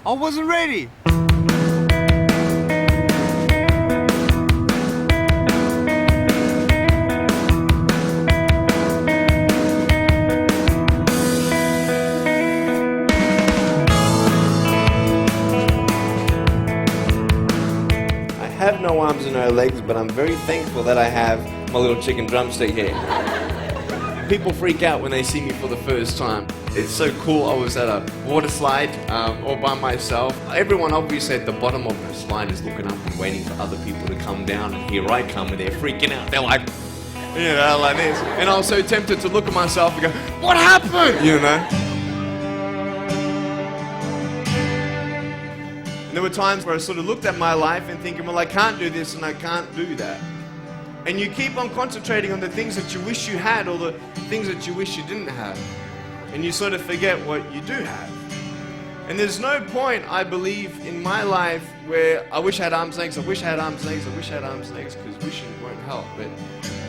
I wasn't ready. I have no arms and no legs, but I'm very thankful that I have my little chicken drumstick here. People freak out when they see me for the first time. It's so cool. I was at a water slide all by myself. Everyone obviously at the bottom of the slide is looking up and waiting for other people to come down, and here I come and they're freaking out. They're like, you know, like this. And I was so tempted to look at myself and go, what happened? You know? There were times where I sort of looked at my life and thinking, well, I can't do this and I can't do that. And you keep on concentrating on the things that you wish you had or the things that you wish you didn't have. And you sort of forget what you do have. And there's no point, I believe, in my life where I wish I had arms and legs, I wish I had arms and legs, I wish I had arms and legs, because wishing won't help. But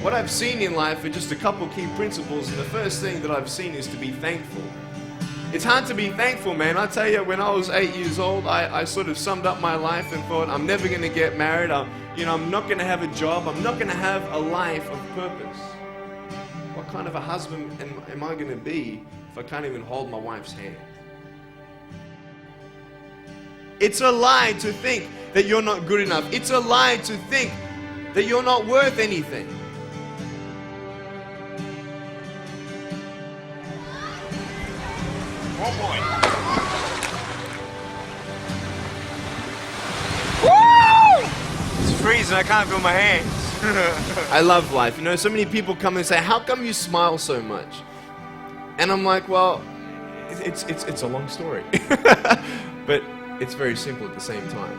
what I've seen in life are just a couple key principles, and the first thing that I've seen is to be thankful. It's hard to be thankful, man. I tell you, when I was 8 years old, I sort of summed up my life and thought, I'm never going to get married. I'm not going to have a job. I'm not going to have a life of purpose. What kind of a husband am I going to be if I can't even hold my wife's hand? It's a lie to think that you're not good enough. It's a lie to think that you're not worth anything. Oh boy. Woo! It's freezing, I can't feel my hands. I love life. You know, so many people come and say, how come you smile so much? And I'm like, well, it's a long story. But it's very simple at the same time.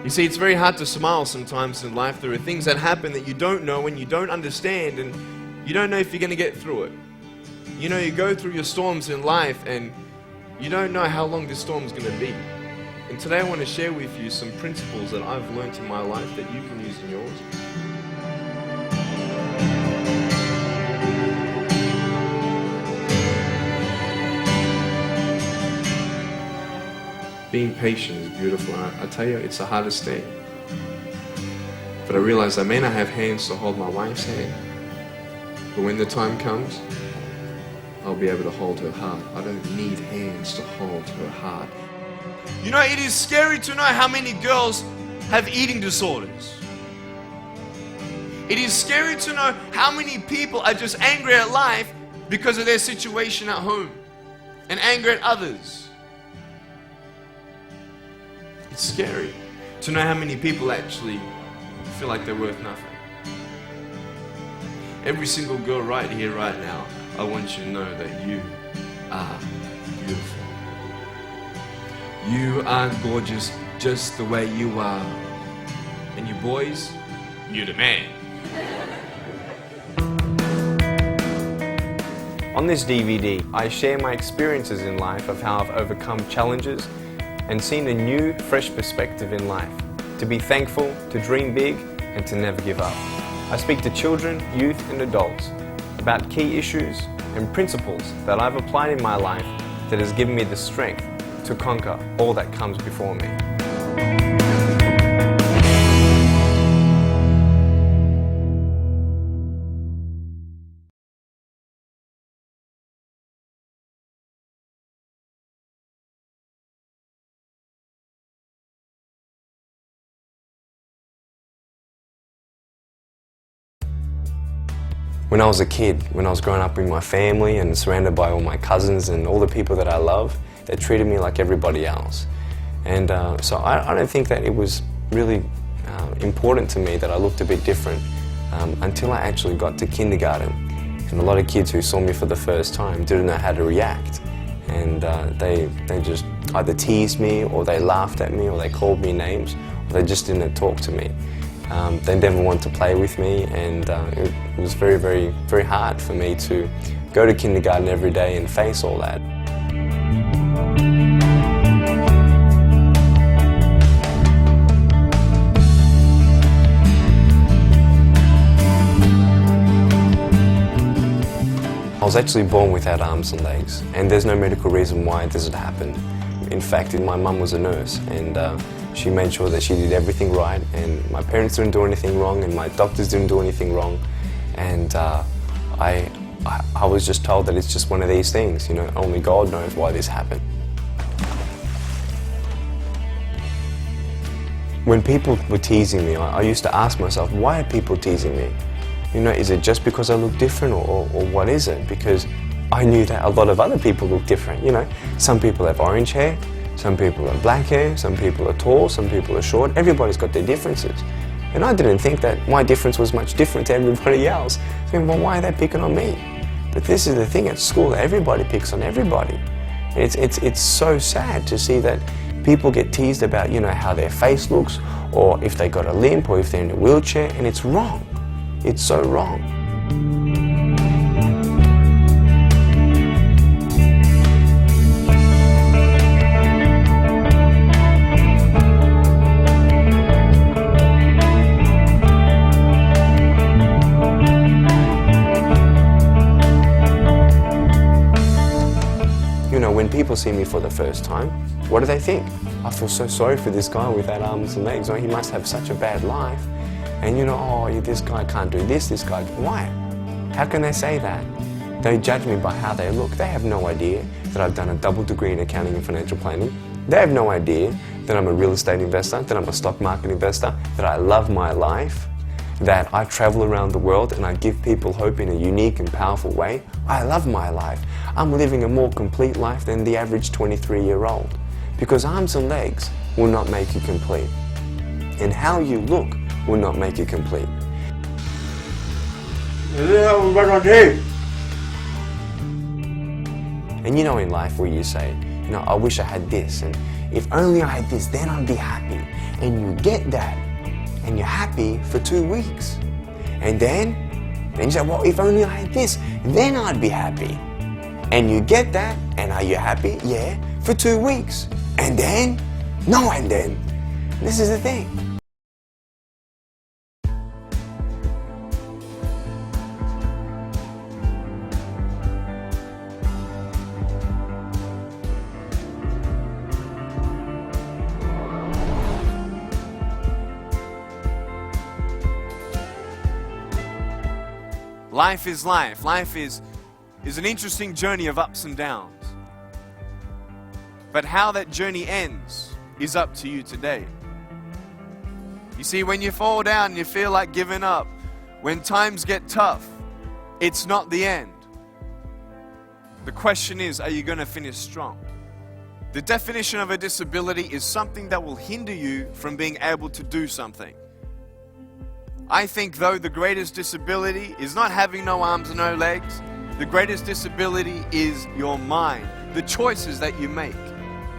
You see, it's very hard to smile sometimes in life. There are things that happen that you don't know and you don't understand, and you don't know if you're going to get through it. You know, you go through your storms in life and you don't know how long this storm is going to be. And today I want to share with you some principles that I've learned in my life that you can use in yours. Being patient is beautiful, and I tell you, it's the hardest thing. But I realize I may not have hands to hold my wife's hand, but when the time comes, I'll be able to hold her heart. I don't need hands to hold her heart. You know, it is scary to know how many girls have eating disorders. It is scary to know how many people are just angry at life because of their situation at home and angry at others. It's scary to know how many people actually feel like they're worth nothing. Every single girl right here, right now, I want you to know that you are beautiful. You are gorgeous just the way you are. And you boys, you're the man. On this DVD, I share my experiences in life of how I've overcome challenges and seen a new, fresh perspective in life. To be thankful, to dream big, and to never give up. I speak to children, youth, and adults about key issues and principles that I've applied in my life that has given me the strength to conquer all that comes before me. When I was a kid, when I was growing up with my family and surrounded by all my cousins and all the people that I love, they treated me like everybody else. And so I don't think that it was really important to me that I looked a bit different until I actually got to kindergarten. And a lot of kids who saw me for the first time didn't know how to react. And they just either teased me, or they laughed at me, or they called me names, or they just didn't talk to me. They never wanted to play with me, and it was very, very, very hard for me to go to kindergarten every day and face all that. I was actually born without arms and legs, and there's no medical reason why this had happened. In fact, my mum was a nurse, and she made sure that she did everything right, and my parents didn't do anything wrong, and my doctors didn't do anything wrong. And I was just told that it's just one of these things, you know, only God knows why this happened. When people were teasing me, I used to ask myself, why are people teasing me? You know, is it just because I look different, or what is it? Because I knew that a lot of other people look different, you know. Some people have orange hair, some people have black hair, some people are tall, some people are short. Everybody's got their differences. And I didn't think that my difference was much different to everybody else. I mean, well, why are they picking on me? But this is the thing at school, everybody picks on everybody. And it's so sad to see that people get teased about, you know, how their face looks, or if they got a limp, or if they're in a wheelchair, and it's wrong. It's so wrong. You know, when people see me for the first time, what do they think? I feel so sorry for this guy without arms and legs. Oh, he must have such a bad life. And you know, oh, this guy can't do this guy. Why? How can they say that? They judge me by how they look. They have no idea that I've done a double degree in accounting and financial planning. They have no idea that I'm a real estate investor, that I'm a stock market investor, that I love my life, that I travel around the world and I give people hope in a unique and powerful way. I love my life. I'm living a more complete life than the average 23-year-old. Because arms and legs will not make you complete. And how you look will not make you complete. And you know, in life where you say, you know, I wish I had this, and if only I had this, then I'd be happy. And you get that, and you're happy for 2 weeks. And then you say, well, if only I had this, then I'd be happy. And you get that, and are you happy? Yeah, for 2 weeks. And then, no, and then. This is the thing. Life is life. Life is an interesting journey of ups and downs. But how that journey ends is up to you today. You see, when you fall down and you feel like giving up, when times get tough, it's not the end. The question is, are you going to finish strong? The definition of a disability is something that will hinder you from being able to do something. I think, though, the greatest disability is not having no arms and no legs. The greatest disability is your mind, the choices that you make.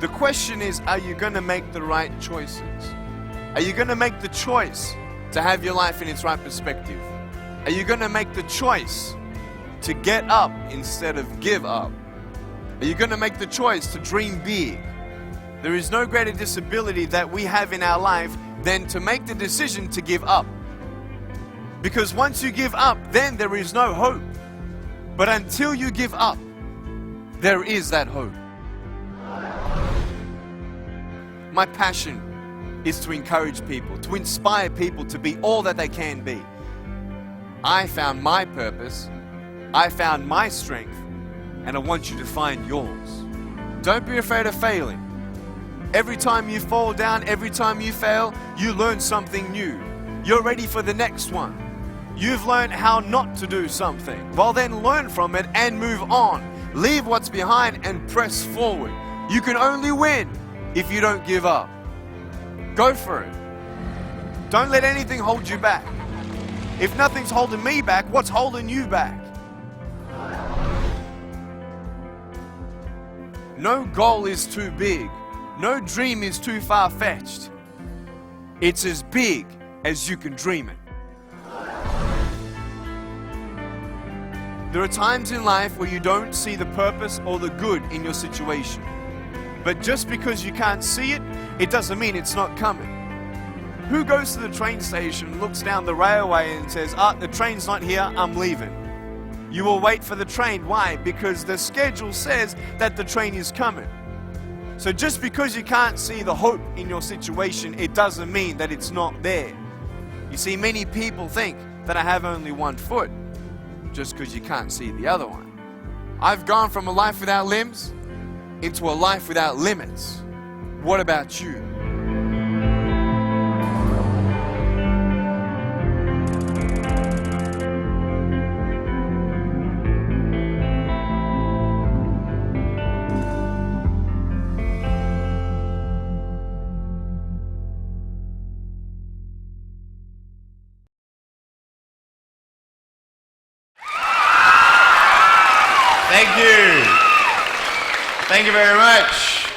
The question is, are you going to make the right choices? Are you going to make the choice to have your life in its right perspective? Are you going to make the choice to get up instead of give up? Are you going to make the choice to dream big? There is no greater disability that we have in our life than to make the decision to give up. Because once you give up, then there is no hope. But until you give up, there is that hope. My passion is to encourage people, to inspire people to be all that they can be. I found my purpose, I found my strength, and I want you to find yours. Don't be afraid of failing. Every time you fall down, every time you fail, you learn something new. You're ready for the next one. You've learned how not to do something. Well, then learn from it and move on. Leave what's behind and press forward. You can only win if you don't give up. Go for it. Don't let anything hold you back. If nothing's holding me back, what's holding you back? No goal is too big. No dream is too far-fetched. It's as big as you can dream it. There are times in life where you don't see the purpose or the good in your situation. But just because you can't see it, it doesn't mean it's not coming. Who goes to the train station, looks down the railway and says, the train's not here, I'm leaving? You will wait for the train. Why? Because the schedule says that the train is coming. So just because you can't see the hope in your situation, it doesn't mean that it's not there. You see, many people think that I have only one foot just because you can't see the other one. I've gone from a life without limbs into a life without limits. What about you? Thank you. Thank you very much.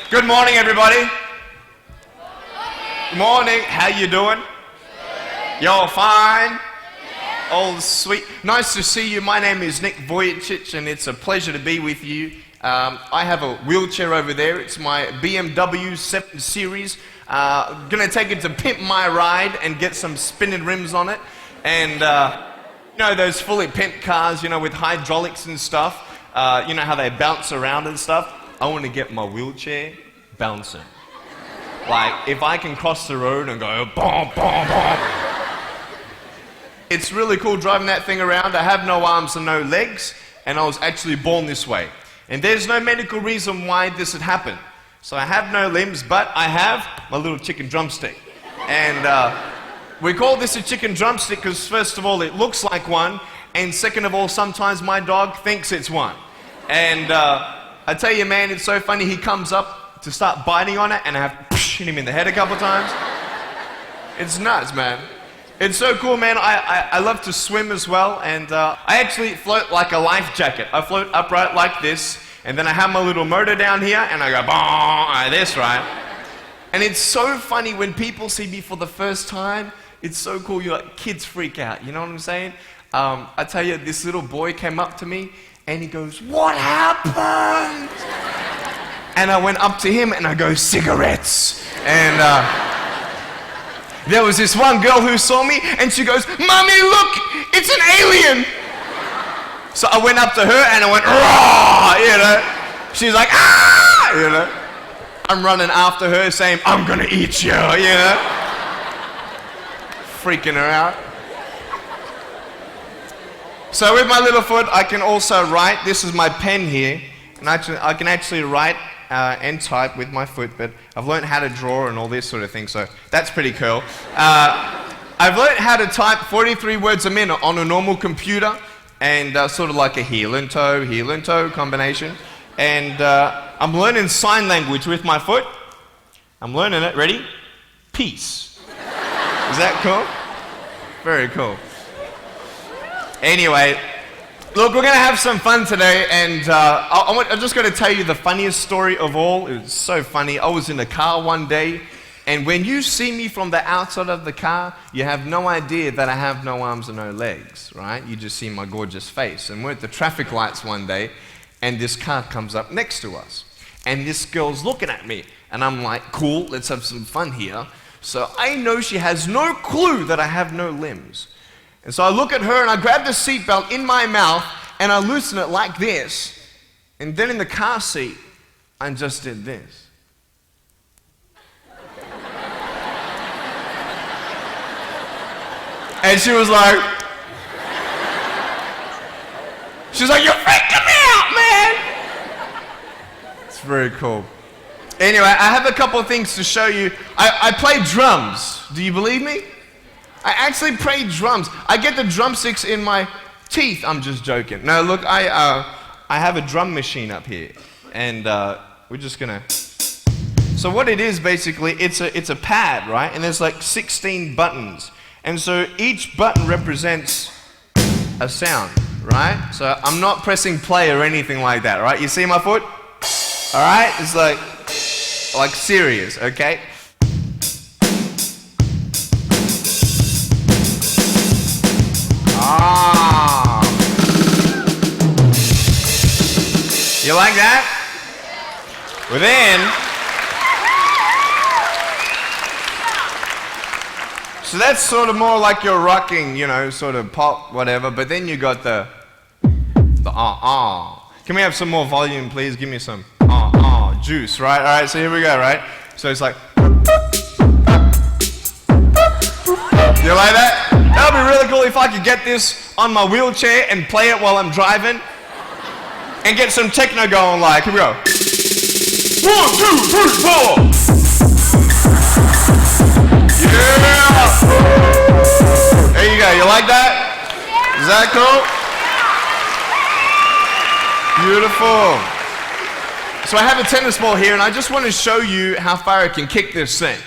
Good morning, everybody. Good morning. How you doing? You're fine? Oh, sweet. Nice to see you. My name is Nik Vujicic, and it's a pleasure to be with you. I have a wheelchair over there. It's my BMW 7 Series. Gonna take it to pimp my ride and get some spinning rims on it. And you know, those fully pimped cars, you know, with hydraulics and stuff. You know how they bounce around and stuff? I want to get my wheelchair bouncing. Like, if I can cross the road and go, boom, boom, boom. It's really cool driving that thing around. I have no arms and no legs, and I was actually born this way. And there's no medical reason why this had happened. So I have no limbs, but I have my little chicken drumstick. And we call this a chicken drumstick because, first of all, it looks like one, and second of all, sometimes my dog thinks it's one. And I tell you, man, it's so funny. He comes up to start biting on it, and I have to hit him in the head a couple times. It's nuts, man. It's so cool, man. I love to swim as well, and I actually float like a life jacket. I float upright like this, and then I have my little motor down here, and I go, boom, like this, right? And it's so funny when people see me for the first time. It's so cool. You're like, kids freak out. You know what I'm saying? I tell you, this little boy came up to me, and he goes, "What happened?" And I went up to him, and I go, "Cigarettes." And there was this one girl who saw me, and she goes, "Mommy, look, it's an alien." So I went up to her, and I went, "Raw," you know. She's like, "Ah," you know. I'm running after her, saying, "I'm gonna eat you," you know. Freaking her out. So with my little foot, I can also write. This is my pen here, and I can actually write and type with my foot, but I've learned how to draw and all this sort of thing, so that's pretty cool. I've learned how to type 43 words a minute on a normal computer, and sort of like a heel and toe combination. And I'm learning sign language with my foot. I'm learning it. Ready? Peace. Is that cool? Very cool. Anyway, look, we're going to have some fun today, and I'm just going to tell you the funniest story of all. It was so funny. I was in a car one day, and when you see me from the outside of the car, you have no idea that I have no arms and no legs, right? You just see my gorgeous face. And we're at the traffic lights one day, and this car comes up next to us. And this girl's looking at me, and I'm like, cool, let's have some fun here. So I know she has no clue that I have no limbs. And so I look at her, and I grab the seatbelt in my mouth, and I loosen it like this. And then in the car seat, I just did this. And she was like, "You're freaking me out, man." It's very cool. Anyway, I have a couple of things to show you. I play drums. Do you believe me? I actually play drums. I get the drumsticks in my teeth. I'm just joking. No, look, I have a drum machine up here, and we're just gonna. So what it is basically, it's a pad, right? And there's like 16 buttons, and so each button represents a sound, right? So I'm not pressing play or anything like that, right? You see my foot? All right, it's like serious, okay? Ah. You like that? Well then, so that's sort of more like your rocking, you know, sort of pop, whatever, but then you got the ah. Can we have some more volume, please? Give me some ah. juice, right? All right, so here we go, right? So it's like, you like that? That would be really cool if I could get this on my wheelchair and play it while I'm driving and get some techno going like, here we go. 1, 2, 3, 4. Yeah! There you go, you like that? Is that cool? Beautiful. So I have a tennis ball here and I just want to show you how far I can kick this thing.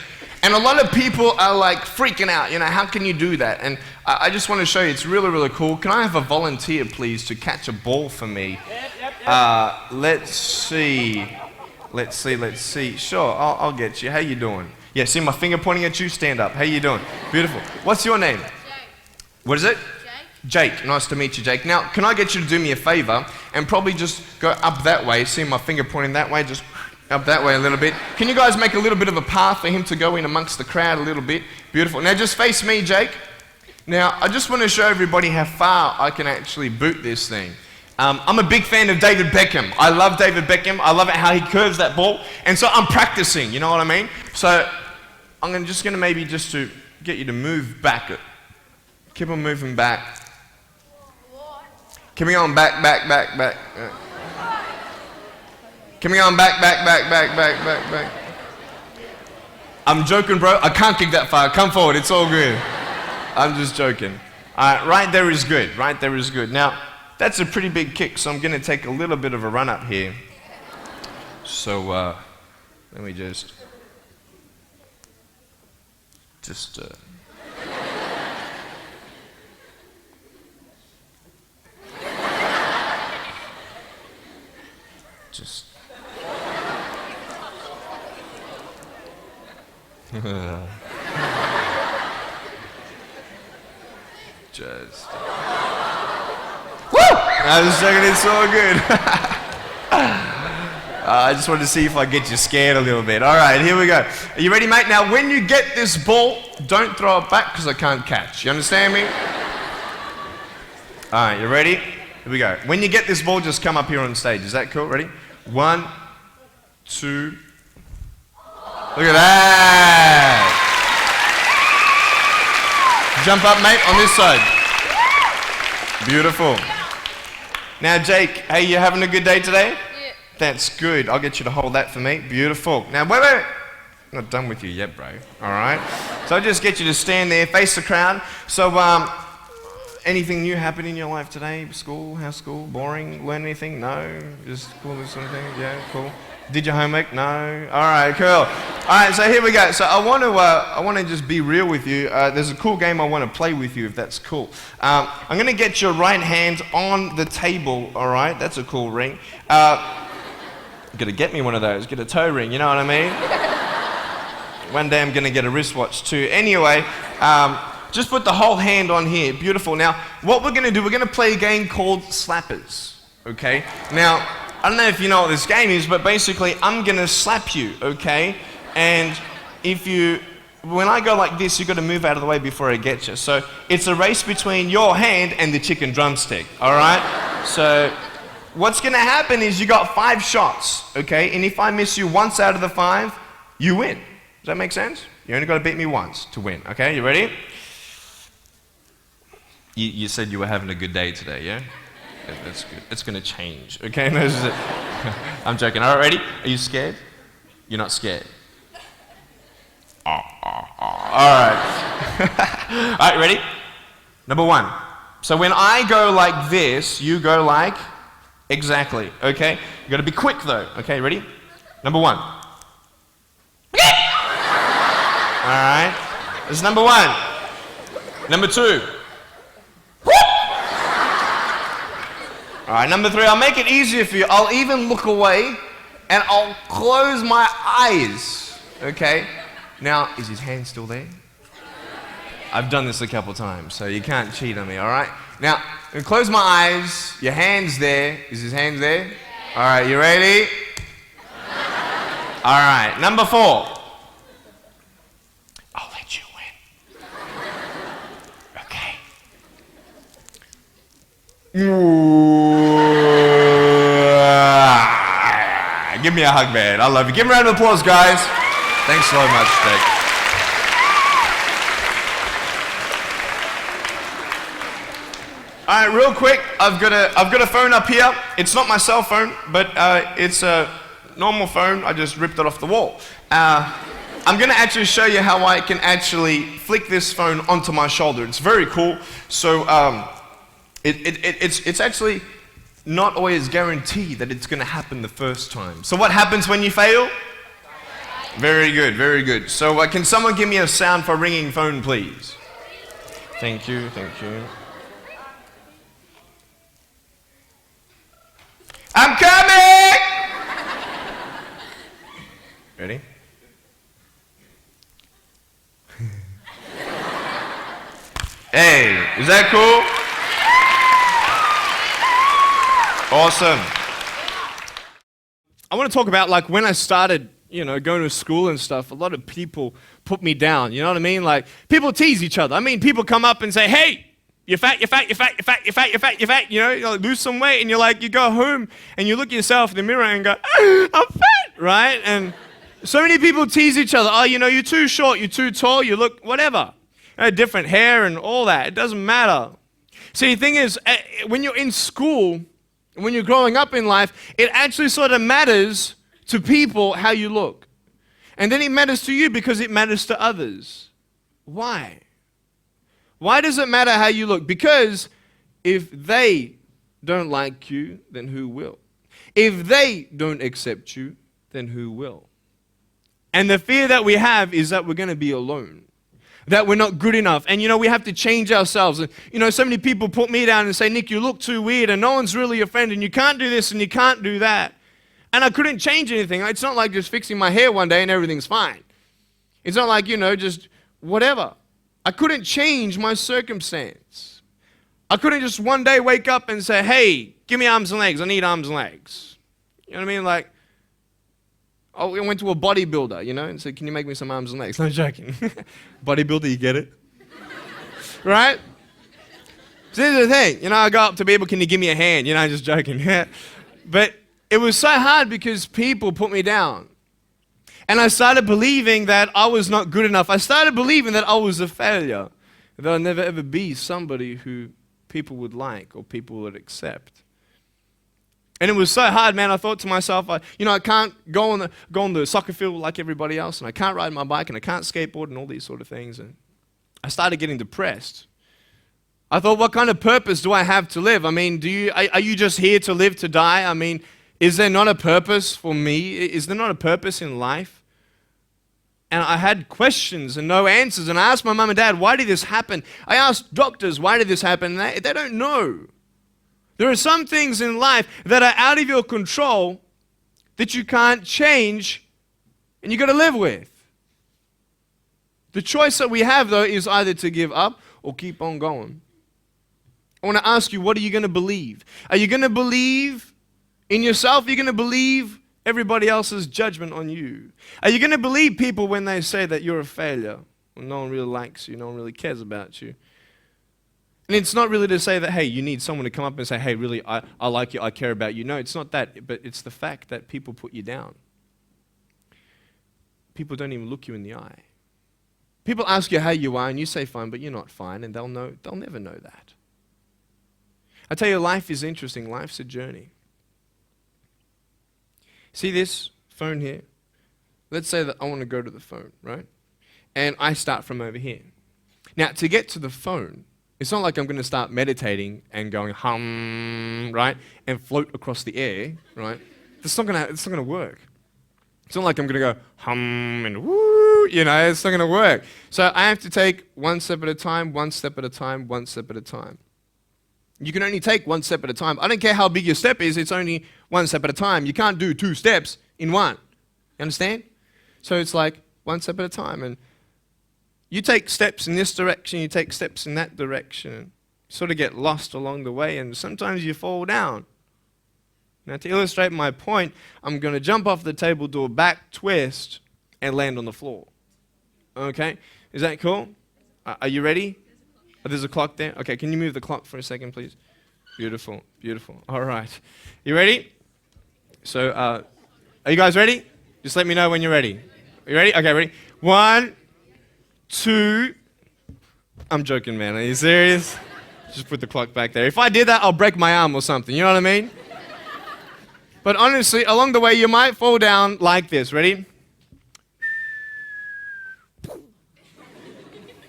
And a lot of people are like freaking out, you know, how can you do that? And I just want to show you, it's really, really cool. Can I have a volunteer, please, to catch a ball for me? Let's see. Sure, I'll get you. How you doing? Yeah, see my finger pointing at you? Stand up. How you doing? Beautiful. What's your name? Jake. What is it? Jake. Jake. Nice to meet you, Jake. Now, can I get you to do me a favor and probably just go up that way? See my finger pointing that way? Just up that way a little bit. Can you guys make a little bit of a path for him to go in amongst the crowd a little bit? Beautiful. Now just face me, Jake. Now I just want to show everybody how far I can actually boot this thing. I'm a big fan of David Beckham. I love David Beckham. I love it how he curves that ball. And so I'm practicing, you know what I mean? So I'm just going to maybe just to get you to move back. Keep on moving back. Keep on back. Coming on, back. I'm joking, bro. I can't kick that far. Come forward. It's all good. I'm just joking. All right, right there is good. Right there is good. Now, that's a pretty big kick, so I'm going to take a little bit of a run up here. So, let me just Woo! I was joking, it's all good. I just wanted to see if I get you scared a little bit. All right, here we go. Are you ready, mate? Now, when you get this ball, don't throw it back because I can't catch. You understand me? All right, you ready? Here we go. When you get this ball, just come up here on stage. Is that cool? Ready? 1, 2. Look at that. Jump up, mate, on this side. Beautiful. Now, Jake, hey, you having a good day today? Yeah. That's good. I'll get you to hold that for me. Beautiful. Now, wait. I'm not done with you yet, bro. All right? So I'll just get you to stand there, face the crowd. So, anything new happen in your life today? School? How's school? Boring? Learn anything? No? Just cool, this sort of thing? Yeah, cool. Did your homework? No? All right, cool. All right, so here we go. So I want to just be real with you. There's a cool game I want to play with you, if that's cool. I'm going to get your right hand on the table, all right? That's a cool ring. Got to get me one of those. Get a toe ring, you know what I mean? One day I'm going to get a wristwatch too. Anyway, just put the whole hand on here. Beautiful. Now, what we're going to do, we're going to play a game called Slappers, okay? Now, I don't know if you know what this game is, but basically I'm gonna slap you, okay? And when I go like this, you've got to move out of the way before I get you. So it's a race between your hand and the chicken drumstick, all right? So what's gonna happen is you got 5 shots, okay? And if I miss you once out of the 5, you win. Does that make sense? You only got to beat me once to win, okay? You ready? You said you were having a good day today, yeah? That's good. It's going to change, okay? I'm joking. All right, ready? Are you scared? You're not scared? All right. All right, ready? Number 1. So when I go like this, you go like exactly, okay? You got to be quick though, okay? Ready? Number 1. All right. This is number 1. Number 2. All right, number 3, I'll make it easier for you. I'll even look away and I'll close my eyes, okay? Now, is his hand still there? I've done this a couple times, so you can't cheat on me, all right? Now, I'm gonna close my eyes. Your hand's there. Is his hand there? All right, you ready? All right, number 4. I'll let you win. Okay. Give Give me a hug, man. I love you. Give him a round of applause, guys. Thanks so much, Jake. All right, real quick, I've got a phone up here. It's not my cell phone, but it's a normal phone. I just ripped it off the wall. I'm going to actually show you how I can actually flick this phone onto my shoulder. It's very cool. So it's actually not always guaranteed that it's going to happen the first time. So what happens when you fail? Very good, very good. So can someone give me a sound for a ringing phone, please? Thank you, thank you. I'm coming! Ready? Hey, is that cool? Awesome. I want to talk about like when I started, going to school and stuff, a lot of people put me down, you know what I mean? Like people tease each other. I mean, people come up and say, hey, you're fat, you're fat, you're fat, you're fat, you're fat, you're fat, you're fat, you like, lose some weight, and you go home and you look at yourself in the mirror and go, I'm fat, right? And so many people tease each other. Oh, you're too short, you're too tall, you look whatever. Different hair and all that. It doesn't matter. See, the thing is, when you're in school, when you're growing up in life, it actually sort of matters to people how you look. And then it matters to you because it matters to others. Why? Why does it matter how you look? Because if they don't like you, then who will? If they don't accept you, then who will? And the fear that we have is that we're going to be alone, that we're not good enough. And we have to change ourselves. And so many people put me down and say, Nick, you look too weird and no one's really your friend and you can't do this and you can't do that. And I couldn't change anything. It's not like just fixing my hair one day and everything's fine. It's not like, just whatever. I couldn't change my circumstance. I couldn't just one day wake up and say, hey, give me arms and legs. I need arms and legs. You know what I mean? Like, I went to a bodybuilder, and said, can you make me some arms and legs? No joking. Bodybuilder, you get it? Right? So this is the thing. I go up to people, can you give me a hand? Just joking. But it was so hard because people put me down. And I started believing that I was not good enough. I started believing that I was a failure, that I'd never ever be somebody who people would like or people would accept. And it was so hard, man. I thought to myself, I can't go on the soccer field like everybody else, and I can't ride my bike, and I can't skateboard, and all these sort of things. And I started getting depressed. I thought, what kind of purpose do I have to live? I mean, are you just here to live to die? I mean, is there not a purpose for me? Is there not a purpose in life? And I had questions and no answers. And I asked my mum and dad, why did this happen? I asked doctors, why did this happen? And they don't know. There are some things in life that are out of your control that you can't change and you got to live with. The choice that we have, though, is either to give up or keep on going. I want to ask you, what are you going to believe? Are you going to believe in yourself? Are you going to believe everybody else's judgment on you? Are you going to believe people when they say that you're a failure, when no one really likes you, no one really cares about you? And it's not really to say that, hey, you need someone to come up and say, hey, really, I like you, I care about you. No, it's not that, but it's the fact that people put you down. People don't even look you in the eye. People ask you how you are, and you say fine, but you're not fine, and they'll never know that. I tell you, life is interesting. Life's a journey. See this phone here? Let's say that I want to go to the phone, right? And I start from over here. Now, to get to the phone, it's not like I'm going to start meditating and going hum, right? And float across the air, right? It's not going to work. It's not like I'm going to go hum and woo, it's not going to work. So I have to take one step at a time, one step at a time, one step at a time. You can only take one step at a time. I don't care how big your step is, it's only one step at a time. You can't do 2 steps in one. You understand? So it's like one step at a time. And you take steps in this direction, you take steps in that direction. You sort of get lost along the way, and sometimes you fall down. Now, to illustrate my point, I'm going to jump off the table, do a back twist, and land on the floor. Okay? Is that cool? Are you ready? Oh, there's a clock there? Okay, can you move the clock for a second, please? Beautiful, beautiful. All right. You ready? So, Are you guys ready? Just let me know when you're ready. Are you ready? Okay, ready? 1, 2. I'm joking, man. Are you serious? Just put the clock back there. If I did that, I'll break my arm or something. You know what I mean? But honestly, along the way, you might fall down like this. Ready?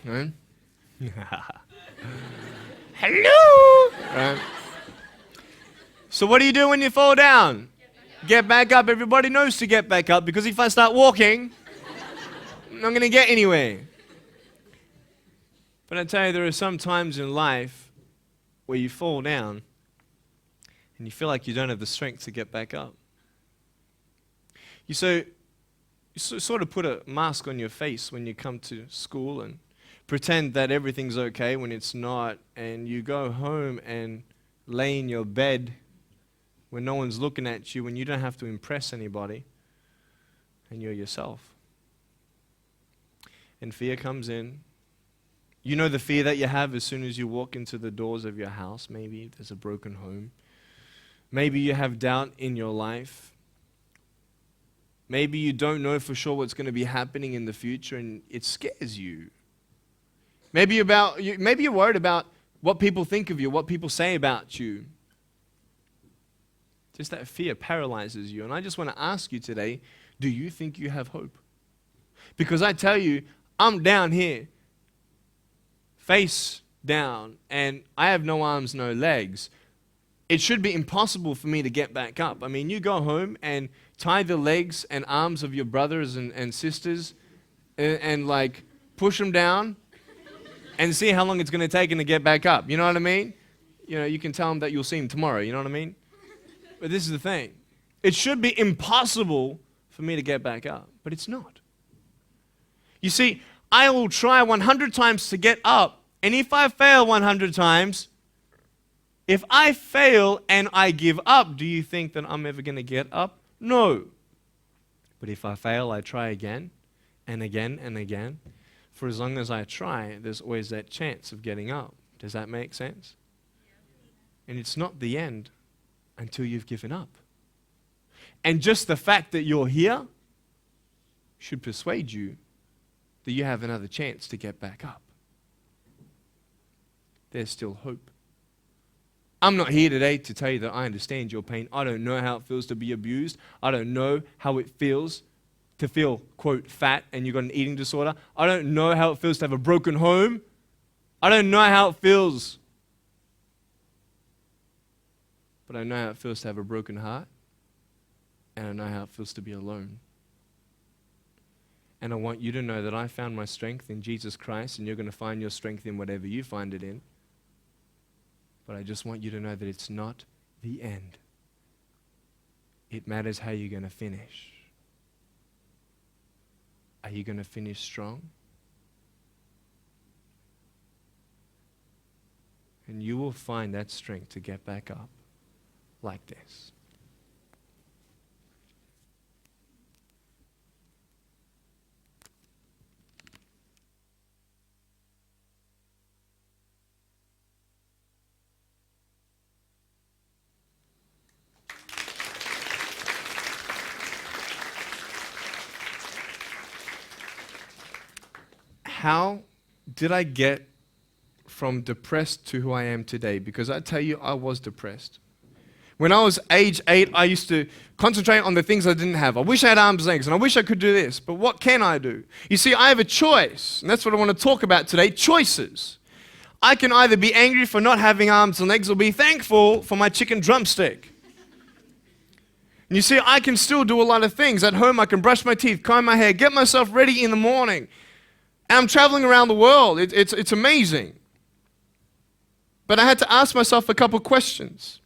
Right? Hello! Right. So what do you do when you fall down? Get back up. Everybody knows to get back up, because if I start walking, I'm not going to get anywhere. But I tell you, there are some times in life where you fall down and you feel like you don't have the strength to get back up. You sort of put a mask on your face when you come to school and pretend that everything's okay when it's not, and you go home and lay in your bed when no one's looking at you, when you don't have to impress anybody, and you're yourself. And fear comes in. You know the fear that you have as soon as you walk into the doors of your house. Maybe there's a broken home. Maybe you have doubt in your life. Maybe you don't know for sure what's going to be happening in the future, and it scares you. Maybe you're worried about what people think of you, what people say about you. Just that fear paralyzes you. And I just want to ask you today, do you think you have hope? Because I tell you, I'm down here, face down, and I have no arms, no legs. It should be impossible for me to get back up. I mean, you go home and tie the legs and arms of your brothers and sisters and like push them down and see how long it's going to take them to get back up. You know what I mean? You know, you can tell them that you'll see them tomorrow. You know what I mean? But this is the thing. It should be impossible for me to get back up, but it's not. You see, I will try 100 times to get up, and if I fail 100 times, if I fail and I give up, do you think that I'm ever going to get up? No. But if I fail, I try again and again and again. For as long as I try, there's always that chance of getting up. Does that make sense? And it's not the end until you've given up. And just the fact that you're here should persuade you that you have another chance to get back up. There's still hope. I'm not here today to tell you that I understand your pain. I don't know how it feels to be abused. I don't know how it feels to feel, quote, fat and you've got an eating disorder. I don't know how it feels to have a broken home. I don't know how it feels. But I know how it feels to have a broken heart. And I know how it feels to be alone. And I want you to know that I found my strength in Jesus Christ, and you're going to find your strength in whatever you find it in. But I just want you to know that it's not the end. It matters how you're going to finish. Are you going to finish strong? And you will find that strength to get back up like this. How did I get from depressed to who I am today? Because I tell you, I was depressed. When I was age 8, I used to concentrate on the things I didn't have. I wish I had arms and legs, and I wish I could do this, but what can I do? You see, I have a choice, and that's what I want to talk about today, choices. I can either be angry for not having arms and legs or be thankful for my chicken drumstick. And you see, I can still do a lot of things. At home, I can brush my teeth, comb my hair, get myself ready in the morning. And I'm traveling around the world. It's amazing. But I had to ask myself a couple questions.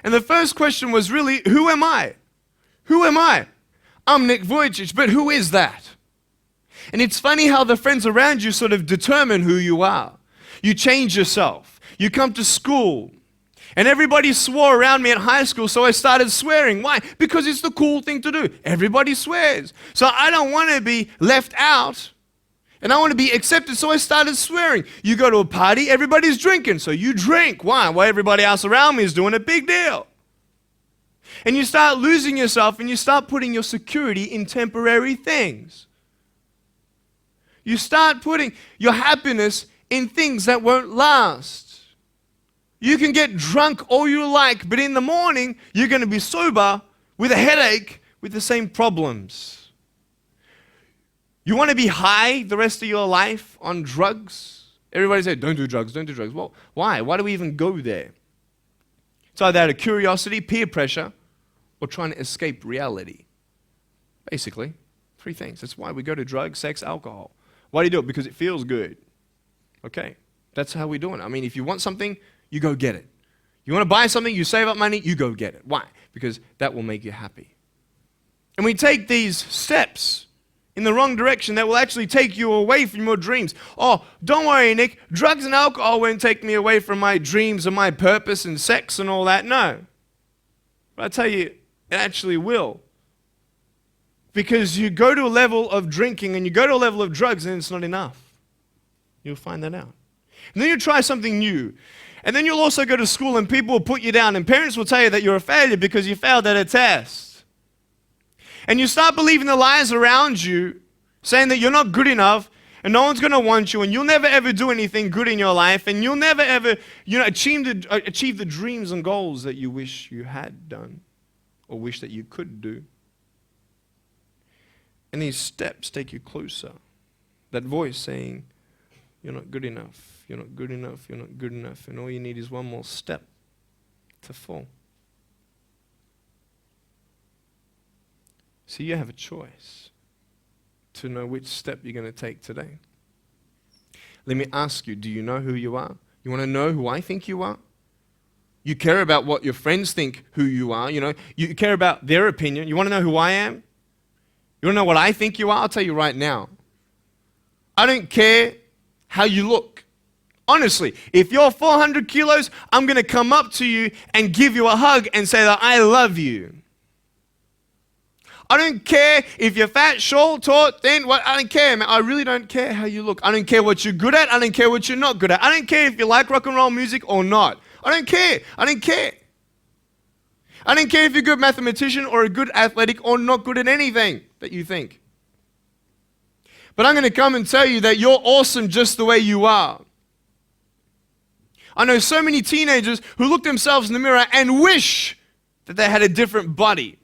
And the first question was really, who am I? Who am I? I'm Nik Vujicic, but who is that? And it's funny how the friends around you sort of determine who you are. You change yourself. You come to school. And everybody swore around me at high school, so I started swearing. Why? Because it's the cool thing to do. Everybody swears. So I don't want to be left out. And I want to be accepted, so I started swearing. You go to a party, everybody's drinking, so you drink. Why? Well, everybody else around me is doing a big deal. And you start losing yourself and you start putting your security in temporary things. You start putting your happiness in things that won't last. You can get drunk all you like, but in the morning, you're going to be sober with a headache with the same problems. You want to be high the rest of your life on drugs? Everybody says, don't do drugs, don't do drugs. Well, why? Why do we even go there? It's either out of curiosity, peer pressure, or trying to escape reality. Basically, three things. That's why we go to drugs, sex, alcohol. Why do you do it? Because it feels good. Okay, that's how we do it. I mean, if you want something, you go get it. You want to buy something, you save up money, you go get it. Why? Because that will make you happy. And we take these steps in the wrong direction that will actually take you away from your dreams. Oh, don't worry, Nick. Drugs and alcohol won't take me away from my dreams and my purpose and sex and all that. No. But I tell you, it actually will. Because you go to a level of drinking and you go to a level of drugs and it's not enough. You'll find that out. And then you try something new. And then you'll also go to school and people will put you down and parents will tell you that you're a failure because you failed at a test. And you start believing the lies around you, saying that you're not good enough and no one's going to want you and you'll never ever do anything good in your life and you'll never ever achieve the dreams and goals that you wish you had done or wish that you could do. And these steps take you closer. That voice saying, you're not good enough, you're not good enough, you're not good enough, and all you need is one more step to fall. So you have a choice to know which step you're going to take today. Let me ask you, do you know who you are? You want to know who I think you are? You care about what your friends think who you are. You care about their opinion. You want to know who I am? You want to know what I think you are? I'll tell you right now. I don't care how you look. Honestly, if you're 400 kilos, I'm going to come up to you and give you a hug and say that I love you. I don't care if you're fat, short, tall, thin, I don't care, man. I really don't care how you look. I don't care what you're good at. I don't care what you're not good at. I don't care if you like rock and roll music or not. I don't care. I don't care. I don't care if you're a good mathematician or a good athletic or not good at anything that you think. But I'm going to come and tell you that you're awesome just the way you are. I know so many teenagers who look themselves in the mirror and wish that they had a different body.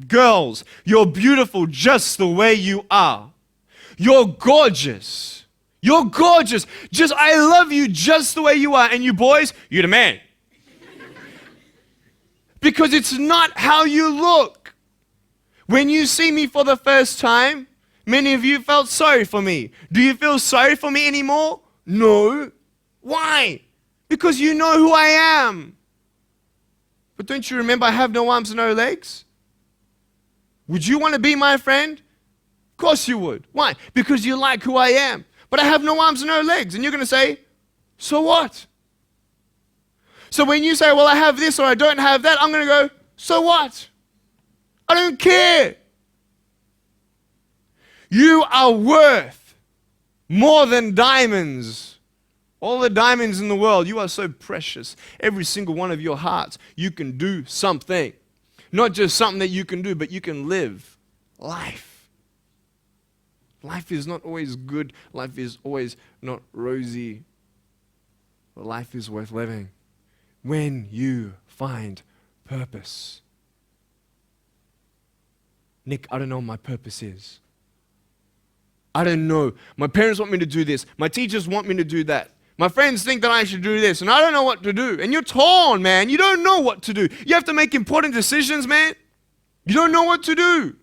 Girls, you're beautiful just the way you are. You're gorgeous. You're gorgeous. I love you just the way you are. And you boys, you're the man. Because it's not how you look. When you see me for the first time, many of you felt sorry for me. Do you feel sorry for me anymore? No. Why? Because you know who I am. But don't you remember I have no arms and no legs? Would you want to be my friend? Of course you would. Why? Because you like who I am. But I have no arms and no legs. And you're going to say, so what? So when you say, well, I have this or I don't have that, I'm going to go, so what? I don't care. You are worth more than diamonds. All the diamonds in the world, you are so precious. Every single one of your hearts, you can do something. Not just something that you can do, but you can live life. Life is not always good. Life is always not rosy. But life is worth living when you find purpose. Nick, I don't know what my purpose is. I don't know. My parents want me to do this. My teachers want me to do that. My friends think that I should do this, and I don't know what to do. And you're torn, man. You don't know what to do. You have to make important decisions, man. You don't know what to do.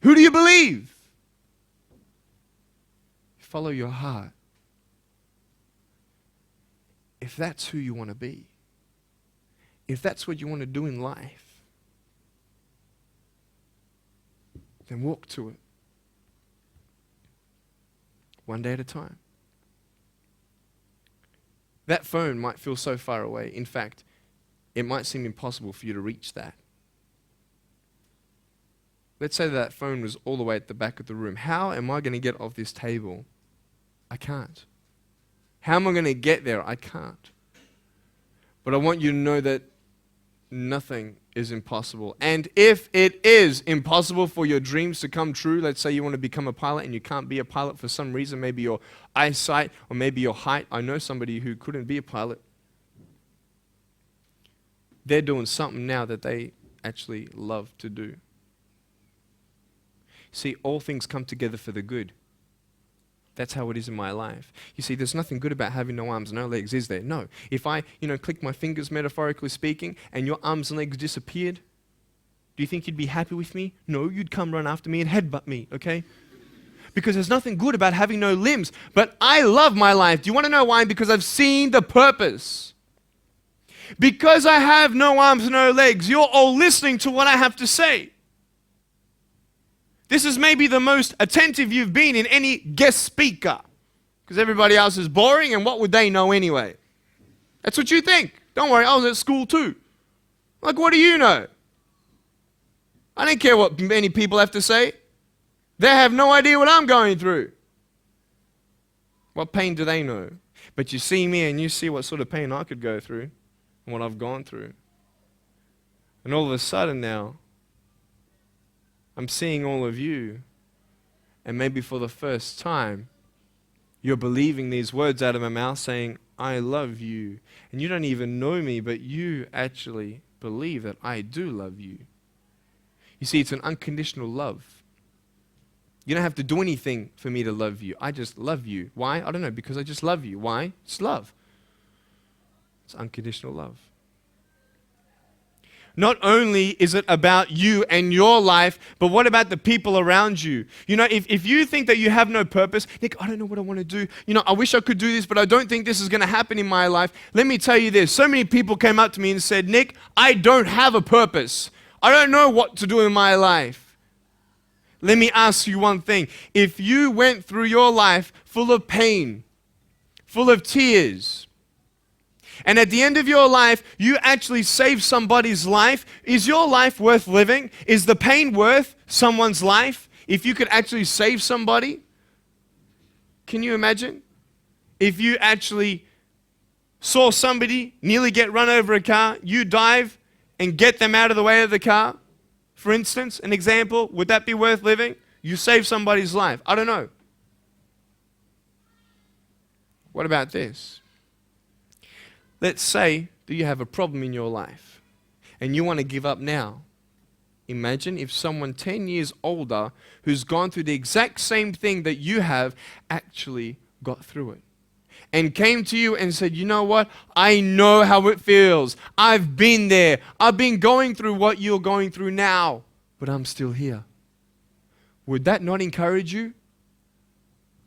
Who do you believe? Follow your heart. If that's who you want to be, if that's what you want to do in life, then walk to it. One day at a time. That phone might feel so far away. In fact, it might seem impossible for you to reach that. Let's say that phone was all the way at the back of the room. How am I going to get off this table? I can't. How am I going to get there? I can't. But I want you to know that nothing is impossible. And if it is impossible for your dreams to come true, let's say you want to become a pilot and you can't be a pilot for some reason, maybe your eyesight or maybe your height. I know somebody who couldn't be a pilot. They're doing something now that they actually love to do. See, all things come together for the good. That's how it is in my life. You see, there's nothing good about having no arms, no legs, is there? No. If I, click my fingers, metaphorically speaking, and your arms and legs disappeared, do you think you'd be happy with me? No, you'd come run after me and headbutt me, okay? Because there's nothing good about having no limbs. But I love my life. Do you want to know why? Because I've seen the purpose. Because I have no arms, no legs, you're all listening to what I have to say. This is maybe the most attentive you've been in any guest speaker. Because everybody else is boring, and what would they know anyway? That's what you think. Don't worry, I was at school too. Like, what do you know? I don't care what many people have to say. They have no idea what I'm going through. What pain do they know? But you see me and you see what sort of pain I could go through and what I've gone through. And all of a sudden now, I'm seeing all of you, and maybe for the first time, you're believing these words out of my mouth saying, I love you. And you don't even know me, but you actually believe that I do love you. You see, it's an unconditional love. You don't have to do anything for me to love you. I just love you. Why? I don't know, because I just love you. Why? It's love. It's unconditional love. Not only is it about you and your life, but what about the people around you? If you think that you have no purpose, Nick, I don't know what I want to do. I wish I could do this, but I don't think this is going to happen in my life. Let me tell you this. So many people came up to me and said, Nick, I don't have a purpose. I don't know what to do in my life. Let me ask you one thing. If you went through your life full of pain, full of tears, and at the end of your life, you actually save somebody's life, is your life worth living? Is the pain worth someone's life? If you could actually save somebody? Can you imagine? If you actually saw somebody nearly get run over a car, you dive and get them out of the way of the car, for instance, an example, would that be worth living? You save somebody's life. I don't know. What about this? Let's say that you have a problem in your life and you want to give up now. Imagine if someone 10 years older who's gone through the exact same thing that you have actually got through it and came to you and said, you know what? I know how it feels. I've been there. I've been going through what you're going through now, but I'm still here. Would that not encourage you?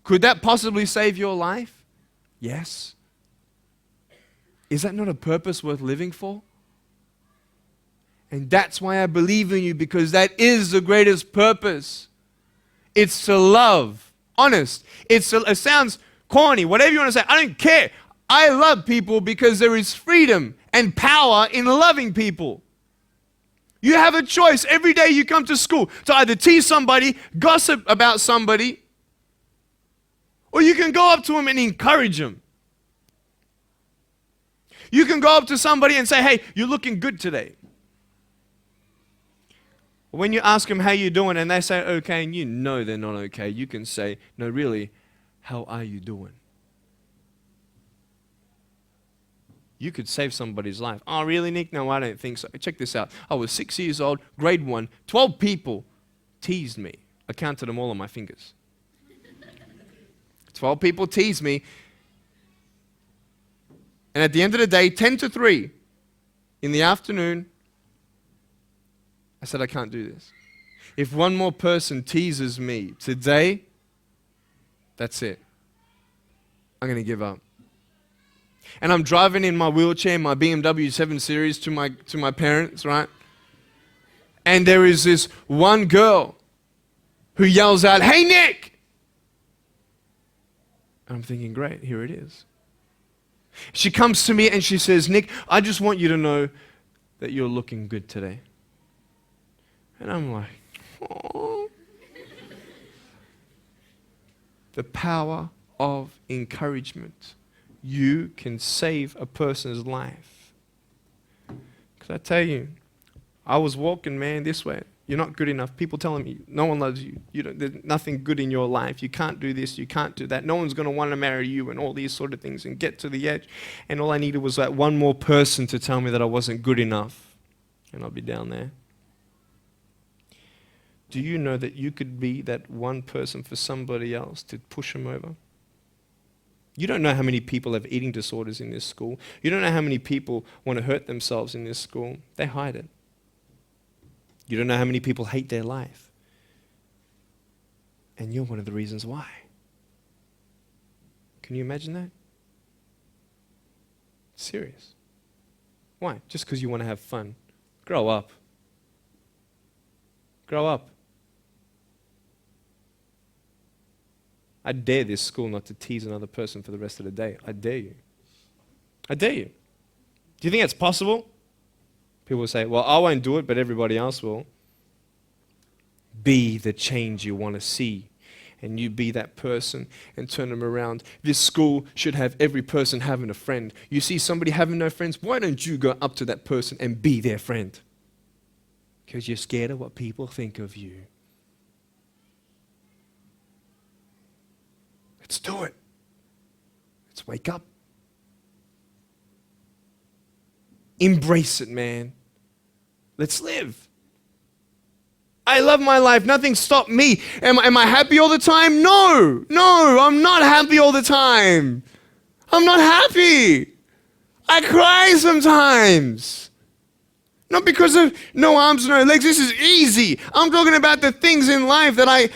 Could that possibly save your life? Yes. Is that not a purpose worth living for? And that's why I believe in you, because that is the greatest purpose. It's to love. Honest. It sounds corny, whatever you want to say. I don't care. I love people because there is freedom and power in loving people. You have a choice every day you come to school to either tease somebody, gossip about somebody, or you can go up to them and encourage them. You can go up to somebody and say, hey, you're looking good today. When you ask them how you doing and they say okay and you know they're not okay, you can say, no, really, how are you doing? You could save somebody's life. Oh, really, Nick? No, I don't think so. Check this out. I was 6 years old, grade 1, 12 people teased me. I counted them all on my fingers. 12 people teased me. And at the end of the day, 10 to 3 in the afternoon, I said, I can't do this. If one more person teases me today, that's it. I'm going to give up. And I'm driving in my wheelchair, my BMW 7 Series to my parents, right? And there is this one girl who yells out, hey, Nick! And I'm thinking, great, here it is. She comes to me and she says, Nick, I just want you to know that you're looking good today. And I'm like, oh. The power of encouragement. You can save a person's life. Because I tell you, I was walking, man, this way. You're not good enough. People telling me, no one loves you. There's nothing good in your life. You can't do this, you can't do that. No one's going to want to marry you and all these sort of things, and get to the edge. And all I needed was that one more person to tell me that I wasn't good enough. And I'll be down there. Do you know that you could be that one person for somebody else to push them over? You don't know how many people have eating disorders in this school. You don't know how many people want to hurt themselves in this school. They hide it. You don't know how many people hate their life. And you're one of the reasons why. Can you imagine that? Serious. Why? Just because you want to have fun. Grow up. Grow up. I dare this school not to tease another person for the rest of the day. I dare you. I dare you. Do you think it's possible? People will say, well, I won't do it, but everybody else will. Be the change you want to see. And you be that person and turn them around. This school should have every person having a friend. You see somebody having no friends, why don't you go up to that person and be their friend? Because you're scared of what people think of you. Let's do it. Let's wake up. Embrace it, man. Let's live. I love my life. Nothing stopped me. Am I happy all the time? No, I'm not happy all the time. I'm not happy. I cry sometimes. Not because of no arms, no legs. This is easy. I'm talking about the things in life that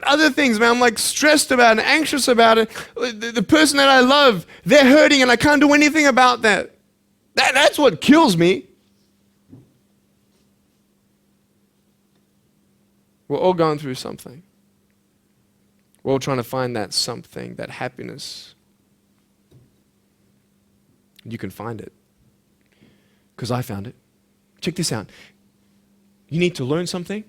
other things, man, I'm like stressed about and anxious about it. The person that I love, they're hurting and I can't do anything about that. That's what kills me. We're all going through something. We're all trying to find that something, that happiness. You can find it. Because I found it. Check this out. You need to learn something.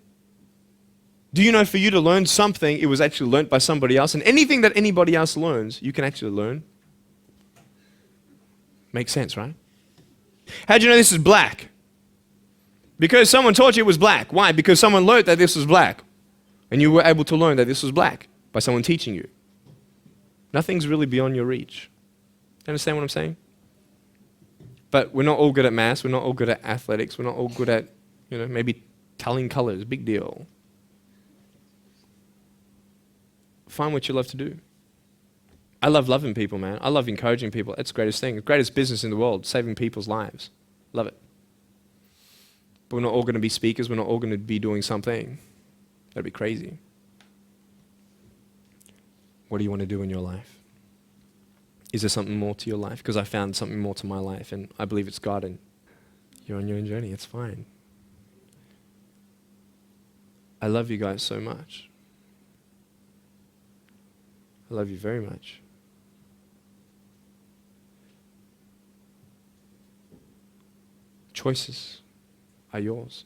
Do you know for you to learn something, it was actually learnt by somebody else? And anything that anybody else learns, you can actually learn. Makes sense, right? How'd you know this is black? Because someone taught you it was black. Why? Because someone learned that this was black. And you were able to learn that this was black by someone teaching you. Nothing's really beyond your reach. You understand what I'm saying? But we're not all good at maths. We're not all good at athletics. We're not all good at, maybe telling colors. Big deal. Find what you love to do. I love loving people, man. I love encouraging people. It's the greatest thing. The greatest business in the world, saving people's lives. Love it. But we're not all going to be speakers. We're not all going to be doing something. That'd be crazy. What do you want to do in your life? Is there something more to your life? Because I found something more to my life, and I believe it's God, and you're on your own journey. It's fine. I love you guys so much. I love you very much. Choices are yours.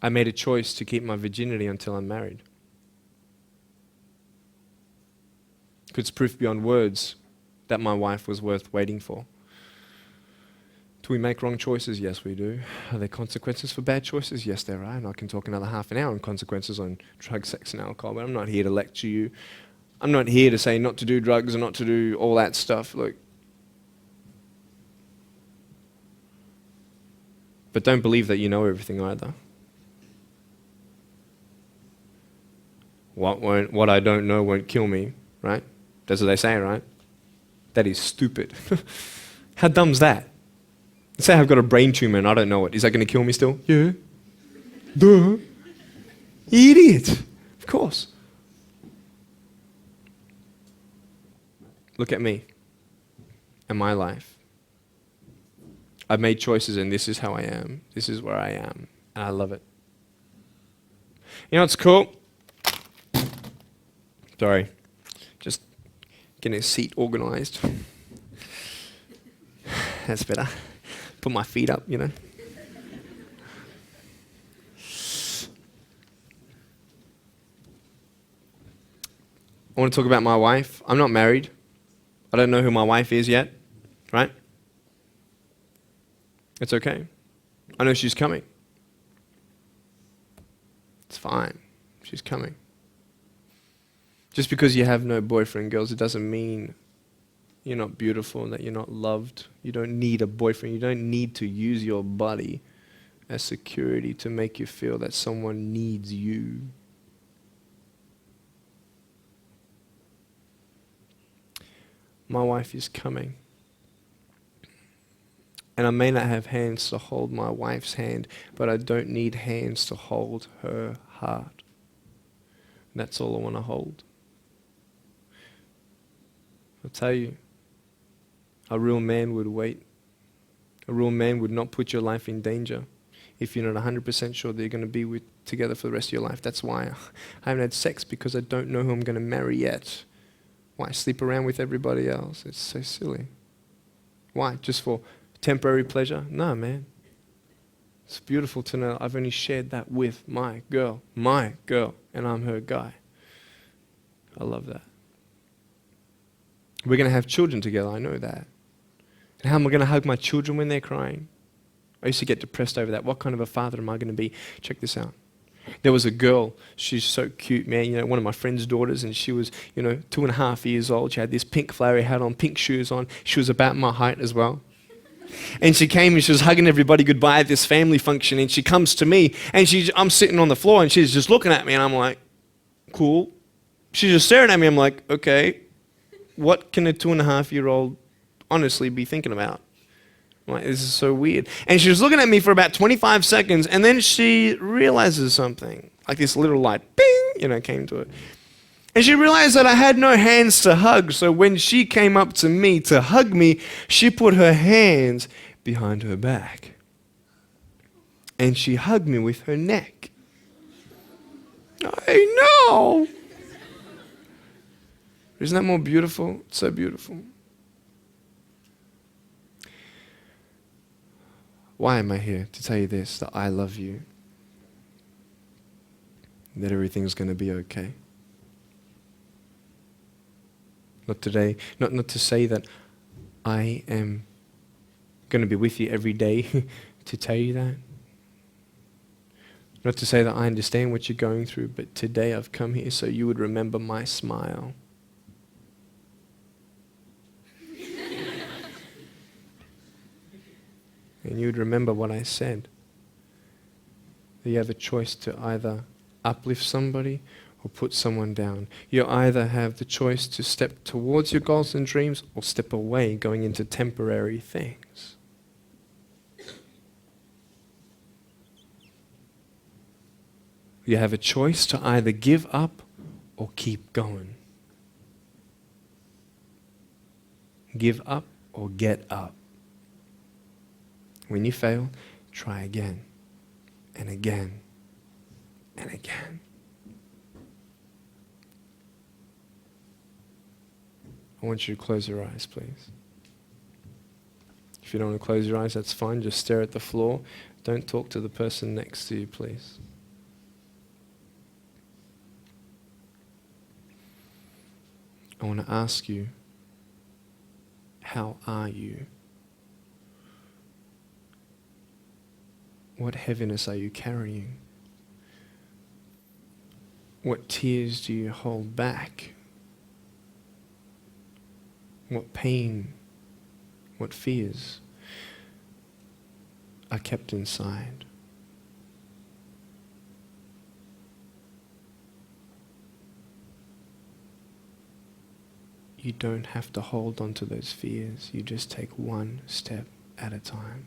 I made a choice to keep my virginity until I'm married. It's proof beyond words that my wife was worth waiting for. Do we make wrong choices? Yes, we do. Are there consequences for bad choices? Yes, there are. And I can talk another half an hour on consequences on drugs, sex, and alcohol, but I'm not here to lecture you. I'm not here to say not to do drugs and not to do all that stuff. Look. But don't believe that you know everything either. What I don't know won't kill me, right? That's what they say, right? That is stupid. How dumb's that? Let's say I've got a brain tumor and I don't know it. Is that going to kill me still? Yeah. Duh. Idiot. Of course. Look at me and my life. I've made choices and this is how I am. This is where I am. And I love it. You know what's cool? Sorry. Just getting a seat organized. That's better. Put my feet up, I want to talk about my wife. I'm not married. I don't know who my wife is yet, right? It's okay. I know she's coming. It's fine. She's coming. Just because you have no boyfriend, girls, it doesn't mean you're not beautiful and that you're not loved. You don't need a boyfriend. You don't need to use your body as security to make you feel that someone needs you. My wife is coming. And I may not have hands to hold my wife's hand, but I don't need hands to hold her heart. That's all I want to hold. I'll tell you, a real man would wait. A real man would not put your life in danger if you're not 100% sure that you're going to be together for the rest of your life. That's why I haven't had sex, because I don't know who I'm going to marry yet. Why sleep around with everybody else? It's so silly. Why? Just for temporary pleasure? No, man. It's beautiful to know I've only shared that with my girl, and I'm her guy. I love that. We're going to have children together, I know that. And how am I going to hug my children when they're crying? I used to get depressed over that. What kind of a father am I going to be? Check this out. There was a girl, she's so cute, man, you know, one of my friend's daughters, and she was, 2.5 years old. She had this pink flowery hat on, pink shoes on. She was about my height as well. And she came and she was hugging everybody goodbye at this family function, and she comes to me, and I'm sitting on the floor, and she's just looking at me, and I'm like, cool. She's just staring at me. I'm like, okay, what can a 2.5-year-old honestly be thinking about? I'm like, this is so weird. And she was looking at me for about 25 seconds, and then she realizes something. Like this little light, bing, came to it. And she realized that I had no hands to hug, so when she came up to me to hug me, she put her hands behind her back. And she hugged me with her neck. I know. Isn't that more beautiful? It's so beautiful. Why am I here? To tell you this, that I love you. That everything's going to be okay. Not today, not to say that I am going to be with you every day to tell you that. Not to say that I understand what you're going through, but today I've come here so you would remember my smile. And you would remember what I said. That you have a choice to either uplift somebody or put someone down. You either have the choice to step towards your goals and dreams or step away, going into temporary things. You have a choice to either give up or keep going. Give up or get up. When you fail, try again and again and again. I want you to close your eyes, please. If you don't want to close your eyes, that's fine. Just stare at the floor. Don't talk to the person next to you, please. I want to ask you, how are you? What heaviness are you carrying? What tears do you hold back? What pain, what fears are kept inside? You don't have to hold on to those fears. You just take one step at a time.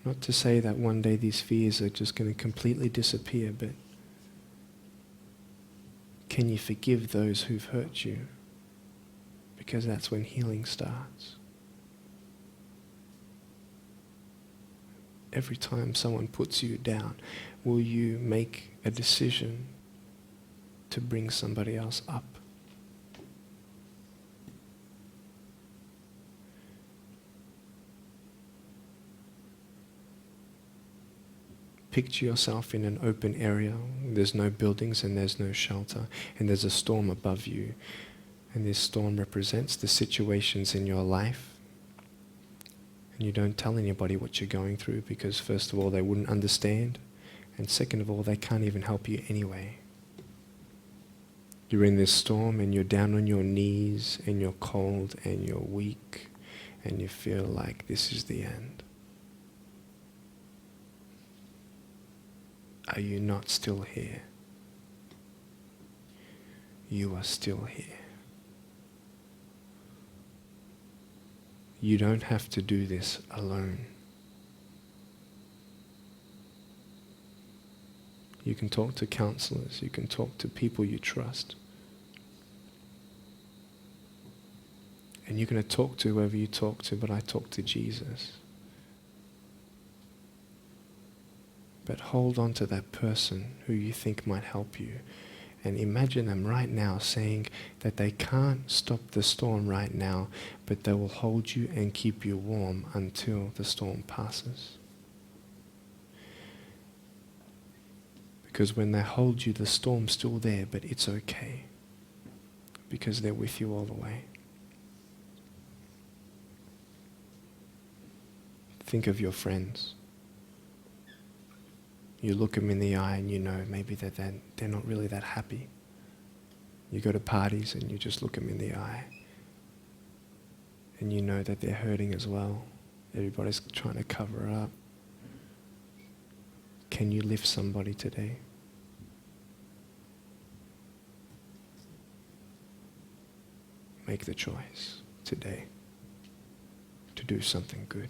Not to say that one day these fears are just going to completely disappear, but can you forgive those who've hurt you? Because that's when healing starts. Every time someone puts you down, will you make a decision to bring somebody else up? Picture yourself in an open area. There's no buildings and there's no shelter, and there's a storm above you. And this storm represents the situations in your life And you don't tell anybody what you're going through because first of all, they wouldn't understand. And second of all, they can't even help you anyway. You're in this storm and you're down on your knees and you're cold and you're weak and you feel like this is the end. Are you not still here? You are still here. You don't have to do this alone. You can talk to counselors, you can talk to people you trust. And you're going to talk to whoever you talk to, but I talk to Jesus. But hold on to that person who you think might help you. And imagine them right now saying that they can't stop the storm right now, but they will hold you and keep you warm until the storm passes. Because when they hold you, the storm's still there, but it's okay. Because they're with you all the way. Think of your friends. You look them in the eye and you know maybe that they're not really that happy. You go to parties and you just look them in the eye. And you know that they're hurting as well. Everybody's trying to cover up. Can you lift somebody today? Make the choice today to do something good.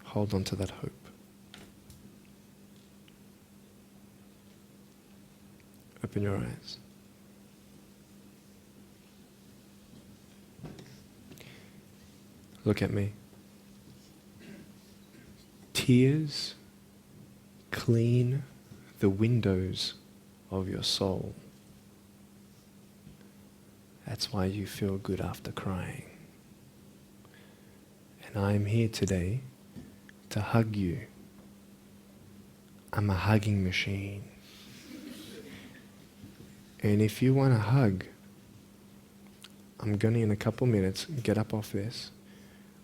Hold on to that hope. Open your eyes. Look at me. Tears clean the windows of your soul. That's why you feel good after crying. And I'm here today to hug you. I'm a hugging machine. And if you want a hug, I'm going to, in a couple minutes, get up off this.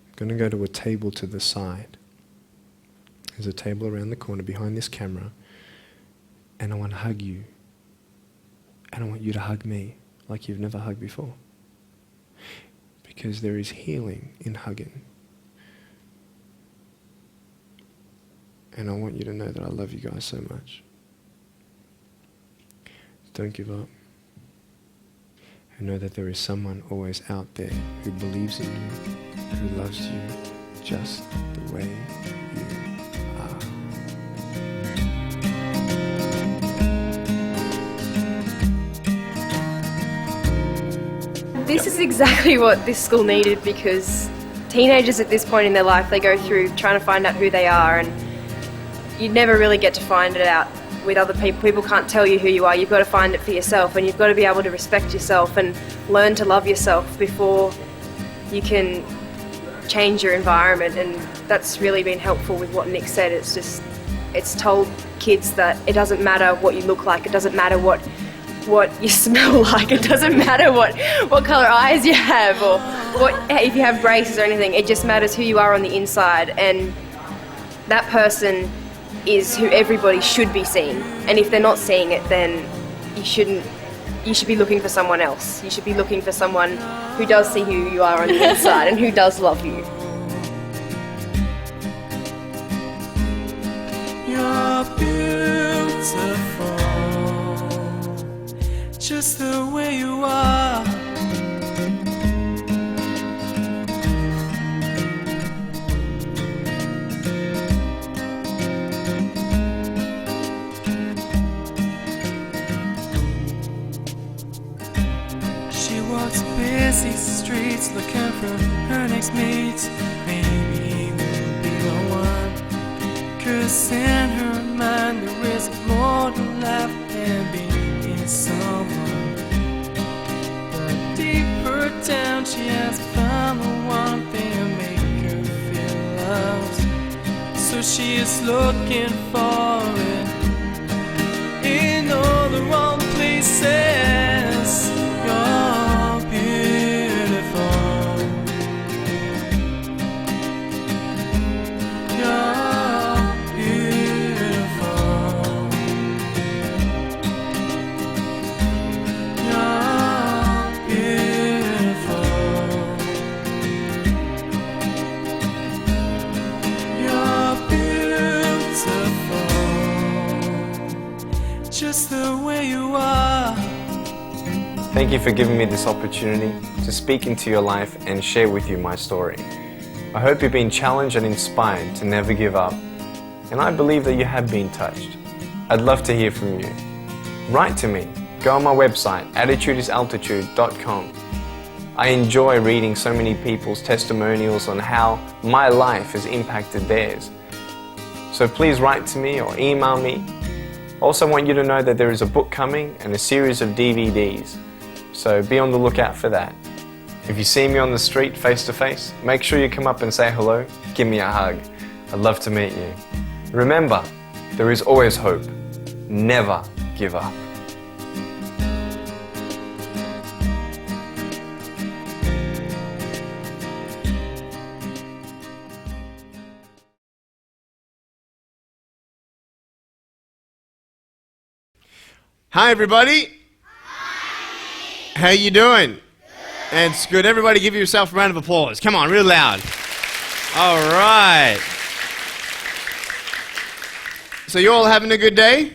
I'm going to go to a table to the side. There's a table around the corner behind this camera. And I want to hug you. And I want you to hug me like you've never hugged before. Because there is healing in hugging. And I want you to know that I love you guys so much. Don't give up. And know that there is someone always out there who believes in you, who loves you just the way you are. This is exactly what this school needed, because teenagers at this point in their life, they go through trying to find out who they are, and you never really get to find it out with other people. People can't tell you who you are. You've got to find it for yourself, and you've got to be able to respect yourself and learn to love yourself before you can change your environment. And that's really been helpful with what Nick said. It's told kids that it doesn't matter what you look like, it doesn't matter what you smell like, it doesn't matter what colour eyes you have or if you have braces or anything. It just matters who you are on the inside, and that person is who everybody should be seeing. And if they're not seeing it, then you should be looking for someone else. You should be looking for someone who does see who you are on the inside and who does love you. You're beautiful, just the way you are. Busy streets looking for her next mate. Maybe we'll be the one, 'cause in her mind there is more to life than being someone. But deeper down she has found the one thing to make her feel loved. So she is looking for it in all the wrong places. You're beautiful. Thank you for giving me this opportunity to speak into your life and share with you my story. I hope you've been challenged and inspired to never give up, and I believe that you have been touched. I'd love to hear from you. Write to me. Go on my website, attitudesaltitude.com. I enjoy reading so many people's testimonials on how my life has impacted theirs. So please write to me or email me. Also want you to know that there is a book coming and a series of DVDs. So be on the lookout for that. If you see me on the street face to face, make sure you come up and say hello, give me a hug. I'd love to meet you. Remember, there is always hope. Never give up. Hi everybody. How you doing? It's good. Everybody give yourself a round of applause. Come on, real loud. All right. So you all having a good day? Yeah.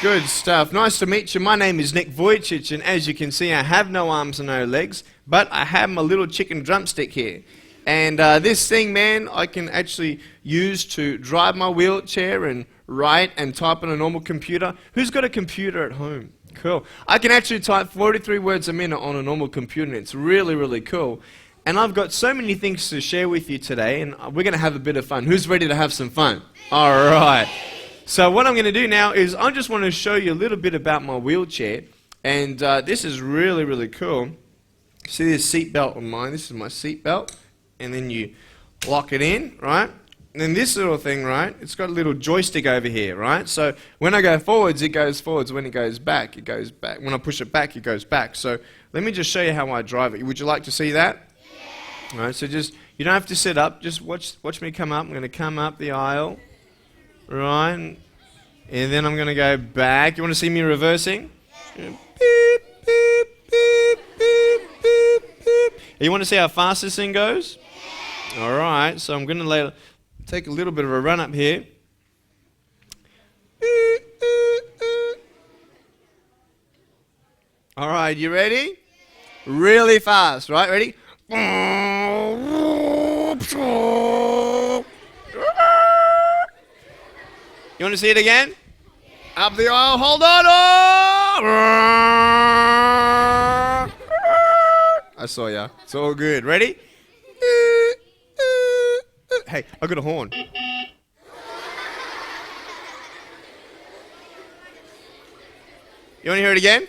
Good stuff. Nice to meet you. My name is Nik Vujicic, and as you can see, I have no arms and no legs, but I have my little chicken drumstick here. And this thing, man, I can actually use to drive my wheelchair and write and type on a normal computer. Who's got a computer at home? Cool. I can actually type 43 words a minute on a normal computer, and it's really, really cool. And I've got so many things to share with you today, and we're going to have a bit of fun. Who's ready to have some fun? All right. So what I'm going to do now is I just want to show you a little bit about my wheelchair, and this is really, really cool. See this seat belt on mine? This is my seat belt, and then you lock it in, right? And then this little thing, right, it's got a little joystick over here, right? So when I go forwards, it goes forwards. When it goes back, it goes back. When I push it back, it goes back. So let me just show you how I drive it. Would you like to see that? Yeah. All right, so just, you don't have to sit up. Just watch me come up. I'm going to come up the aisle, right? And then I'm going to go back. You want to see me reversing? Yeah. Beep, beep, beep, beep, beep, beep. You want to see how fast this thing goes? Yeah. All right, so I'm going to take a little bit of a run up here. All right, you ready? Really fast, right? Ready? You want to see it again? Up the aisle, hold on. I saw ya. It's all good. Ready? Hey, I got a horn. You want to hear it again?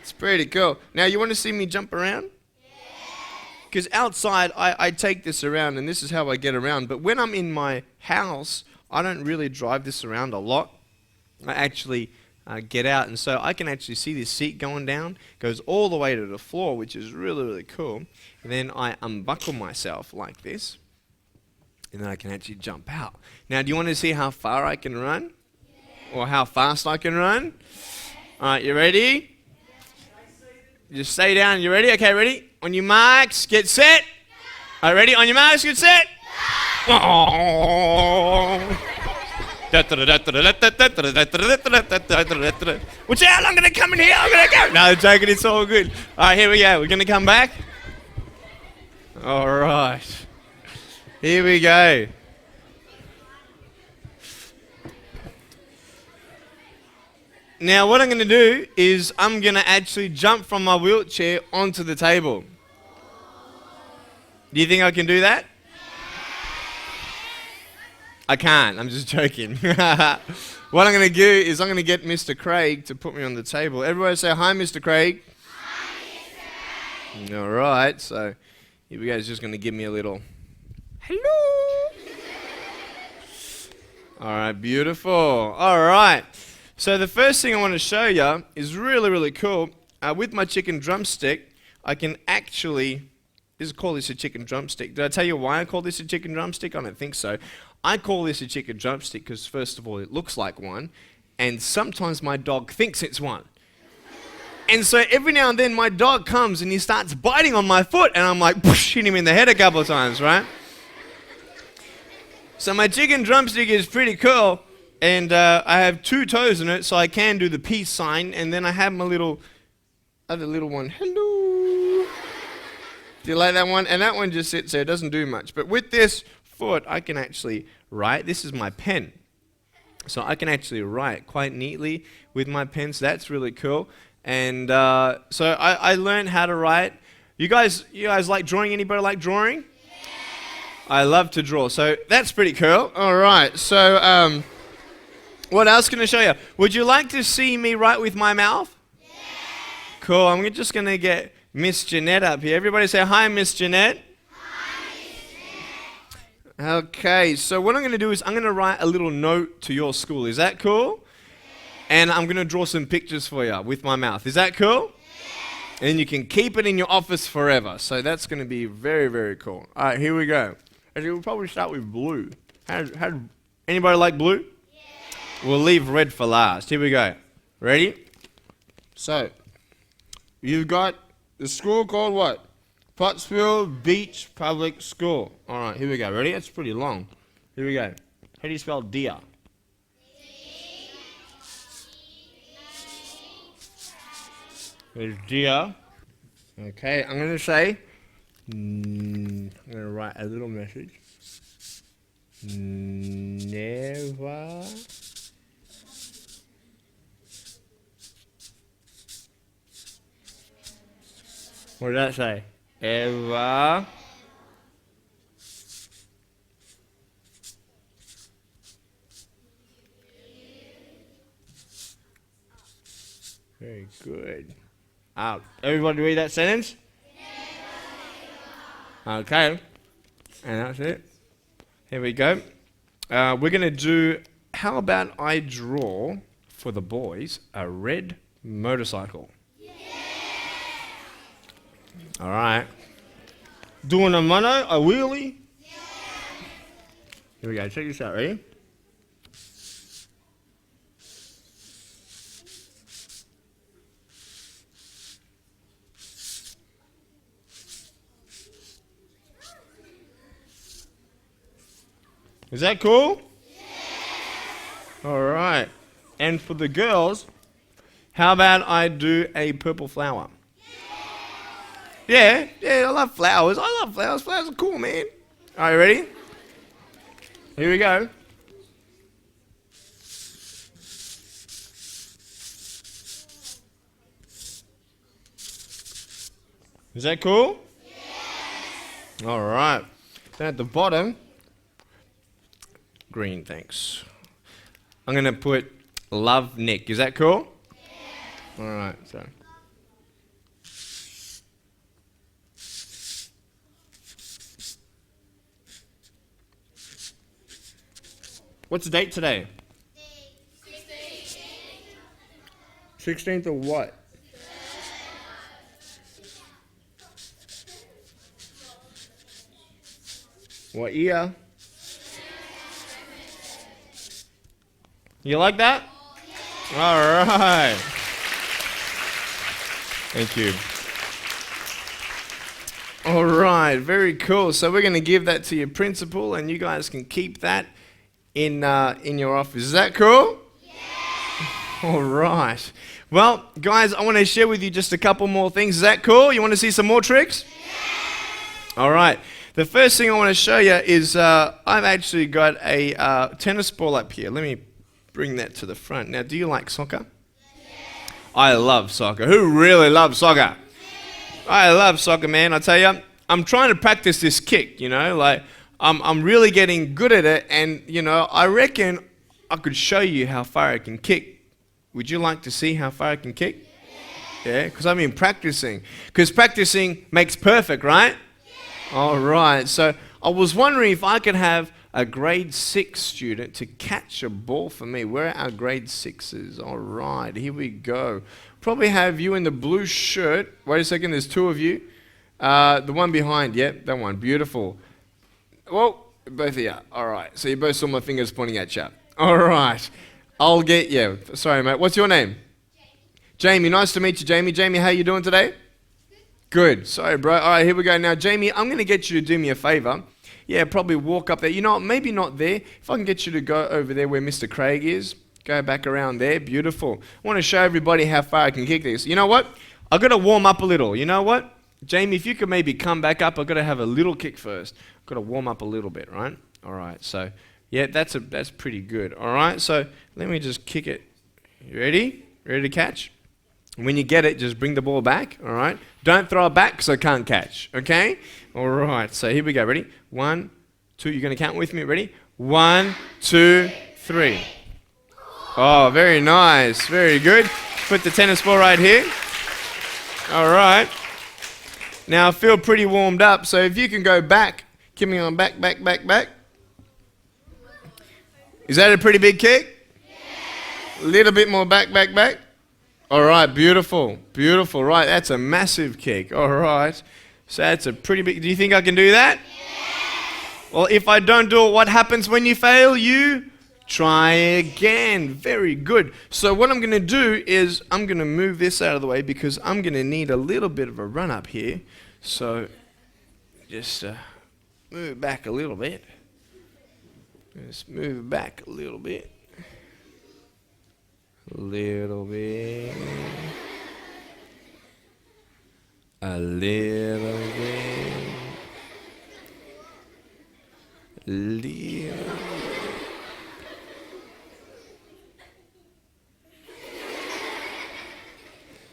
It's pretty cool. Now, you want to see me jump around? Because outside, I take this around, and this is how I get around. But when I'm in my house, I don't really drive this around a lot. I actually get out, and so I can actually see this seat going down, goes all the way to the floor, which is really, really cool. And then I unbuckle myself like this, and then I can actually jump out. Now, do you want to see how far I can run? Yeah. Or how fast I can run? All right, you ready? Just stay down. You ready? Okay, ready? On your marks, get set. All right, ready? On your marks, get set. Oh. Watch out, I'm going to come in here, I'm going to go. No, joking, it's all good. All right, here we go. We're going to come back. All right. Here we go. Now, what I'm going to do is I'm going to actually jump from my wheelchair onto the table. Do you think I can do that? I can't. I'm just joking. What I'm going to do is I'm going to get Mr. Craig to put me on the table. Everybody say, hi, Mr. Craig. Hi, Mr. Craig. All right. So here we go. He's just going to give me a little hello. All right. Beautiful. All right. So the first thing I want to show you is really, really cool. With my chicken drumstick, I can actually call this a chicken drumstick. Did I tell you why I call this a chicken drumstick? I don't think so. I call this a chicken drumstick because, first of all, it looks like one, and sometimes my dog thinks it's one. And so every now and then my dog comes and he starts biting on my foot, and I'm like, hit him in the head a couple of times, right? So my chicken drumstick is pretty cool, And I have 2 toes in it, so I can do the peace sign. And then I have my other little one. Hello. Do you like that one? And that one just sits there, doesn't do much. But with this foot, I can actually write. This is my pen. So I can actually write quite neatly with my pen. So that's really cool. And so I learned how to write. You guys like drawing? Anybody like drawing? Yes. I love to draw. So that's pretty cool. All right. So what else can I show you? Would you like to see me write with my mouth? Yes. Cool. I'm just going to get Miss Jeanette up here. Everybody say hi, Miss Jeanette. Hi, Miss Jeanette. Okay. So what I'm going to do is I'm going to write a little note to your school. Is that cool? And I'm going to draw some pictures for you with my mouth. Is that cool? Yes. And you can keep it in your office forever. So that's going to be very, very cool. All right, here we go. Actually, we'll probably start with blue. Anybody like blue? Yes. We'll leave red for last. Here we go. Ready? So, you've got the school called what? Pottsville Beach Public School. All right, here we go. Ready? That's pretty long. Here we go. How do you spell deer? There's deer. Okay, I'm going to say, I'm going to write a little message. Never what did that say? Ever very good. Out. Everybody read that sentence? Okay. And that's it. Here we go. We're going to do, how about I draw, for the boys, a red motorcycle? Yeah. All right. Doing a mono, a wheelie? Yeah. Here we go. Check this out. Ready? Is that cool? Yes. All right. And for the girls, how about I do a purple flower? Yeah, I love flowers. I love flowers. Flowers are cool, man. Are you ready? Here we go. Is that cool? Yes. All right. Then at the bottom, green, thanks. I'm going to put love Nick. Is that cool? Yeah. All right, so. What's the date today? 16th of what? What year? You like that? All right. Thank you. All right, very cool. So we're going to give that to your principal, and you guys can keep that in your office. Is that cool? Yeah. All right. Well, guys, I want to share with you just a couple more things. Is that cool? You want to see some more tricks? Yeah. All right. The first thing I want to show you is I've actually got a tennis ball up here. Let me bring that to the front. Now, do you like soccer? Yeah. I love soccer. Who really loves soccer? Yeah. I love soccer, man. I tell you, I'm trying to practice this kick, you know, like I'm really getting good at it, and, you know, I reckon I could show you how far I can kick. Would you like to see how far I can kick? Yeah, because I've been practicing. Because practicing makes perfect, right? Yeah. All right, so I was wondering if I could have a grade 6 student to catch a ball for me. Where are our grade 6s? All right, here we go. Probably have you in the blue shirt. Wait a second, there's 2 of you. The one behind, yep, that one, beautiful. Well, both of you. All right, so you both saw my fingers pointing at you. All right, I'll get you. Sorry, mate. What's your name? Jamie, nice to meet you, Jamie. Jamie, how you doing today? Good. Sorry, bro. All right, here we go. Now, Jamie, I'm going to get you to do me a favor. yeah, probably walk up there. You know what, maybe not there. If I can get you to go over there where Mr. Craig is, go back around there. Beautiful. I want to show everybody how far I can kick this. You know what? I've got to warm up a little. You know what? Jamie, if you could maybe come back up, I've got to have a little kick first. I've got to warm up a little bit, right? All right, so, yeah, that's pretty good. All right, so let me just kick it. You ready? Ready to catch? When you get it, just bring the ball back, all right? Don't throw it back because I can't catch, okay? All right, so here we go. Ready? 1, 2. You're going to count with me. Ready? 1, 2, 3. Oh, very nice. Very good. Put the tennis ball right here. All right. Now I feel pretty warmed up, so if you can go back, give me on back. Is that a pretty big kick? Yes. A little bit more back. All right, beautiful. Right, that's a massive kick. All right, so that's a pretty big. Do you think I can do that? Yes. Well, if I don't do it, what happens when you fail? You try again. Very good. So what I'm going to do is I'm going to move this out of the way because I'm going to need a little bit of a run up here. So just move back a little bit. Just move back a little bit. A little bit. A little bit. Little bit.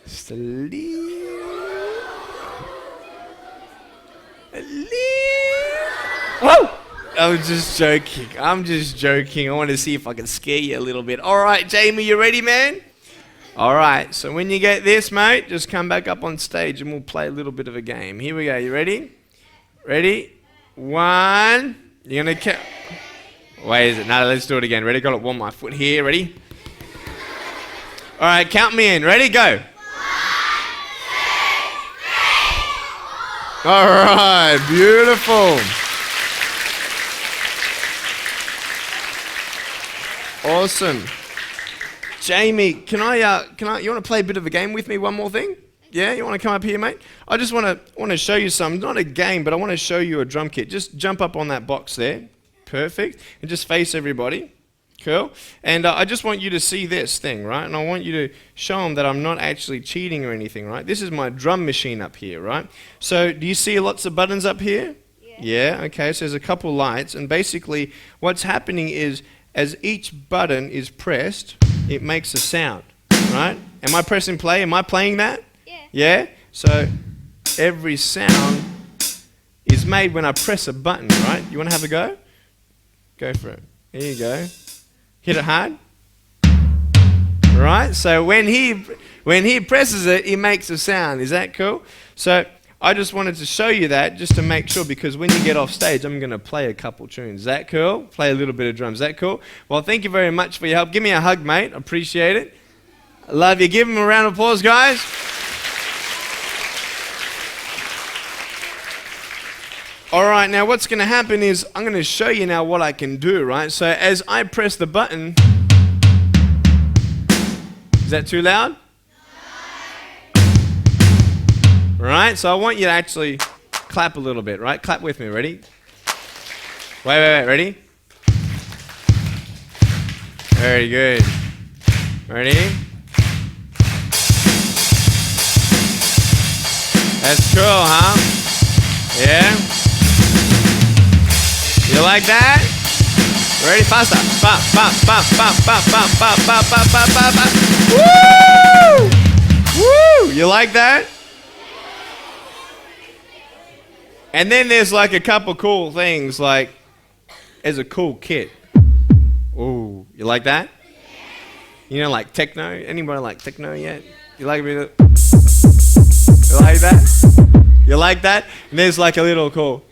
Just a little. A little. Whoa! I'm just joking. I want to see if I can scare you a little bit. All right, Jamie, you ready, man? All right, so when you get this, mate, just come back up on stage and we'll play a little bit of a game. Here we go. You ready? Ready? 1. You're going to count. Wait, is it? No, let's do it again. Ready? Got to warm my foot here. Ready? All right, count me in. Ready? Go. 1, 2, 3. All right, beautiful. Awesome. Jamie, you want to play a bit of a game with me? One more thing? Yeah, you want to come up here, mate? I just want to show you some, not a game, but I want to show you a drum kit. Just jump up on that box there. Perfect. And just face everybody. Cool. And I just want you to see this thing, right? And I want you to show them that I'm not actually cheating or anything, right? This is my drum machine up here, right? So do you see lots of buttons up here? Yeah, okay. So there's a couple lights. And basically what's happening is as each button is pressed, it makes a sound, right? Am I pressing play? Am I playing that? Yeah. Yeah? So every sound is made when I press a button, right? You want to have a go? Go for it. There you go. Hit it hard. Right? So when he presses it, he makes a sound. Is that cool? So I just wanted to show you that just to make sure, because when you get off stage, I'm going to play a couple tunes. Is that cool? Play a little bit of drums. Is that cool? Well, thank you very much for your help. Give me a hug, mate. I appreciate it. I love you. Give him a round of applause, guys. All right, now what's going to happen is I'm going to show you now what I can do, right? So as I press the button, is that too loud? Right, so I want you to actually clap a little bit, right? Clap with me, ready? Wait, ready? Very good. Ready? That's cool, huh? Yeah? You like that? Ready? Faster. Woo! Woo! You like that? And then there's like a couple cool things, like there's a cool kit. Ooh, you like that? You know, like techno? Anybody like techno yet? You like me? You like that? You like that? And there's like a little cool.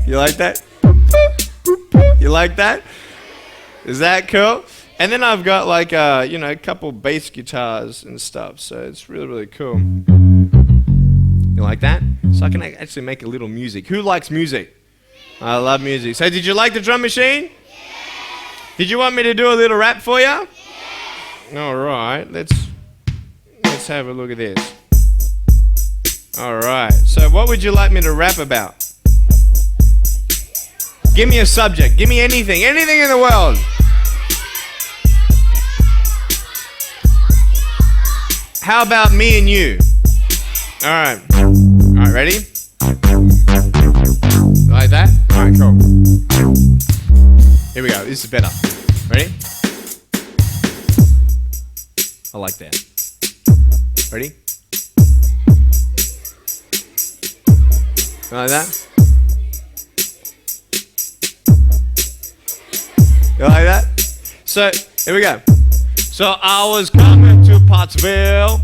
You like that? You like that? Is that cool? And then I've got like a couple bass guitars and stuff, so it's really, really cool. You like that? So I can actually make a little music. Who likes music? I love music. So did you like the drum machine? Yeah. Did you want me to do a little rap for you? Yeah. All right. Let's have a look at this. All right. So what would you like me to rap about? Give me a subject. Give me anything. Anything in the world. How about me and you? All right. All right, ready? Like that? All right, cool. Here we go. This is better. Ready? I like that. Ready? Like that? You like that? So, here we go. So, I was coming to Pottsville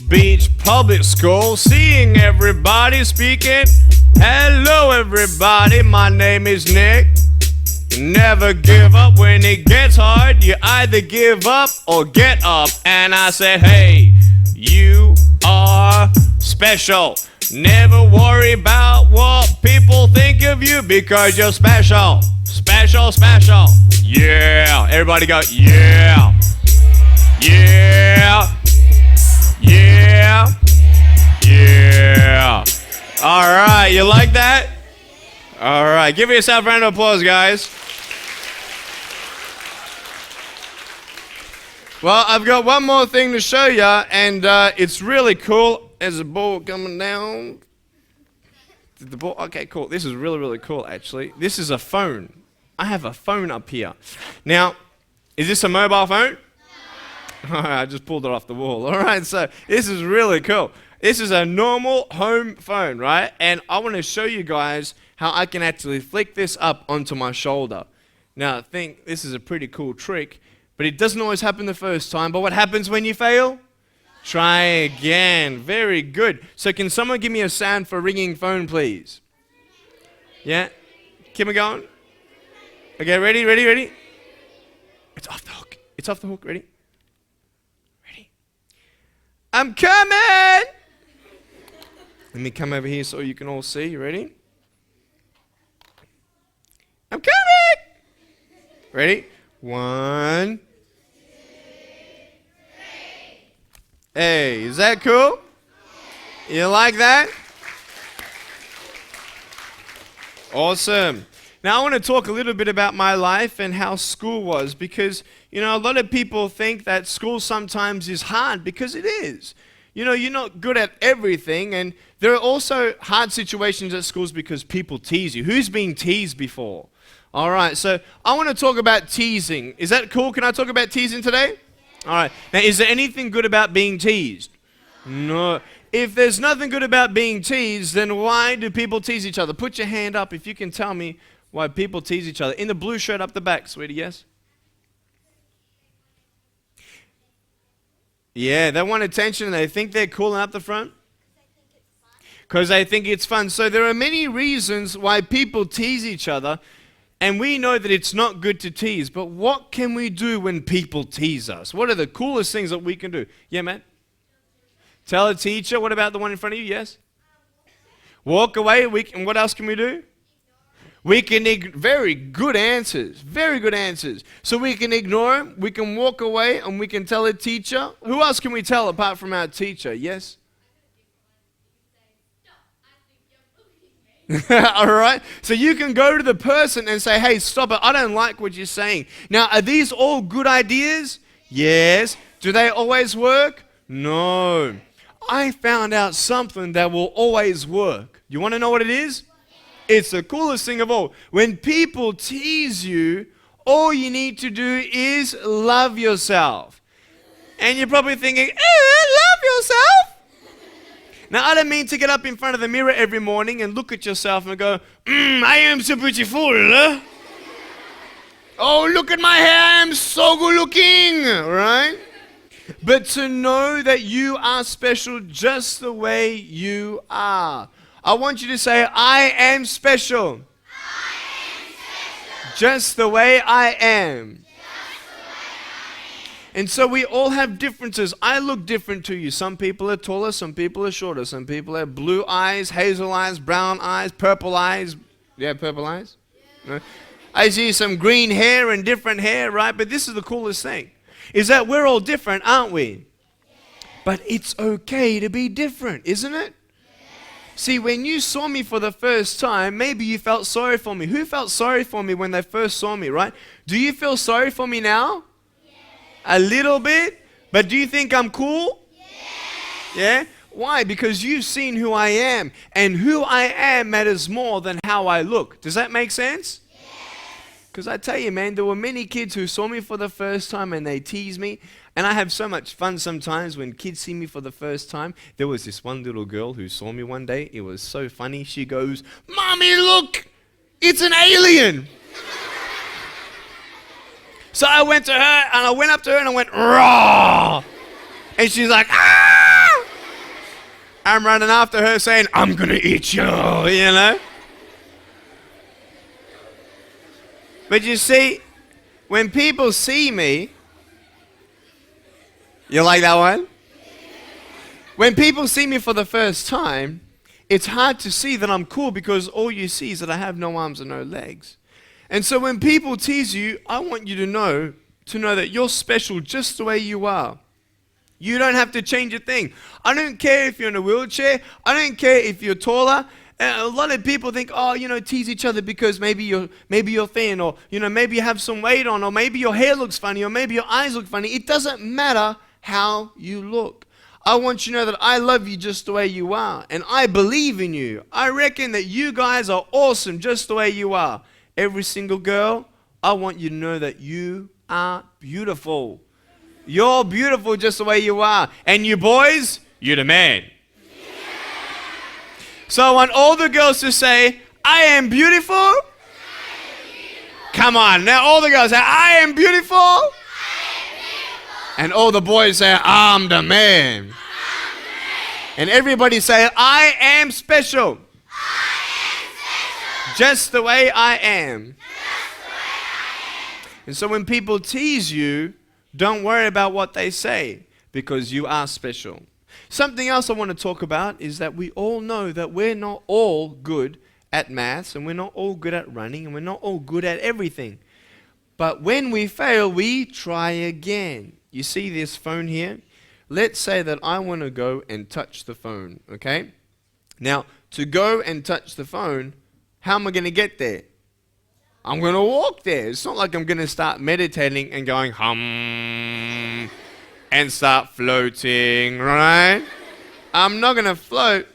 Beach Public School, seeing everybody speaking. Hello, everybody. My name is Nick. Never give up when it gets hard. You either give up or get up. And I said, hey, you are special. Never worry about what people think of you because you're special. Special, special. Yeah. Everybody go, yeah. Yeah. Yeah. Yeah. All right. You like that? All right. Give yourself a round of applause, guys. Well, I've got one more thing to show you, and it's really cool. There's a ball coming down. The ball. Okay, cool. This is really, really cool, actually. This is a phone. I have a phone up here. Now, is this a mobile phone? No. I just pulled it off the wall. All right, so this is really cool. This is a normal home phone, right? And I want to show you guys how I can actually flick this up onto my shoulder. Now, I think this is a pretty cool trick, but it doesn't always happen the first time. But what happens when you fail? Try again. Very good. So can someone give me a sound for ringing phone, please? Yeah? Keep it going. Okay, ready, ready, ready? It's off the hook. It's off the hook. Ready? Ready? I'm coming! Let me come over here so you can all see. You ready? I'm coming! Ready? 1. Hey, is that cool? You like that? Awesome. Now I want to talk a little bit about my life and how school was, because, you know, a lot of people think that school sometimes is hard, because it is. You know, you're not good at everything, and there are also hard situations at schools because people tease you. Who's been teased before? All right, so I want to talk about teasing. Is that cool? Can I talk about teasing today? All right. Now, is there anything good about being teased? No. If there's nothing good about being teased, then why do people tease each other? Put your hand up if you can tell me why people tease each other. In the blue shirt up the back, sweetie, yes? Yeah, they want attention and they think they're cool and up the front? Because they think it's fun. So there are many reasons why people tease each other. And we know that it's not good to tease, but what can we do when people tease us? What are the coolest things that we can do? Yeah, Matt? Tell a teacher. What about the one in front of you? Yes? Walk away. And what else can we do? We can very good answers. Very good answers. So we can ignore them. We can walk away and we can tell a teacher. Who else can we tell apart from our teacher? Yes? All right, so you can go to the person and say, hey, stop it, I don't like what you're saying. Now, are these all good ideas? Yes. Do they always work? No. I found out something that will always work. You want to know what it is? It's the coolest thing of all. When people tease you, all you need to do is love yourself. And you're probably thinking, love yourself? Now, I don't mean to get up in front of the mirror every morning and look at yourself and go, I am so beautiful. Oh, look at my hair, I am so good looking, right? But to know that you are special just the way you are. I want you to say, I am special. I am special. Just the way I am. And so we all have differences. I look different to you. Some people are taller, some people are shorter. Some people have blue eyes, hazel eyes, brown eyes, purple eyes. You have purple eyes? Yeah. I see some green hair and different hair, right? But this is the coolest thing, is that we're all different, aren't we? But it's okay to be different, isn't it? See, when you saw me for the first time, maybe you felt sorry for me. Who felt sorry for me when they first saw me, right? Do you feel sorry for me now? Yes. A little bit? But do you think I'm cool? Yes. Yeah? Why? Because you've seen who I am. And who I am matters more than how I look. Does that make sense? Because I tell you, man, there were many kids who saw me for the first time and they tease me. And I have so much fun sometimes when kids see me for the first time. There was this one little girl who saw me one day. It was so funny. She goes, "Mommy, look, it's an alien." So I went to her and I went up to her and I went, "Raw!" And she's like, "Ah!" I'm running after her saying, "I'm going to eat you," you know. But you see, when people see me, you like that one? When people see me for the first time, it's hard to see that I'm cool because all you see is that I have no arms and no legs. And so when people tease you, I want you to know that you're special just the way you are. You don't have to change a thing. I don't care if you're in a wheelchair. I don't care if you're taller. A lot of people think, oh, tease each other because maybe you're thin, or maybe you have some weight on, or maybe your hair looks funny, or maybe your eyes look funny. It doesn't matter how you look. I want you to know that I love you just the way you are, and I believe in you. I reckon that you guys are awesome just the way you are. Every single girl, I want you to know that you are beautiful. You're beautiful just the way you are. And you boys, you're the man. So I want all the girls to say, "I am beautiful." I am beautiful. Come on, now all the girls say, "I am beautiful." I am beautiful. And all the boys say, "I'm the man." I'm the man. And everybody say, "I am special." I am special. Just the way I am. Just the way I am. And so when people tease you, don't worry about what they say, because you are special. Something else I want to talk about is that we all know that we're not all good at maths, and we're not all good at running, and we're not all good at everything. But when we fail, we try again. You see this phone here? Let's say that I want to go and touch the phone, okay? Now, to go and touch the phone, how am I going to get there? I'm going to walk there. It's not like I'm going to start meditating and going hum and start floating, right? I'm not going to float.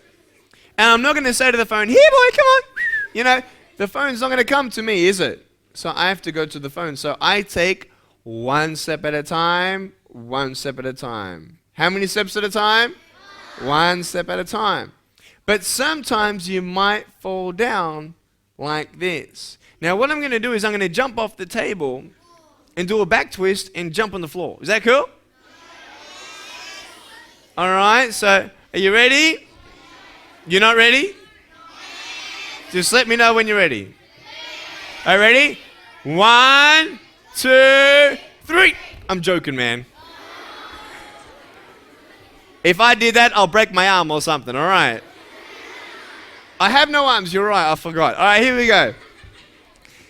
And I'm not going to say to the phone, "Here, boy, come on." The phone's not going to come to me, is it? So I have to go to the phone. So I take one step at a time, one step at a time. How many steps at a time? One step at a time. But sometimes you might fall down like this. Now what I'm going to do is I'm going to jump off the table and do a back twist and jump on the floor. Is that cool? All right, so are you ready? You're not ready? Just let me know when you're ready. Are you ready? 1, 2, 3. I'm joking, man. If I did that, I'll break my arm or something, all right? I have no arms, you're right, I forgot. All right, here we go.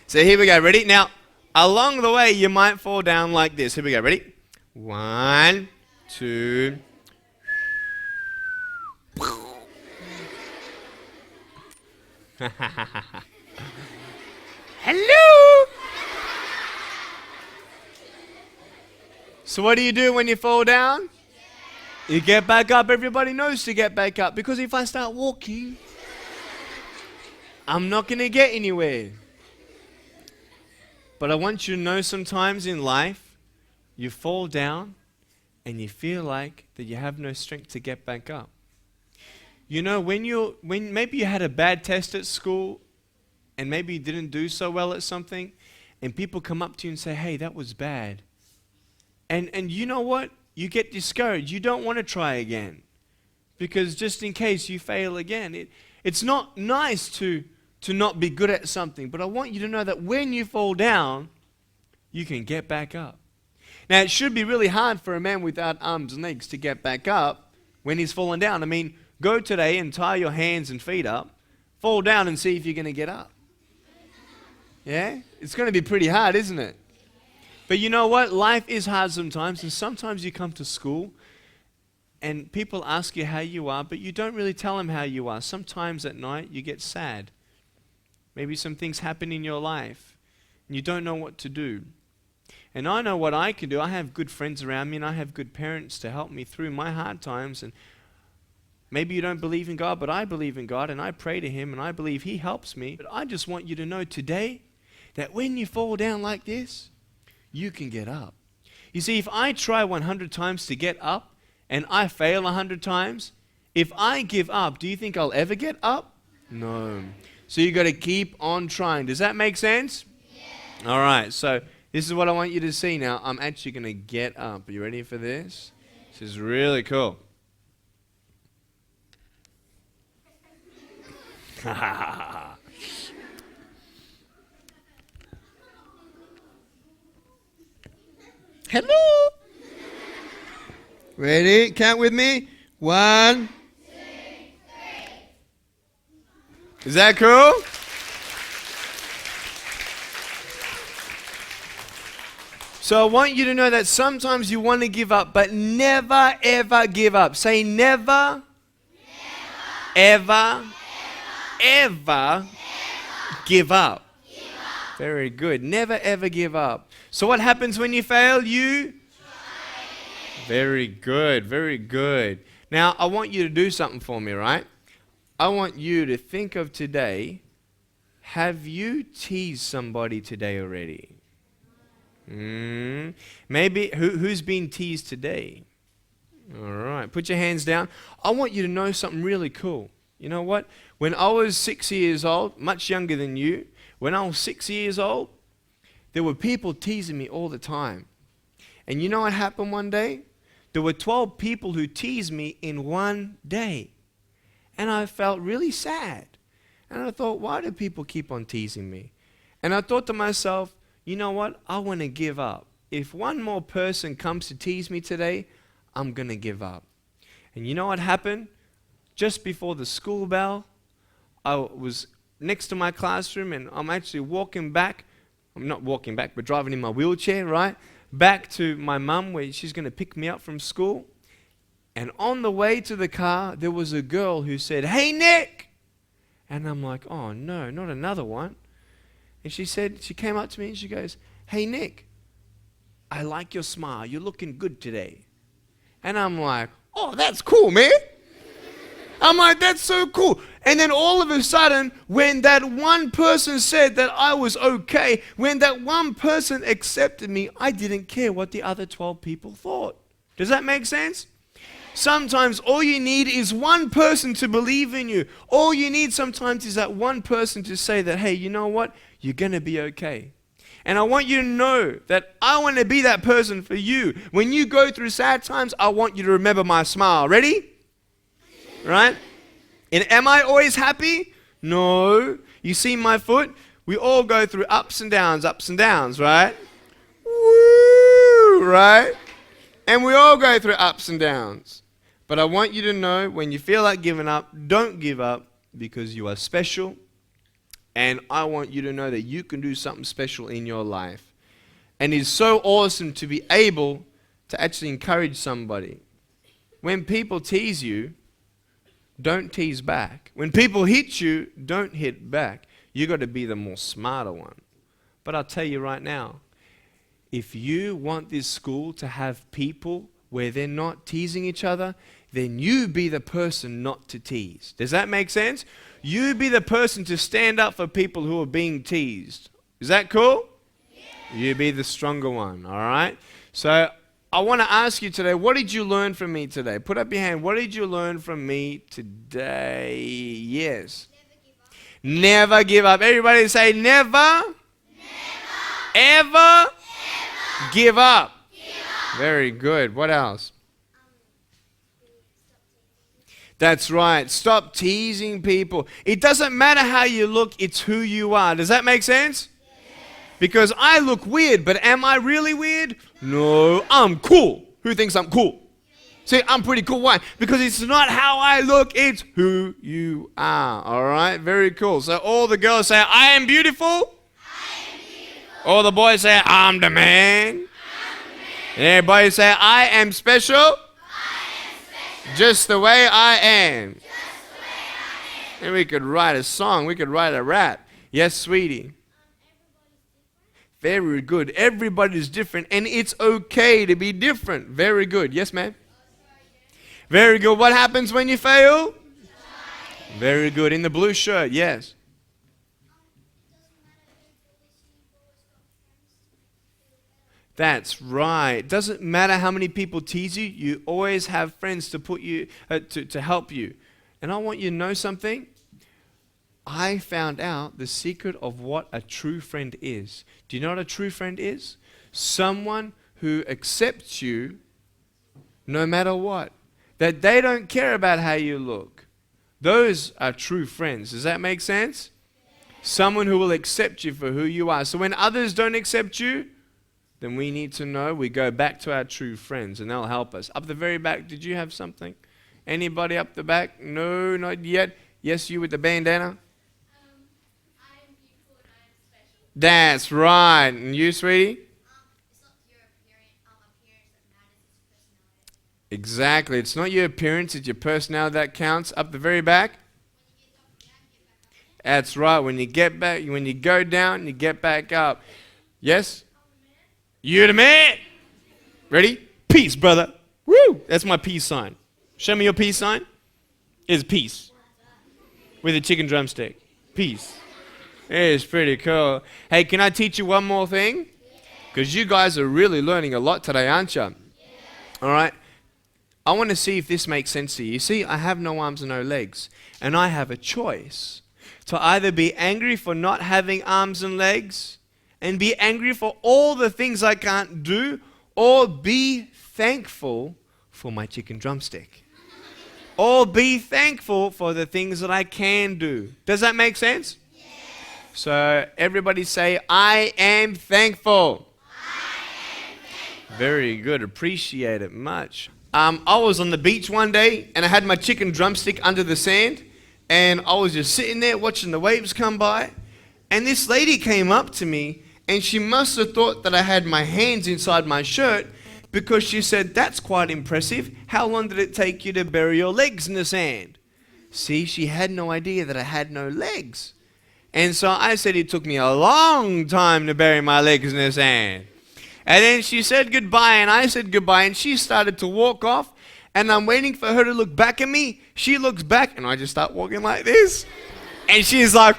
So here we go, ready? Now, along the way, you might fall down like this. Here we go, ready? 1, 2. Hello! So what do you do when you fall down? You get back up. Everybody knows to get back up, because if I start walking, I'm not going to get anywhere. But I want you to know, sometimes in life, you fall down and you feel like that you have no strength to get back up. When maybe you had a bad test at school and maybe you didn't do so well at something, and people come up to you and say, "Hey, that was bad." And you know what? You get discouraged. You don't want to try again, because just in case you fail again. It's not nice to not be good at something, but I want you to know that when you fall down, you can get back up. Now, it should be really hard for a man without arms and legs to get back up when he's fallen down. I mean, go today and tie your hands and feet up, fall down and see if you're going to get up. Yeah? It's going to be pretty hard, isn't it? But you know what? Life is hard sometimes, and sometimes you come to school and people ask you how you are, but you don't really tell them how you are. Sometimes at night you get sad. Maybe some things happen in your life and you don't know what to do. And I know what I can do. I have good friends around me and I have good parents to help me through my hard times. And maybe you don't believe in God, but I believe in God and I pray to Him and I believe He helps me. But I just want you to know today that when you fall down like this, you can get up. You see, if I try 100 times to get up and I fail 100 times, if I give up, do you think I'll ever get up? No. So you got to keep on trying. Does that make sense? Yeah. All right, so this is what I want you to see now. I'm actually going to get up. Are you ready for this? This is really cool. Hello. Ready? Count with me. 1, 2, 3. Is that cool? So I want you to know that sometimes you want to give up, but never ever give up. Say never, ever, ever give up. Very good. Never ever give up. So what happens when you fail? You? Very good. Very good. Now I want you to do something for me, right? I want you to think of today. Have you teased somebody today already? Maybe who's been teased today? All right, put your hands down. I want you to know something really cool. You know what? When I was 6 years old, much younger than you, when I was 6 years old, there were people teasing me all the time. And you know what happened one day? There were 12 people who teased me in one day. And I felt really sad. And I thought, why do people keep on teasing me? And I thought to myself, you know what? I want to give up. If one more person comes to tease me today, I'm going to give up. And you know what happened? Just before the school bell, I was next to my classroom and I'm actually walking back. I'm not walking back, but driving in my wheelchair, right? Back to my mum where she's going to pick me up from school. And on the way to the car, there was a girl who said, "Hey, Nick!" And I'm like, oh no, not another one. And she came up to me and she goes, "Hey, Nick, I like your smile. You're looking good today." And I'm like, oh, that's cool, man. I'm like, that's so cool. And then all of a sudden, when that one person said that I was okay, when that one person accepted me, I didn't care what the other 12 people thought. Does that make sense? Sometimes all you need is one person to believe in you. All you need sometimes is that one person to say that, hey, you know what? You're going to be okay. And I want you to know that I want to be that person for you. When you go through sad times, I want you to remember my smile. Ready? Right? And am I always happy? No. You see my foot? We all go through ups and downs, right? Woo! Right? And we all go through ups and downs. But I want you to know when you feel like giving up, don't give up because you are special. And I want you to know that you can do something special in your life. And it's so awesome to be able to actually encourage somebody. When people tease you, don't tease back. When people hit you, don't hit back. You got to be the more smarter one. But I'll tell you right now, if you want this school to have people where they're not teasing each other, then you be the person not to tease. Does that make sense? You be the person to stand up for people who are being teased. Is that cool? Yeah. You be the stronger one, all right? So I want to ask you today, what did you learn from me today? Put up your hand. What did you learn from me today? Yes. Never give up. Everybody say never. Ever give up. Very good. What else? That's right. Stop teasing people. It doesn't matter how you look, it's who you are. Does that make sense? Yes. Because I look weird, but am I really weird? No, I'm cool. Who thinks I'm cool? See, I'm pretty cool. Why? Because it's not how I look, it's who you are. All right? Very cool. So all the girls say, I am beautiful. I am beautiful. All the boys say, I'm the man. And everybody say, I am special. Just the way I am. And we could write a song. We could write a rap. Yes, sweetie. Very good. Everybody's different, and it's okay to be different. Very good. Yes, ma'am? Very good. What happens when you fail? Very good. In the blue shirt, yes. That's right. It doesn't matter how many people tease you. You always have friends to put you to help you. And I want you to know something. I found out the secret of what a true friend is. Do you know what a true friend is? Someone who accepts you no matter what. That they don't care about how you look. Those are true friends. Does that make sense? Someone who will accept you for who you are. So when others don't accept you, then we need to know. We go back to our true friends and they'll help us. Up the very back, did you have something? Anybody up the back? No, not yet. Yes, you with the bandana? That's right. And you, sweetie? It's not your appearance that matters, it's personality. Exactly. It's not your appearance, it's your personality that counts. Up the very back? That's right. When you get back, when you go down, you get back up. Yes? You're the man. Ready? Peace, brother. Woo! That's my peace sign. Show me your peace sign. It's peace. With a chicken drumstick. Peace. It's pretty cool. Hey, can I teach you one more thing? Because you guys are really learning a lot today, aren't you? All right. I want to see if this makes sense to you. You see, I have no arms and no legs. And I have a choice to either be angry for not having arms and legs and be angry for all the things I can't do, or be thankful for my chicken drumstick. Or be thankful for the things that I can do. Does that make sense? So everybody say, I am thankful. Very good. Appreciate it much. I was on the beach one day and I had my chicken drumstick under the sand and I was just sitting there watching the waves come by, and this lady came up to me and she must have thought that I had my hands inside my shirt, because she said, that's quite impressive. How long did it take you to bury your legs in the sand? See, she had no idea that I had no legs. And so I said it took me a long time to bury my legs in the sand. And then she said goodbye, and I said goodbye, and she started to walk off, and I'm waiting for her to look back at me. She looks back, and I just start walking like this. And she's like,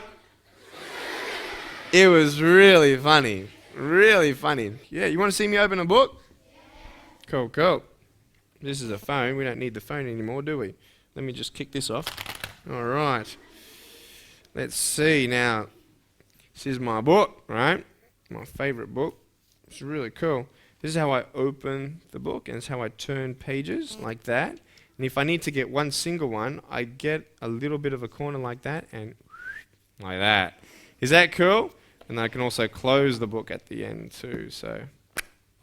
it was really funny. Really funny. Yeah, you want to see me open a book? Cool, cool. This is a phone. We don't need the phone anymore, do we? Let me just kick this off. All right. Let's see now. This is my book, right? My favorite book. It's really cool. This is how I open the book, and it's how I turn pages like that. And if I need to get one single one, I get a little bit of a corner like that and like that. Is that cool? And I can also close the book at the end too, so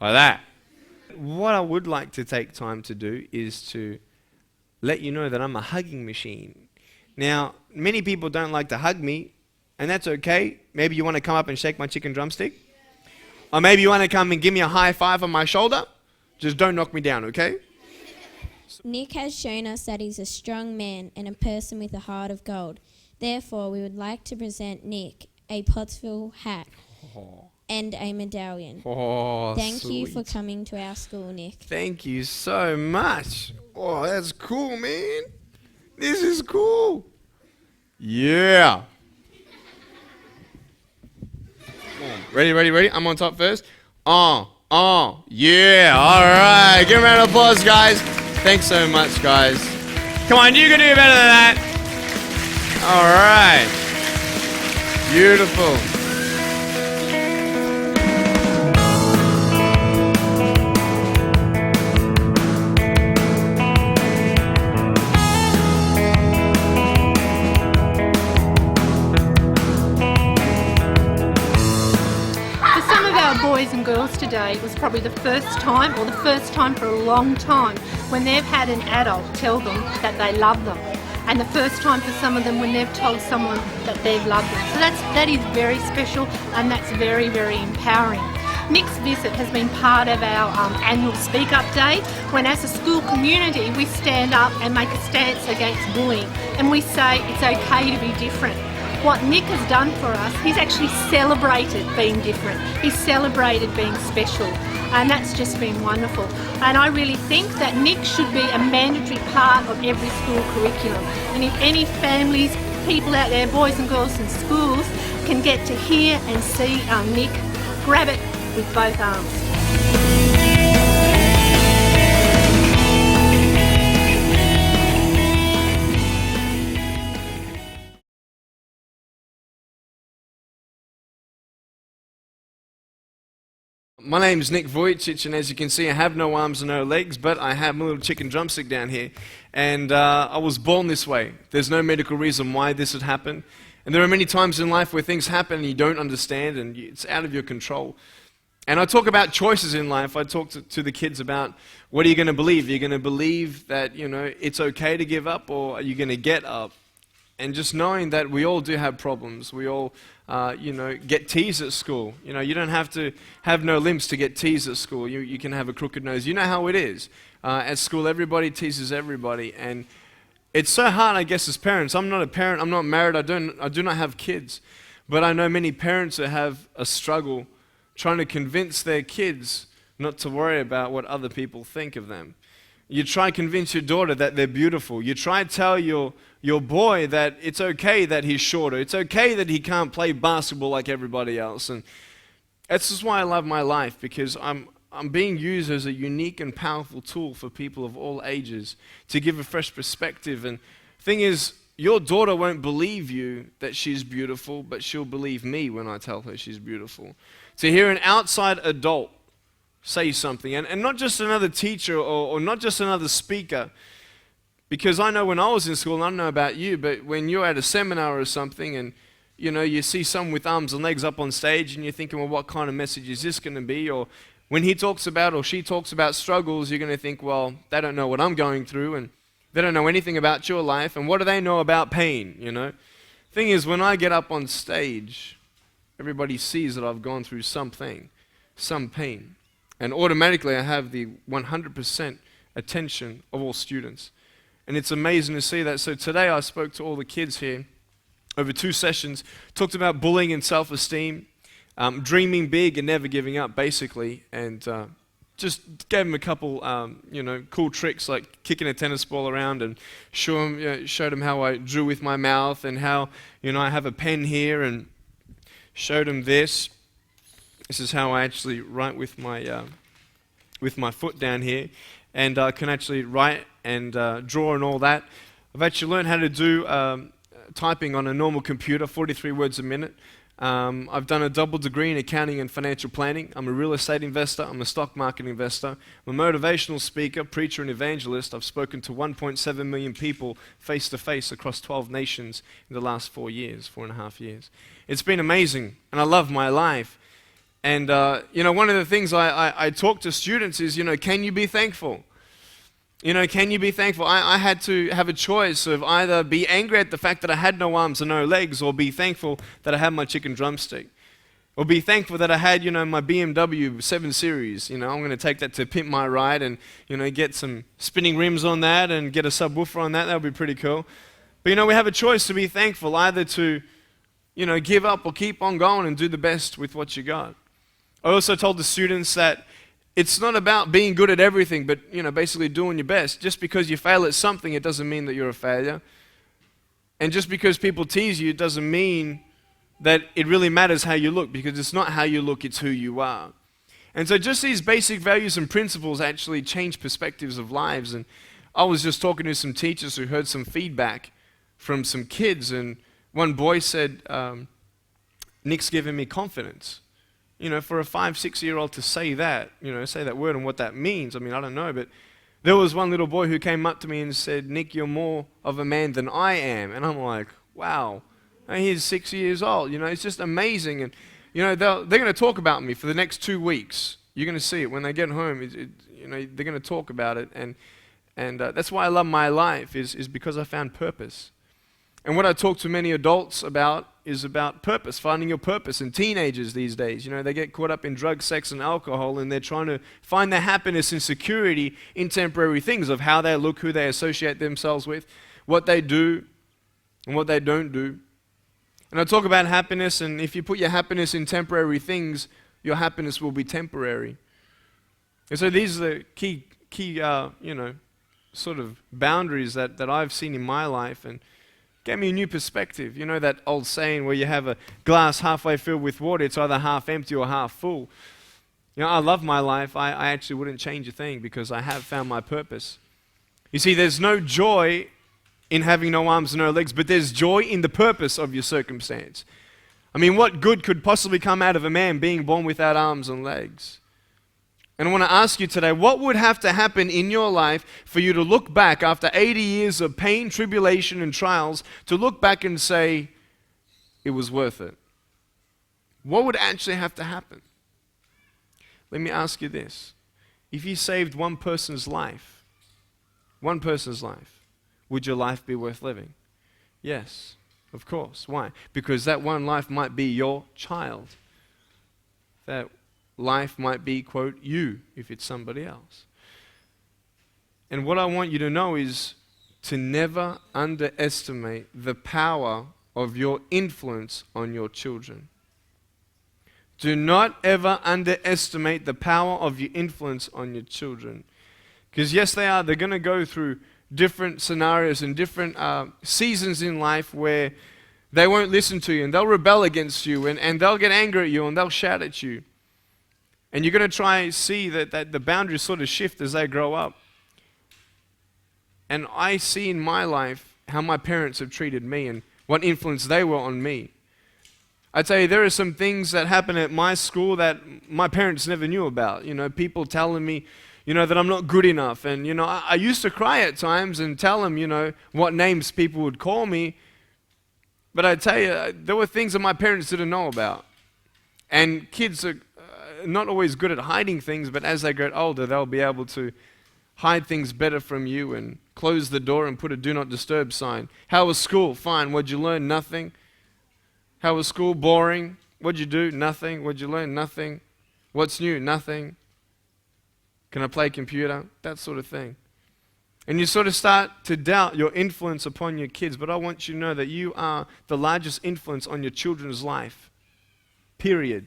like that. What I would like to take time to do is to let you know that I'm a hugging machine. Now, many people don't like to hug me, and that's okay. Maybe you want to come up and shake my chicken drumstick. Or maybe you want to come and give me a high five on my shoulder. Just don't knock me down, okay? Nick has shown us that he's a strong man and a person with a heart of gold. Therefore, we would like to present Nick a Pottsville hat and a medallion. Oh, Thank you for sweet. coming to our school, Nick. Thank you so much. Oh, that's cool, man. This is cool. Yeah. Ready? I'm on top first. Yeah. All right. Give a round of applause, guys. Thanks so much, guys. Come on, you can do better than that. All right. Beautiful. Boys and girls today, it was probably the first time, or the first time for a long time, when they've had an adult tell them that they love them, and the first time for some of them when they've told someone that they've loved them. So that is very special, and that's very, very empowering. Nick's visit has been part of our annual Speak Up Day, when as a school community we stand up and make a stance against bullying, and we say it's okay to be different. What Nick has done for us, he's actually celebrated being different. He's celebrated being special, and that's just been wonderful. And I really think that Nick should be a mandatory part of every school curriculum. And if any families, people out there, boys and girls in schools, can get to hear and see Nick, grab it with both arms. My name's Nik Vujicic, and as you can see, I have no arms and no legs, but I have my little chicken drumstick down here. And I was born this way. There's no medical reason why this had happened. And there are many times in life where things happen and you don't understand, and it's out of your control. And I talk about choices in life. I talk to the kids about, what are you going to believe? Are you going to believe that, it's okay to give up, or are you going to get up? And just knowing that we all do have problems. We all, get teased at school. You don't have to have no limbs to get teased at school. You can have a crooked nose. You know how it is. At school, everybody teases everybody. And it's so hard, I guess, as parents. I'm not a parent. I'm not married. I do not have kids. But I know many parents that have a struggle trying to convince their kids not to worry about what other people think of them. You try to convince your daughter that they're beautiful. You try to tell your boy that it's okay that he's shorter. It's okay that he can't play basketball like everybody else. And that's just why I love my life, because I'm being used as a unique and powerful tool for people of all ages to give a fresh perspective. And the thing is, your daughter won't believe you that she's beautiful, but she'll believe me when I tell her she's beautiful. To hear an outside adult say something, and not just another teacher or not just another speaker, because I know when I was in school, and I don't know about you, but when you're at a seminar or something and you see someone with arms and legs up on stage and you're thinking, well, what kind of message is this going to be? Or when he talks about or she talks about struggles, you're going to think, well, they don't know what I'm going through, and they don't know anything about your life, and what do they know about pain, Thing is, when I get up on stage, everybody sees that I've gone through something, some pain. And automatically I have the 100% attention of all students. And it's amazing to see that. So today I spoke to all the kids here over 2 sessions, talked about bullying and self-esteem, dreaming big and never giving up, basically. And just gave them a couple, cool tricks like kicking a tennis ball around, and showed them how I drew with my mouth, and how, I have a pen here, and showed them this. This is how I actually write with my foot down here, and I can actually write and draw and all that. I've actually learned how to do typing on a normal computer, 43 words a minute. I've done a double degree in accounting and financial planning. I'm a real estate investor. I'm a stock market investor. I'm a motivational speaker, preacher, and evangelist. I've spoken to 1.7 million people face to face across 12 nations in the last 4.5 years. It's been amazing, and I love my life. And, one of the things I talk to students is, can you be thankful? Can you be thankful? I had to have a choice of either be angry at the fact that I had no arms and no legs, or be thankful that I had my chicken drumstick. Or be thankful that I had, my BMW 7 Series. I'm going to take that to pimp my ride and, get some spinning rims on that and get a subwoofer on that. That would be pretty cool. But, we have a choice to be thankful, either to, give up or keep on going and do the best with what you got. I also told the students that it's not about being good at everything, but, basically doing your best. Just because you fail at something, it doesn't mean that you're a failure. And just because people tease you, it doesn't mean that it really matters how you look, because it's not how you look, it's who you are. And so just these basic values and principles actually change perspectives of lives. And I was just talking to some teachers who heard some feedback from some kids, and one boy said, Nick's giving me confidence. For a 5-6-year-old to say that, say that word and what that means, I don't know, but there was one little boy who came up to me and said, Nick, you're more of a man than I am. And I'm like, wow, and he's 6 years old, it's just amazing. And, they're going to talk about me for the next 2 weeks. You're going to see it when they get home, they're going to talk about it. And that's why I love my life, is because I found purpose. And what I talk to many adults about is about purpose, finding your purpose. And teenagers these days, they get caught up in drugs, sex, and alcohol, and they're trying to find their happiness and security in temporary things of how they look, who they associate themselves with, what they do, and what they don't do. And I talk about happiness, and if you put your happiness in temporary things, your happiness will be temporary. And so these are the key sort of boundaries that I've seen in my life, and gave me a new perspective. You know that old saying where you have a glass halfway filled with water, it's either half empty or half full. I love my life. I actually wouldn't change a thing because I have found my purpose. You see, there's no joy in having no arms and no legs, but there's joy in the purpose of your circumstance. I mean, what good could possibly come out of a man being born without arms and legs? And I want to ask you today, what would have to happen in your life for you to look back after 80 years of pain, tribulation, and trials, to look back and say, it was worth it? What would actually have to happen? Let me ask you this. If you saved one person's life, would your life be worth living? Yes, of course. Why? Because that one life might be your child. That life might be, quote, you, if it's somebody else. And what I want you to know is to never underestimate the power of your influence on your children. Do not ever underestimate the power of your influence on your children. Because yes, they're going to go through different scenarios and different seasons in life where they won't listen to you and they'll rebel against you and they'll get angry at you and they'll shout at you. And you're going to try and see that the boundaries sort of shift as they grow up. And I see in my life how my parents have treated me and what influence they were on me. I tell you, there are some things that happen at my school that my parents never knew about. People telling me, that I'm not good enough. And, I used to cry at times and tell them, what names people would call me. But I tell you, there were things that my parents didn't know about. And kids are not always good at hiding things, but as they get older, they'll be able to hide things better from you and close the door and put a do not disturb sign. How was school? Fine. What'd you learn? Nothing. How was school? Boring. What'd you do? Nothing. What'd you learn? Nothing. What's new? Nothing. Can I play computer? That sort of thing. And you sort of start to doubt your influence upon your kids, but I want you to know that you are the largest influence on your children's life. Period.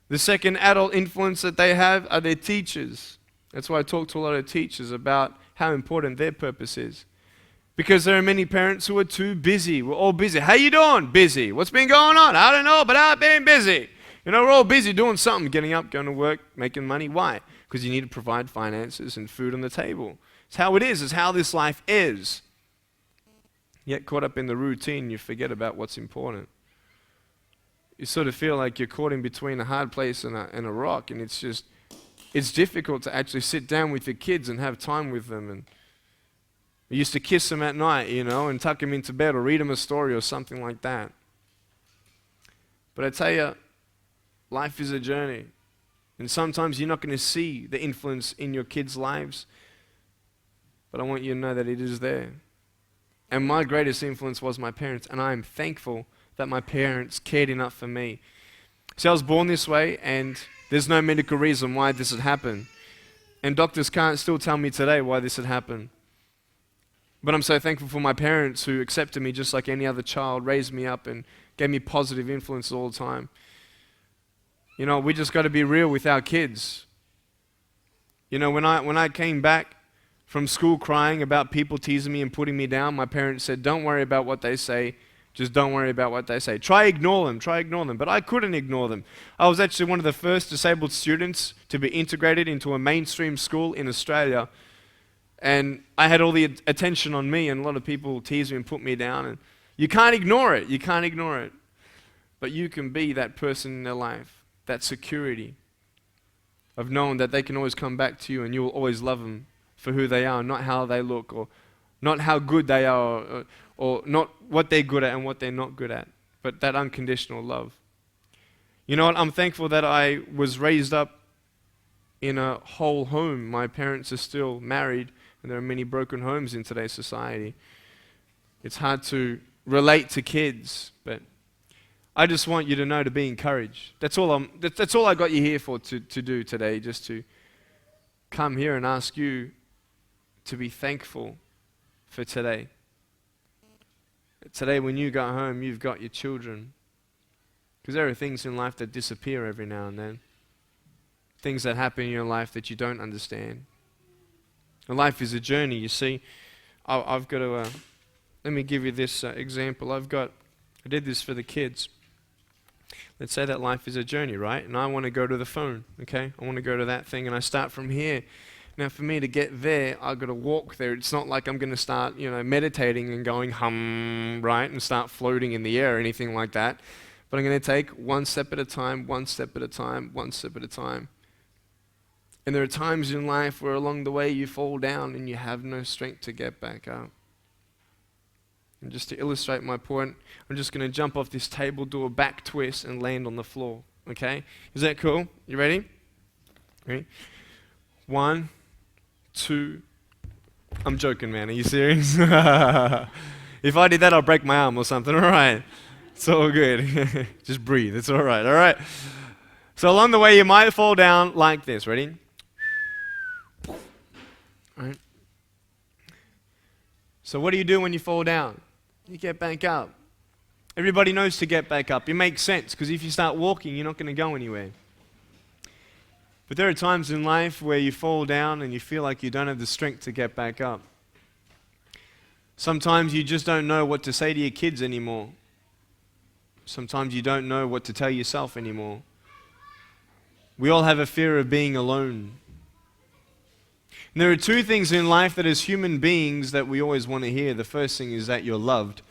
The second adult influence that they have are their teachers. That's why I talk to a lot of teachers about how important their purpose is. Because there are many parents who are too busy. We're all busy. How you doing? Busy. What's been going on? I don't know, but I've been busy. We're all busy doing something, getting up, going to work, making money. Why? Because you need to provide finances and food on the table. It's how it is. It's how this life is. Yet caught up in the routine, you forget about what's important. You sort of feel like you're caught in between a hard place and a rock, and it's difficult to actually sit down with your kids and have time with them. And we used to kiss them at night, and tuck them into bed or read them a story or something like that. But I tell you, life is a journey. And sometimes you're not going to see the influence in your kids' lives, but I want you to know that it is there. And my greatest influence was my parents, and I am thankful that my parents cared enough for me. See, I was born this way, and there's no medical reason why this had happened. And doctors can't still tell me today why this had happened. But I'm so thankful for my parents who accepted me just like any other child, raised me up, and gave me positive influence all the time. We just got to be real with our kids. When I came back from school crying about people teasing me and putting me down, my parents said, don't worry about what they say. Just don't worry about what they say. Try ignore them. But I couldn't ignore them. I was actually one of the first disabled students to be integrated into a mainstream school in Australia. And I had all the attention on me, and a lot of people teased me and put me down. And you can't ignore it. But you can be that person in their life, that security of knowing that they can always come back to you and you will always love them for who they are, not how they look, or not how good they are, or not what they're good at and what they're not good at, but that unconditional love. You know what? I'm thankful that I was raised up in a whole home. My parents are still married, and there are many broken homes in today's society. It's hard to relate to kids, but I just want you to know to be encouraged. That's all I got you here for to do today, just to come here and ask you to be thankful for today. Today when you go home, you've got your children. Because there are things in life that disappear every now and then. Things that happen in your life that you don't understand. And life is a journey, you see. I've got to, let me give you this example. I did this for the kids. Let's say that life is a journey, right? And I want to go to the phone, okay? I want to go to that thing, and I start from here. Now, for me to get there, I've got to walk there. It's not like I'm going to start, meditating and going hum, right? And start floating in the air or anything like that. But I'm going to take one step at a time, one step at a time, one step at a time. And there are times in life where along the way you fall down and you have no strength to get back up. And just to illustrate my point, I'm just going to jump off this table, do a back twist, and land on the floor. Okay? Is that cool? You ready? Ready? 1, 2. I'm joking, man. Are you serious? If I did that, I'll break my arm or something. All right. It's all good. Just breathe. It's all right. All right. So along the way, you might fall down like this. Ready? All right. So what do you do when you fall down? You get back up. Everybody knows to get back up. It makes sense, because if you start walking, you're not going to go anywhere. But there are times in life where you fall down and you feel like you don't have the strength to get back up. Sometimes you just don't know what to say to your kids anymore. Sometimes you don't know what to tell yourself anymore. We all have a fear of being alone. And there are two things in life that as human beings that we always want to hear. The first thing is that you're loved.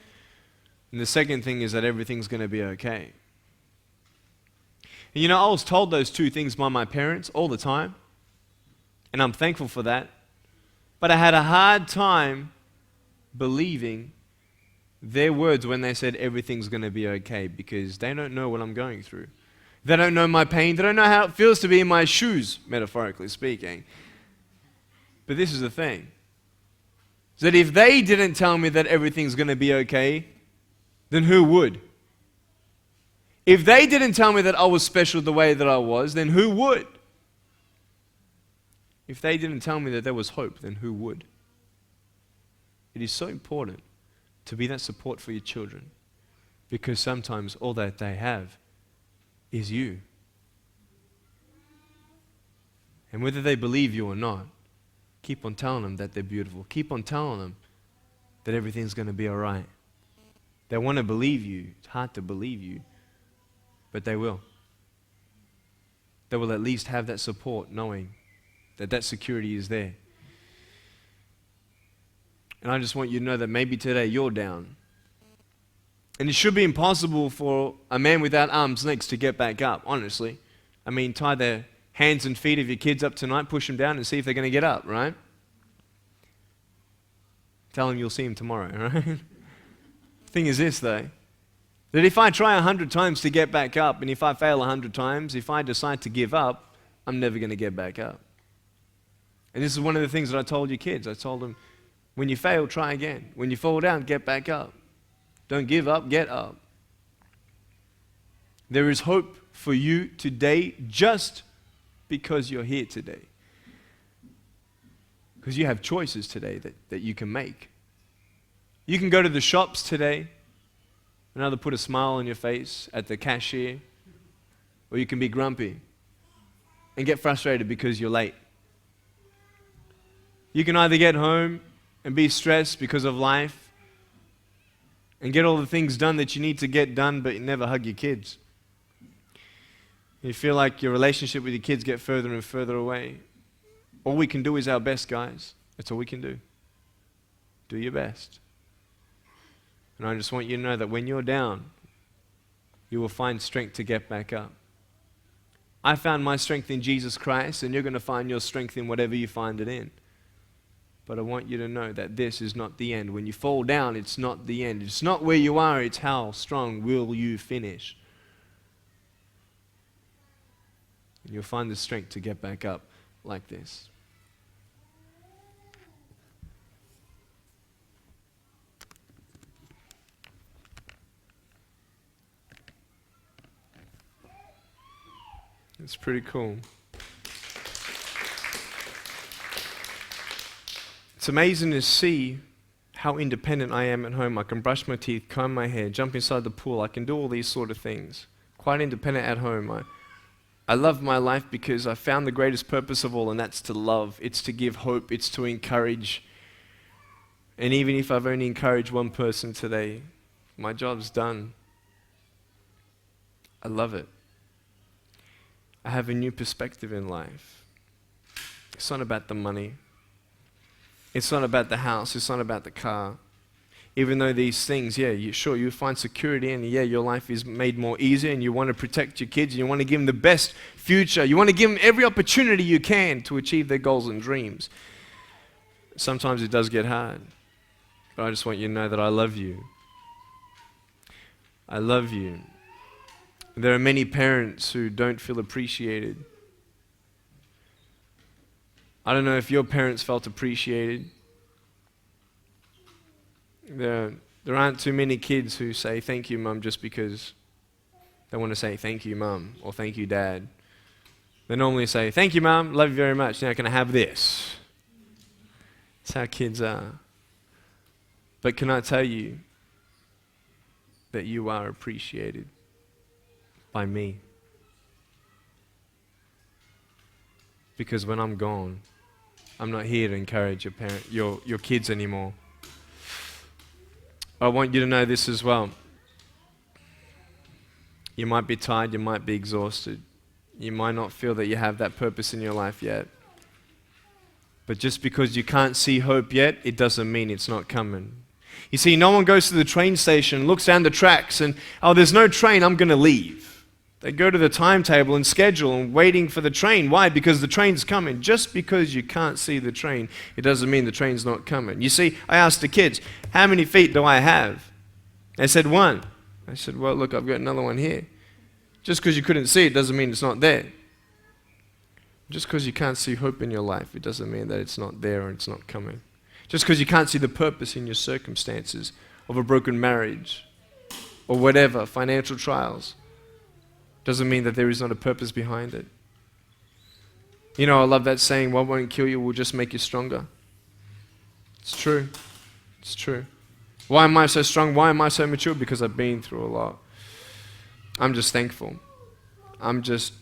And the second thing is that everything's going to be okay. And I was told those two things by my parents all the time. And I'm thankful for that. But I had a hard time believing their words when they said everything's going to be okay, because they don't know what I'm going through. They don't know my pain. They don't know how it feels to be in my shoes, metaphorically speaking. But this is the thing. That if they didn't tell me that everything's going to be okay, then who would? If they didn't tell me that I was special the way that I was, then who would? If they didn't tell me that there was hope, then who would? It is so important to be that support for your children, because sometimes all that they have is you. And whether they believe you or not, keep on telling them that they're beautiful. Keep on telling them that everything's going to be all right. They want to believe you. It's hard to believe you, but they will. They will at least have that support, knowing that that security is there. And I just want you to know that maybe today you're down. And it should be impossible for a man without arms and legs to get back up, honestly. I mean, tie the hands and feet of your kids up tonight, push them down and see if they're going to get up, right? Tell them you'll see them tomorrow, right? Thing is this, though, that if I try 100 times to get back up, and if I fail 100 times, if I decide to give up, I'm never going to get back up. And this is one of the things that I told your kids. I told them, when you fail, try again. When you fall down, get back up. Don't give up, get up. There is hope for you today just because you're here today. Because you have choices today that you can make. You can go to the shops today and either put a smile on your face at the cashier, or you can be grumpy and get frustrated because you're late. You can either get home and be stressed because of life and get all the things done that you need to get done, but you never hug your kids. You feel like your relationship with your kids get further and further away. All we can do is our best, guys. That's all we can do. Do your best. And I just want you to know that when you're down, you will find strength to get back up. I found my strength in Jesus Christ, and you're going to find your strength in whatever you find it in. But I want you to know that this is not the end. When you fall down, it's not the end. It's not where you are, it's how strong will you finish. And you'll find the strength to get back up like this. It's pretty cool. It's amazing to see how independent I am at home. I can brush my teeth, comb my hair, jump inside the pool. I can do all these sort of things. Quite independent at home. I love my life because I found the greatest purpose of all, and that's to love. It's to give hope. It's to encourage. And even if I've only encouraged one person today, my job's done. I love it. I have a new perspective in life. It's not about the money. It's not about the house. It's not about the car. Even though these things, you find security and your life is made more easier, and you want to protect your kids and you want to give them the best future. You want to give them every opportunity you can to achieve their goals and dreams. Sometimes it does get hard, but I just want you to know that I love you. I love you. There are many parents who don't feel appreciated. I don't know if your parents felt appreciated. There aren't too many kids who say thank you, Mum, just because they want to say thank you, Mum, or thank you, Dad. They normally say, thank you, Mum, love you very much, now can I have this? That's how kids are. But can I tell you that you are appreciated by me? Because when I'm gone, I'm not here to encourage your kids anymore. I want you to know this as well. You might be tired, you might be exhausted. You might not feel that you have that purpose in your life yet. But just because you can't see hope yet, it doesn't mean it's not coming. You see, no one goes to the train station, looks down the tracks and, oh, there's no train, I'm going to leave. They go to the timetable and schedule and waiting for the train. Why? Because the train's coming. Just because you can't see the train, it doesn't mean the train's not coming. You see, I asked the kids, how many feet do I have? They said 1. I said, well, look, I've got another one here. Just because you couldn't see it doesn't mean it's not there. Just because you can't see hope in your life, it doesn't mean that it's not there or it's not coming. Just because you can't see the purpose in your circumstances of a broken marriage or whatever, financial trials, doesn't mean that there is not a purpose behind it. You know, I love that saying, what won't kill you will just make you stronger. It's true. It's true. Why am I so strong? Why am I so mature? Because I've been through a lot. I'm just thankful. I'm just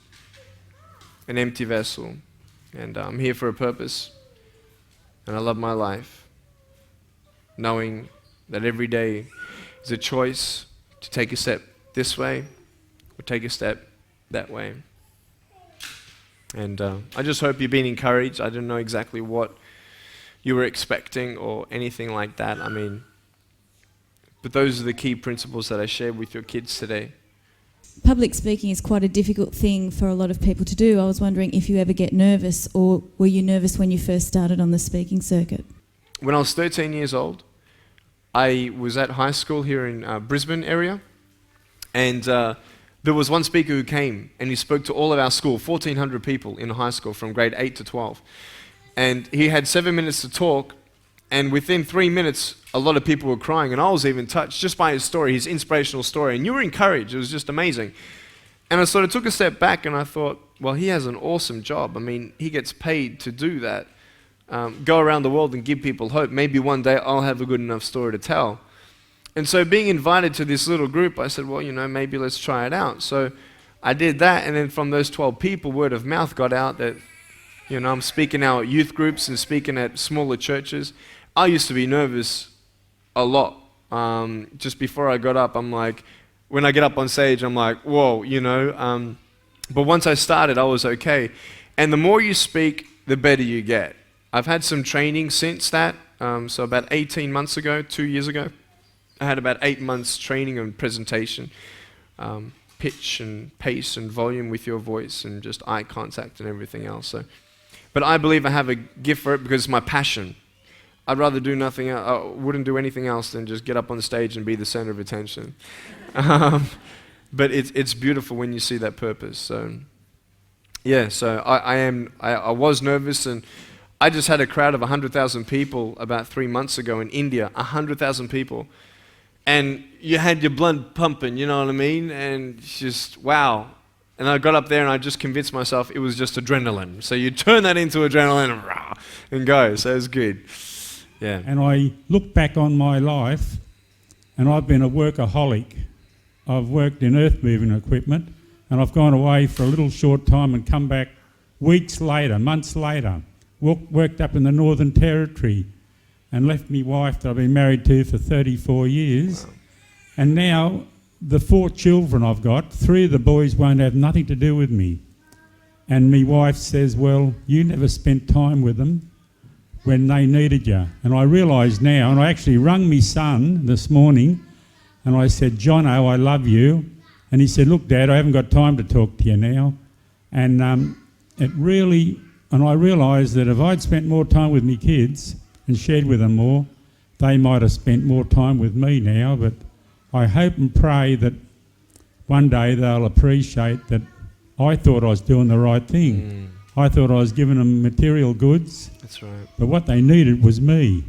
an empty vessel. And I'm here for a purpose. And I love my life, knowing that every day is a choice to take a step this way or take a step that way. And I just hope you've been encouraged. I don't know exactly what you were expecting or anything like that. But those are the key principles that I shared with your kids today. Public speaking is quite a difficult thing for a lot of people to do. I was wondering if you ever get nervous, or were you nervous when you first started on the speaking circuit? When I was 13 years old, I was at high school here in Brisbane area, and there was one speaker who came and he spoke to all of our school, 1,400 people in high school from grade 8 to 12. And he had 7 minutes to talk, and within 3 minutes, a lot of people were crying, and I was even touched just by his story, his inspirational story, and you were encouraged. It was just amazing. And I sort of took a step back and I thought, well, he has an awesome job. I mean, he gets paid to do that. Go around the world and give people hope. Maybe one day I'll have a good enough story to tell. And so being invited to this little group, I said, well, maybe let's try it out. So I did that, and then from those 12 people, word of mouth got out that, I'm speaking now at youth groups and speaking at smaller churches. I used to be nervous a lot. Just before I got up, I'm like, when I get up on stage, I'm like, whoa, But once I started, I was okay. And the more you speak, the better you get. I've had some training since that. So about 18 months ago, 2 years ago, I had about 8 months training and presentation, pitch and pace and volume with your voice and just eye contact and everything else. But I believe I have a gift for it because it's my passion. I'd rather do nothing else. I wouldn't do anything else than just get up on stage and be the center of attention. But it's beautiful when you see that purpose. So I was nervous, and I just had a crowd of 100,000 people about 3 months ago in India, 100,000 people. And you had your blood pumping, you know what I mean? And it's just, wow. And I got up there and I just convinced myself it was just adrenaline. So you turn that into adrenaline and go. So it's good. Yeah. And I look back on my life, and I've been a workaholic. I've worked in earth moving equipment, and I've gone away for a little short time and come back weeks later, months later. Worked up in the Northern Territory and left me wife that I've been married to for 34 years. Wow. And now the 4 children I've got, 3 of the boys won't have nothing to do with me. And me wife says, well, you never spent time with them when they needed you. And I realise now, and I actually rung me son this morning, and I said, Jono, I love you. And he said, look, Dad, I haven't got time to talk to you now. And I realised that if I'd spent more time with me kids and shared with them more, they might have spent more time with me now. But I hope and pray that one day they'll appreciate that I thought I was doing the right thing. I thought I was giving them material goods. That's right. But what they needed was me.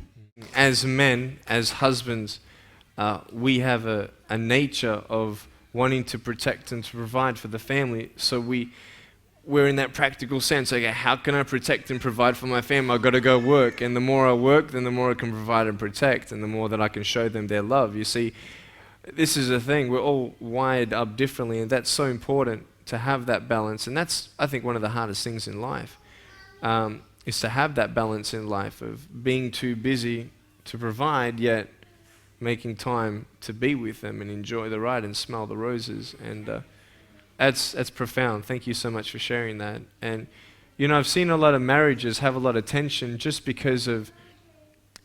As men, as husbands, we have a nature of wanting to protect and to provide for the family. So we're in that practical sense. Okay, how can I protect and provide for my family? I've got to go work. And the more I work, then the more I can provide and protect, and the more that I can show them their love. You see, this is a thing. We're all wired up differently, and that's so important to have that balance. And that's, I think, one of the hardest things in life, is to have that balance in life of being too busy to provide, yet making time to be with them and enjoy the ride and smell the roses. And that's profound. Thank you so much for sharing that. And, you know, I've seen a lot of marriages have a lot of tension just because of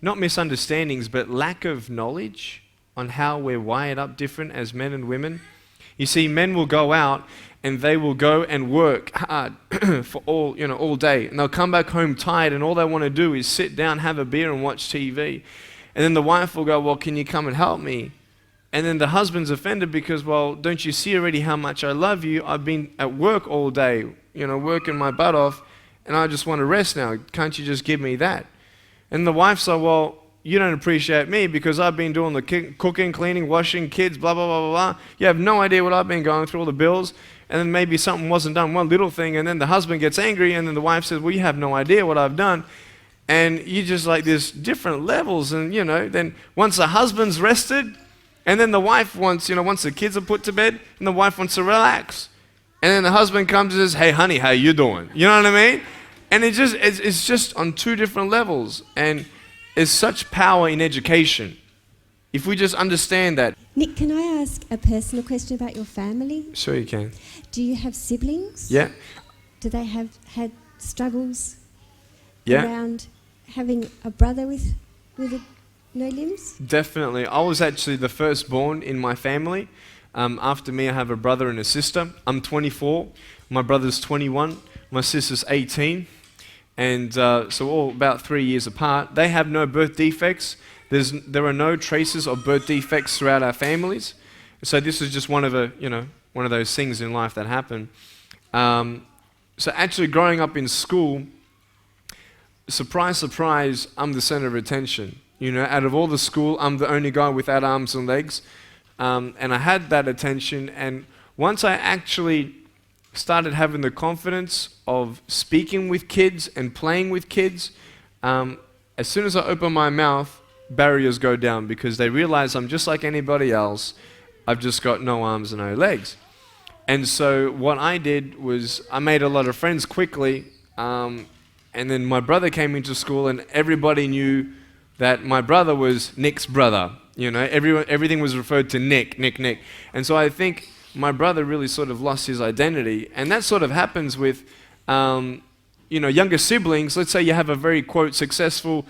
not misunderstandings, but lack of knowledge on how we're wired up different as men and women. You see, men will go out and they will go and work hard for all day. And they'll come back home tired, and all they want to do is sit down, have a beer and watch TV. And then the wife will go, well, can you come and help me? And then the husband's offended because, well, don't you see already how much I love you? I've been at work all day, working my butt off, and I just want to rest now. Can't you just give me that? And the wife's like, well, you don't appreciate me because I've been doing the cooking, cleaning, washing, kids, blah, blah, blah, blah, blah. You have no idea what I've been going through, all the bills. And then maybe something wasn't done, one little thing, and then the husband gets angry, and then the wife says, well, you have no idea what I've done. And you just like there's different levels. And, then once the husband's rested, and then the wife wants, once the kids are put to bed, and the wife wants to relax. And then the husband comes and says, hey, honey, how you doing? You know what I mean? And it's just on 2 different levels. And there's such power in education. If we just understand that. Nick, can I ask a personal question about your family? Sure you can. Do you have siblings? Yeah. Do they have had struggles Yeah. around having a brother with no limbs? Definitely. I was actually the firstborn in my family. After me, I have a brother and a sister. I'm 24. My brother's 21. My sister's 18. And so all about 3 years apart. They have no birth defects. There are no traces of birth defects throughout our families. So this is just one of those things in life that happen. So actually growing up in school, surprise, surprise, I'm the center of attention. Out of all the school, I'm the only guy without arms and legs. And I had that attention. And once I actually started having the confidence of speaking with kids and playing with kids, as soon as I open my mouth, barriers go down because they realize I'm just like anybody else. I've just got no arms and no legs. And so what I did was I made a lot of friends quickly. And then my brother came into school, and everybody knew that my brother was Nick's brother. Everything was referred to Nick. And so I think my brother really sort of lost his identity. And that sort of happens with, younger siblings. Let's say you have a very, quote, successful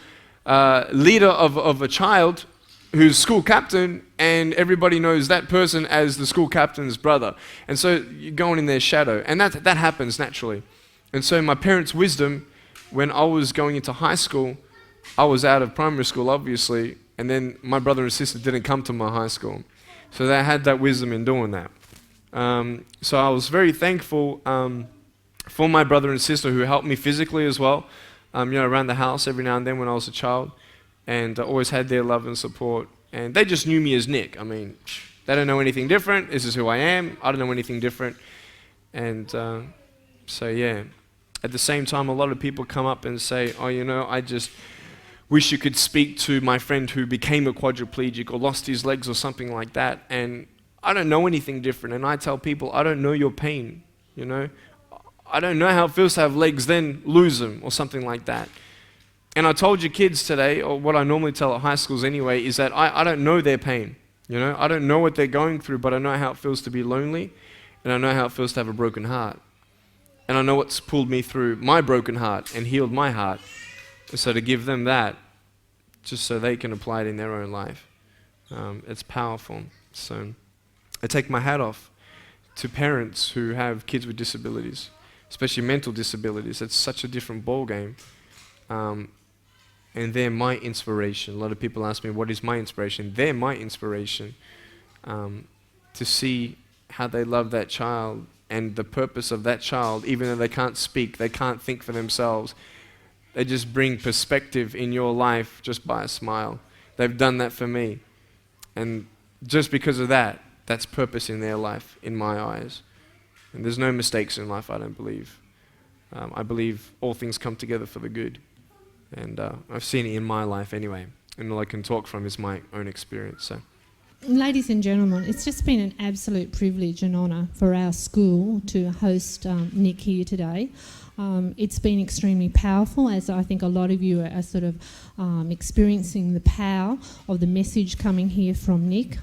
leader of a child who's school captain, and everybody knows that person as the school captain's brother. And so you're going in their shadow. And that happens naturally. And so my parents' wisdom, when I was going into high school, I was out of primary school, obviously, and then my brother and sister didn't come to my high school. So they had that wisdom in doing that. So I was very thankful for my brother and sister who helped me physically as well, around the house every now and then when I was a child, and I always had their love and support. And they just knew me as Nick. I mean, they don't know anything different. This is who I am. I don't know anything different. And so yeah, at the same time, a lot of people come up and say, oh, you know, I just wish you could speak to my friend who became a quadriplegic or lost his legs or something like that. And I don't know anything different. And I tell people, I don't know your pain, you know. I don't know how it feels to have legs, then lose them or something like that. And I told your kids today, or what I normally tell at high schools anyway, is that I don't know their pain. You know, I don't know what they're going through, but I know how it feels to be lonely, and I know how it feels to have a broken heart. And I know what's pulled me through my broken heart and healed my heart. And so to give them that, just so they can apply it in their own life, it's powerful. So I take my hat off to parents who have kids with disabilities, especially mental disabilities. It's such a different ball game. And they're my inspiration. A lot of people ask me, what is my inspiration? They're my inspiration, to see how they love that child and the purpose of that child, even though they can't speak, they can't think for themselves. They just bring perspective in your life just by a smile. They've done that for me. And just because of that, that's purpose in their life, in my eyes. And there's no mistakes in life, I don't believe. I believe all things come together for the good. And I've seen it in my life anyway. And all I can talk from is my own experience. So, ladies and gentlemen, it's just been an absolute privilege and honour for our school to host Nik here today. It's been extremely powerful, as I think a lot of you are sort of experiencing the power of the message coming here from Nik.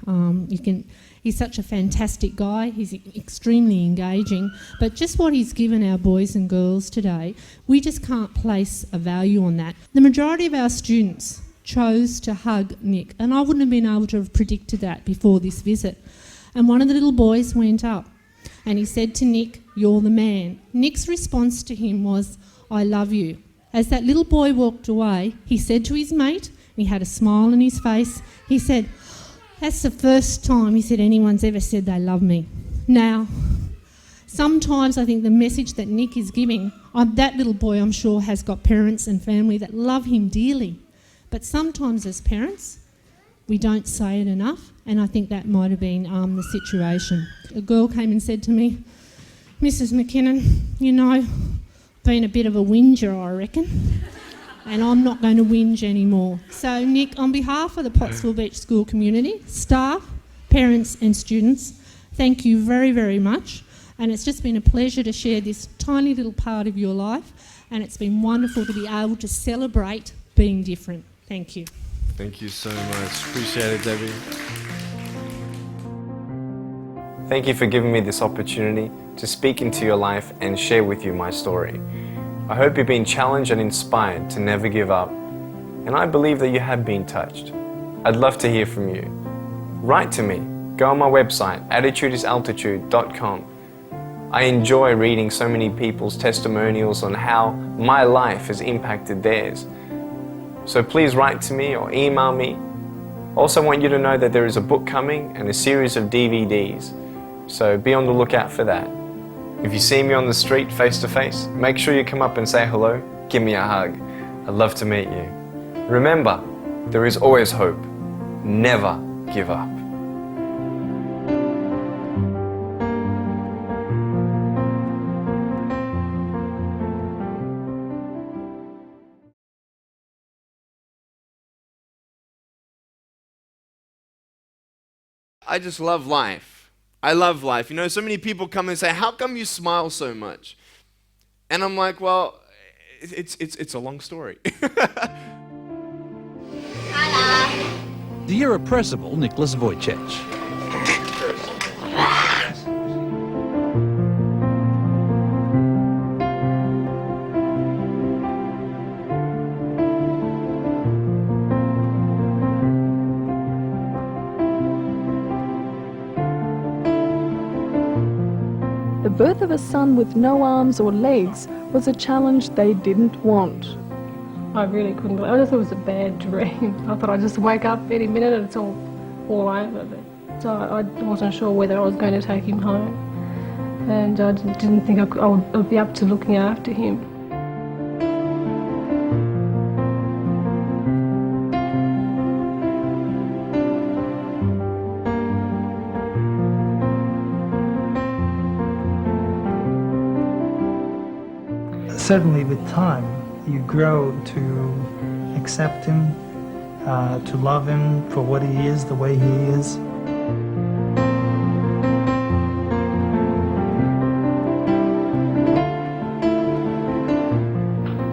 He's such a fantastic guy, he's extremely engaging, but just what he's given our boys and girls today, we just can't place a value on that. The majority of our students chose to hug Nik, and I wouldn't have been able to have predicted that before this visit. And one of the little boys went up and he said to Nik, "You're the man." Nik's response to him was, "I love you." As that little boy walked away, he said to his mate, and he had a smile on his face, he said, "That's the first time," he said, "anyone's ever said they love me." Now, sometimes I think the message that Nik is giving, that little boy I'm sure has got parents and family that love him dearly. But sometimes as parents, we don't say it enough, and I think that might have been the situation. A girl came and said to me, "Mrs. McKinnon, you know, been a bit of a whinger, I reckon, and I'm not going to whinge anymore." So Nik, on behalf of the Pottsville Beach School community, staff, parents and students, thank you very, very much. And it's just been a pleasure to share this tiny little part of your life, and it's been wonderful to be able to celebrate being different. Thank you. Thank you so much. Appreciate it, Debbie. Thank you for giving me this opportunity to speak into your life and share with you my story. I hope you've been challenged and inspired to never give up, and I believe that you have been touched. I'd love to hear from you. Write to me. Go on my website, attitudesaltitude.com. I enjoy reading so many people's testimonials on how my life has impacted theirs. So please write to me or email me. Also want you to know that there is a book coming and a series of DVDs. So be on the lookout for that. If you see me on the street face to face, make sure you come up and say hello, give me a hug. I'd love to meet you. Remember, there is always hope. Never give up. I just love life. I love life. You know, so many people come and say, "How come you smile so much?" And I'm like, well, it's a long story. The irrepressible Nik Vujicic. The birth of a son with no arms or legs was a challenge they didn't want. I really couldn't believe it. I just thought it was a bad dream. I thought I'd just wake up any minute and it's all over. So I wasn't sure whether I was going to take him home. And I didn't think I would be up to looking after him. certainly with time, you grow to accept him, to love him for what he is, the way he is.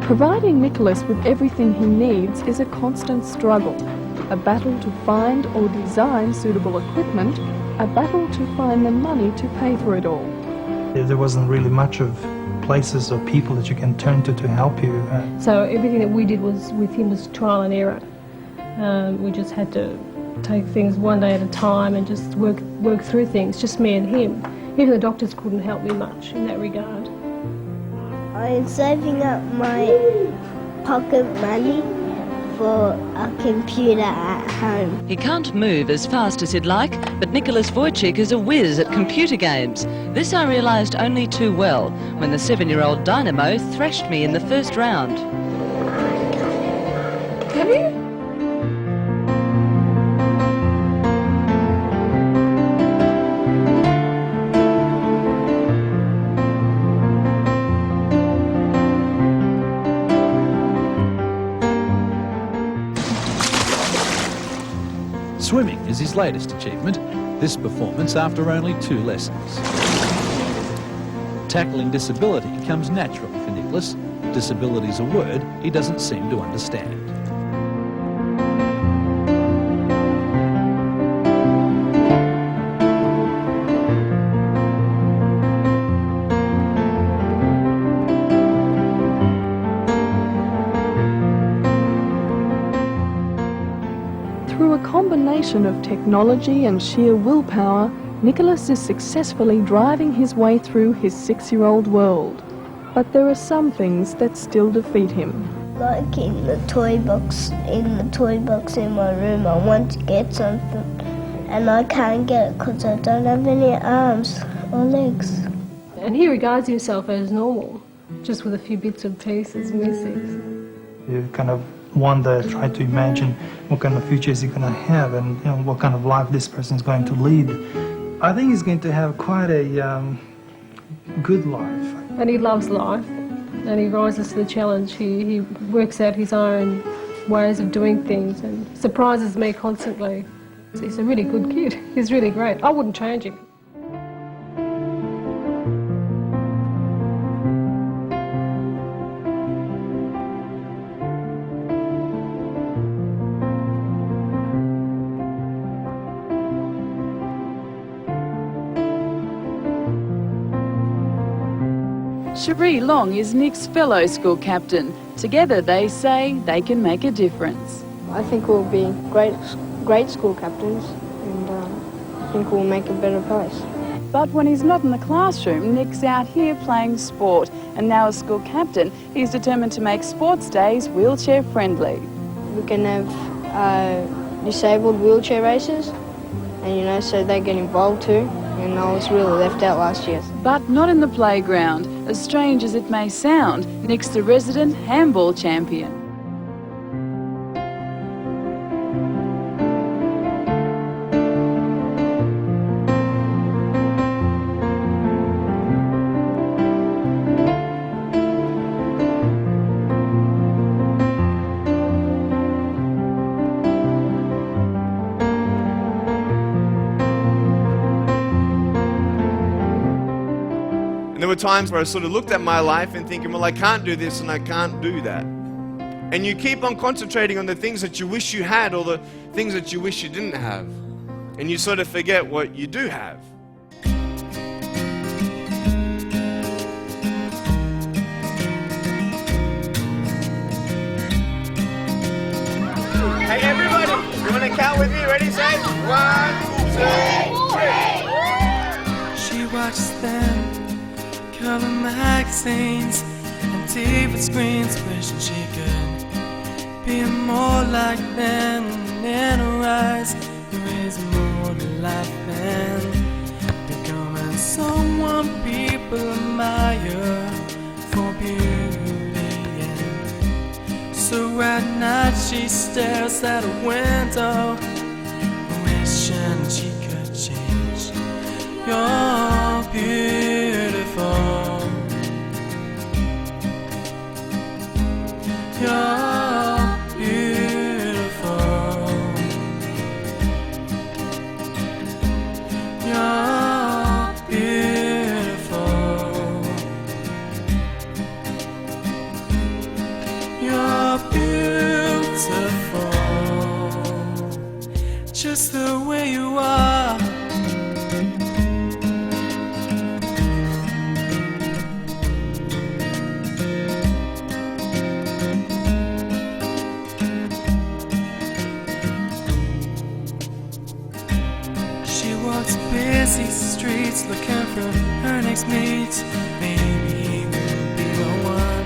Providing Nicholas with everything he needs is a constant struggle, a battle to find or design suitable equipment, a battle to find the money to pay for it all. There wasn't really much of places or people that you can turn to help you. So everything that we did was with him was trial and error. We just had to take things one day at a time and just work through things, just me and him. Even the doctors couldn't help me much in that regard. I'm saving up my pocket money for a computer at home. He can't move as fast as he'd like, but Nicholas Wojcik is a whiz at computer games. This I realised only too well when the 7-year-old Dynamo thrashed me in the first round. Have you? Swimming is his latest achievement, this performance after only 2 lessons. Tackling disability comes naturally for Nicholas. Disability's a word he doesn't seem to understand. Through a combination of technology and sheer willpower, Nicholas is successfully driving his way through his 6-year-old world. But there are some things that still defeat him. Like in the toy box in my room, I want to get something and I can't get it because I don't have any arms or legs. And he regards himself as normal, just with a few bits and pieces missing. You kind of wonder, try to imagine what kind of future is he going to have and what kind of life this person is going to lead. I think he's going to have quite a good life. And he loves life and he rises to the challenge. He works out his own ways of doing things and surprises me constantly. He's a really good kid. He's really great. I wouldn't change him. Cherie Long is Nick's fellow school captain. Together they say they can make a difference. I think we'll be great school captains and I think we'll make a better place. But when he's not in the classroom, Nick's out here playing sport. And now as school captain, he's determined to make sports days wheelchair friendly. We can have disabled wheelchair races and so they get involved too. And I was really left out last year. But not in the playground. As strange as it may sound, Nick's the resident handball champion. There were times where I sort of looked at my life and thinking, well, I can't do this and I can't do that. And you keep on concentrating on the things that you wish you had or the things that you wish you didn't have. And you sort of forget what you do have. Hey, everybody, you want to count with me? Ready, say? 1, 2, 3. She watches them cover magazines and TV screens, wishing she could be more like them. In her eyes, there is more to life than becoming someone people admire for beauty. And so at night she stares out a window, wishing she could change. You're beautiful. way you are. She walks busy streets looking for her next meet. Maybe he will be the one.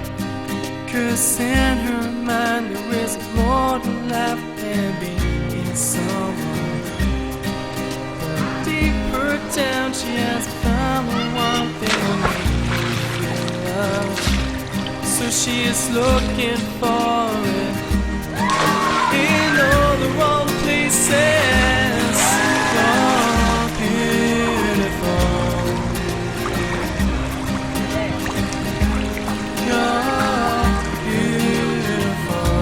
'Cause in her mind there is more to life than being someone. But deeper down she has found the one thing that makes her feel loved. So she is looking for it in all the wrong places. You're beautiful. You're beautiful.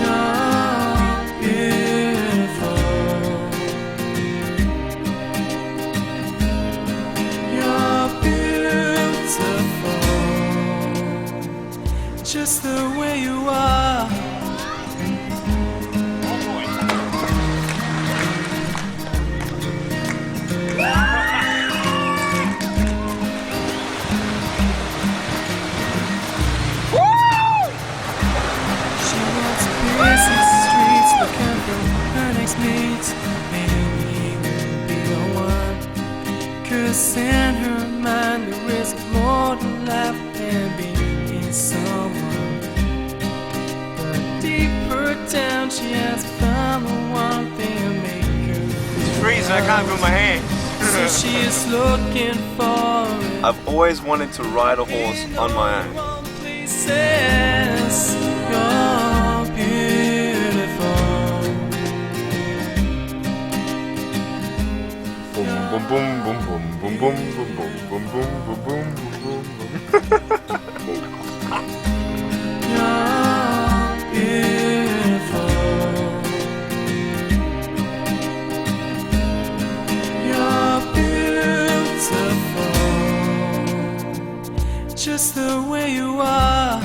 You're beautiful. You're beautiful. Just the way you are. She walks busy streets looking for her next meet. Maybe he will be the one. 'Cause in her mind there is more to life than being someone. But deeper down she has found the one thing that makes her. It's freezing, I can't feel my hands. So she is looking for it. I've always wanted to ride a horse on my own. Says you're beautiful. Boom, boom, boom, boom, boom, boom, boom, boom, boom, boom, boom, boom, boom, boom. You're beautiful. You're beautiful. Just the way you are.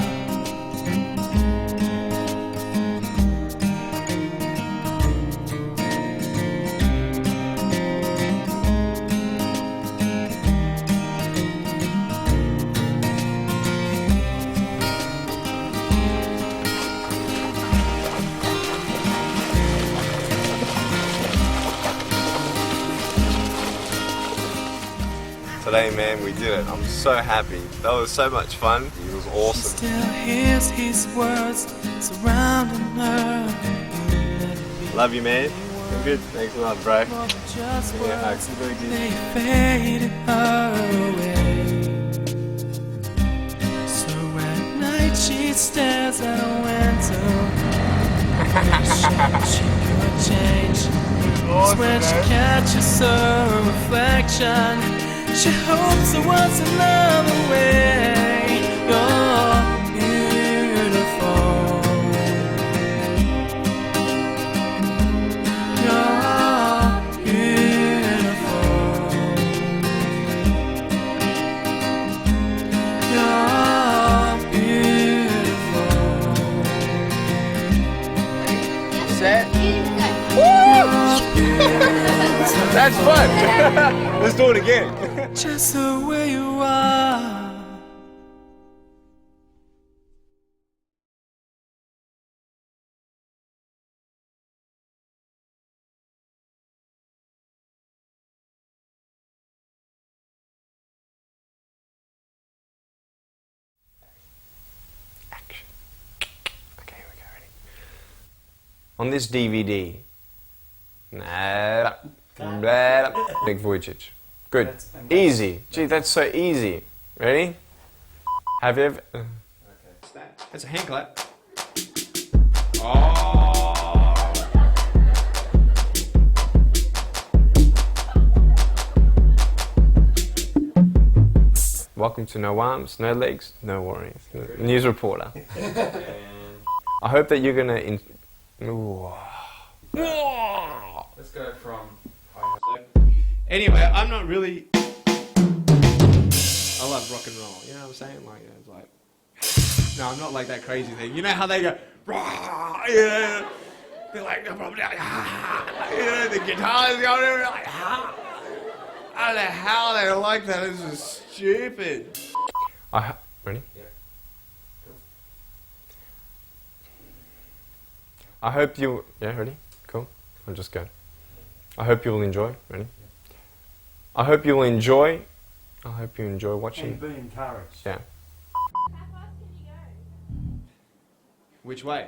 Today, man, we did it. I'm so happy. That was so much fun. It was awesome. Still hears his words surrounding her. Love you, man. I'm good. Thanks a lot, bro. Just Yeah, words, hugs. they faded her away. So at night she stares at a window. She could change. When she catches her reflection, she hopes it was another way. You're beautiful. You're beautiful. You're beautiful. Set. That's fun. Let's do it again. Just the way you are. On this DVD, Nik Vujicic. Good. Easy. Gee, that's so easy. Ready? Have you ever... That's a hand clap. Oh. Welcome to No Arms, No Legs, No Worries. News reporter. I hope that you're gonna... Let's go from... Anyway, I'm not really... I love rock and roll, you know what I'm saying? Like, it's like... No, I'm not like that crazy thing. You know how they go... rah, you know, they're like, you know, the guitars going in, like, I don't know how they like that. This is stupid. Ready? I hope you... Yeah, ready? Cool. I'll just go. I hope you will enjoy. Ready? I hope you will enjoy... I hope you enjoy watching... And be encouraged. Yeah. Which way?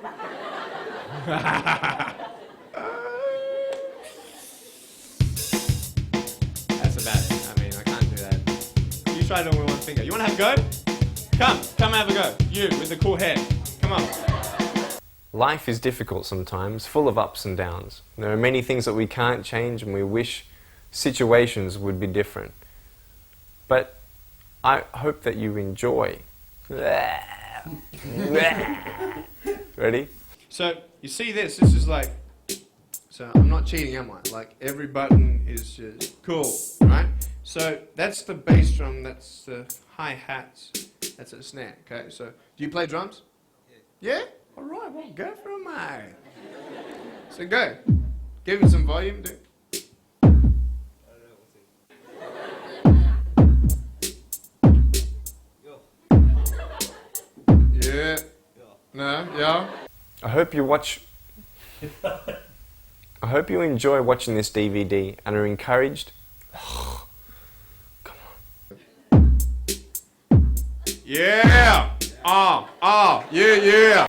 That's about it. I mean, I can't do that. You try it all with one finger. You want to have a go? Come have a go. You with the cool hair. Come on. Life is difficult sometimes, full of ups and downs. There are many things that we can't change and we wish situations would be different. But I hope that you enjoy. Ready? So, you see this is like, so I'm not cheating, am I? Like, every button is just cool, right? So, that's the bass drum, that's the hi-hats, that's a snare, okay? So, do you play drums? Yeah? Alright, well, go for it, mate. So, go. Give it some volume, dude. Yeah. No, yeah. I hope you watch... I hope you enjoy watching this DVD and are encouraged... Yeah! Yeah!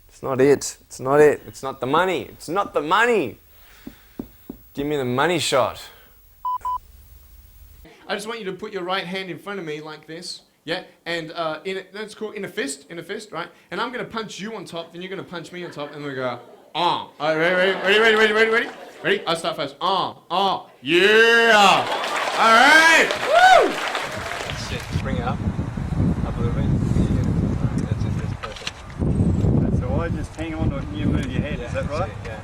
It's not it. It's not it. It's not the money. It's not the money. Give me the money shot. I just want you to put your right hand in front of me like this. Yeah, and that's cool, in a fist, right? And I'm gonna punch you on top, then you're gonna punch me on top, and we go, All right, ready? Ready? I'll start first. Yeah! All right! Woo! That's it. Bring it up a little bit. Yeah, that's it. That's perfect. So I just hang on to it and you move your head, is that right? Yeah.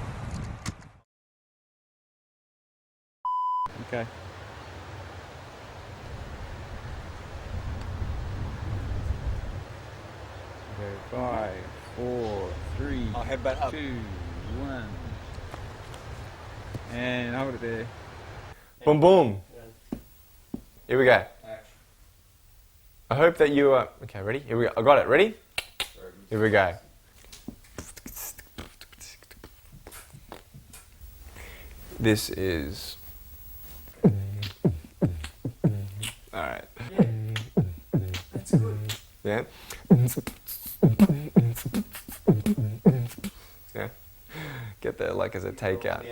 Okay. Okay, 5, 4, 3, I'll headbutt up. 2, 1. And hold it there. Boom, boom. Here we go. I hope that you are... Okay, ready? Here we go. I got it. Ready? Here we go. This is... Alright. That's good. Yeah? Yeah? Get there like as a takeout.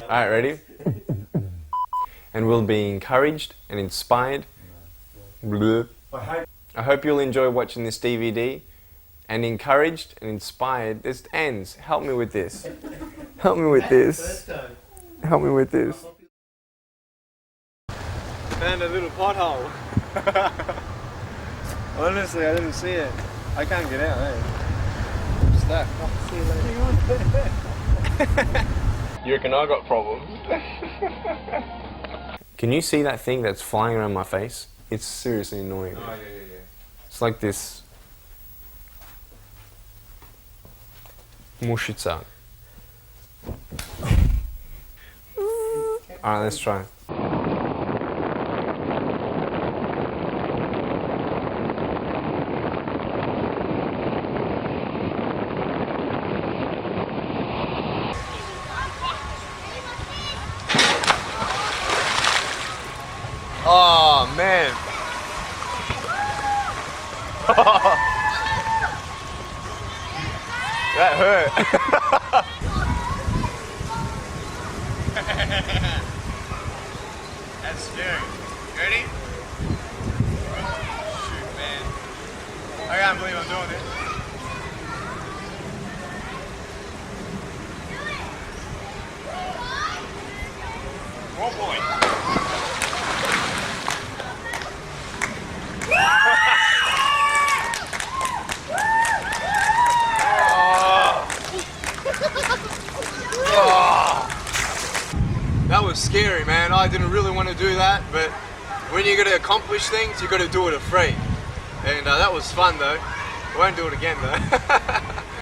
Alright, ready? And we'll be encouraged and inspired. I hope you'll enjoy watching this DVD. And encouraged and inspired. This ends. Help me with this. Help me with this. Help me with this. Found a little pothole. Honestly, I didn't see it. I can't get out, eh? I'm stuck. I'll see you later. You reckon I got problems? Can you see that thing that's flying around my face? It's seriously annoying. Oh, yeah. It's like this mushica. Alright, let's try. Oh man. That hurt. That's scary. Ready? Shoot, man. I can't believe I'm doing this. Oh boy. was scary, man. I didn't really want to do that, but when you're going to accomplish things, you've got to do it afraid. And that was fun, though. I won't do it again, though.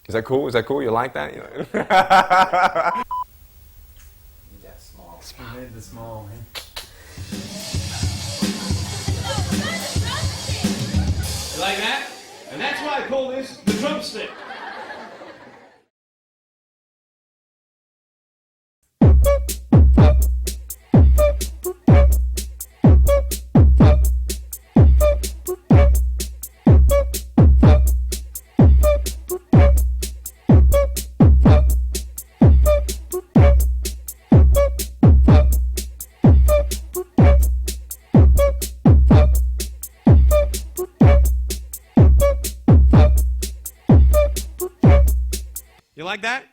Is that cool? Is that cool? You like that? Small. You need the small, man. You like that? And that's why I call this the drumstick. You like that?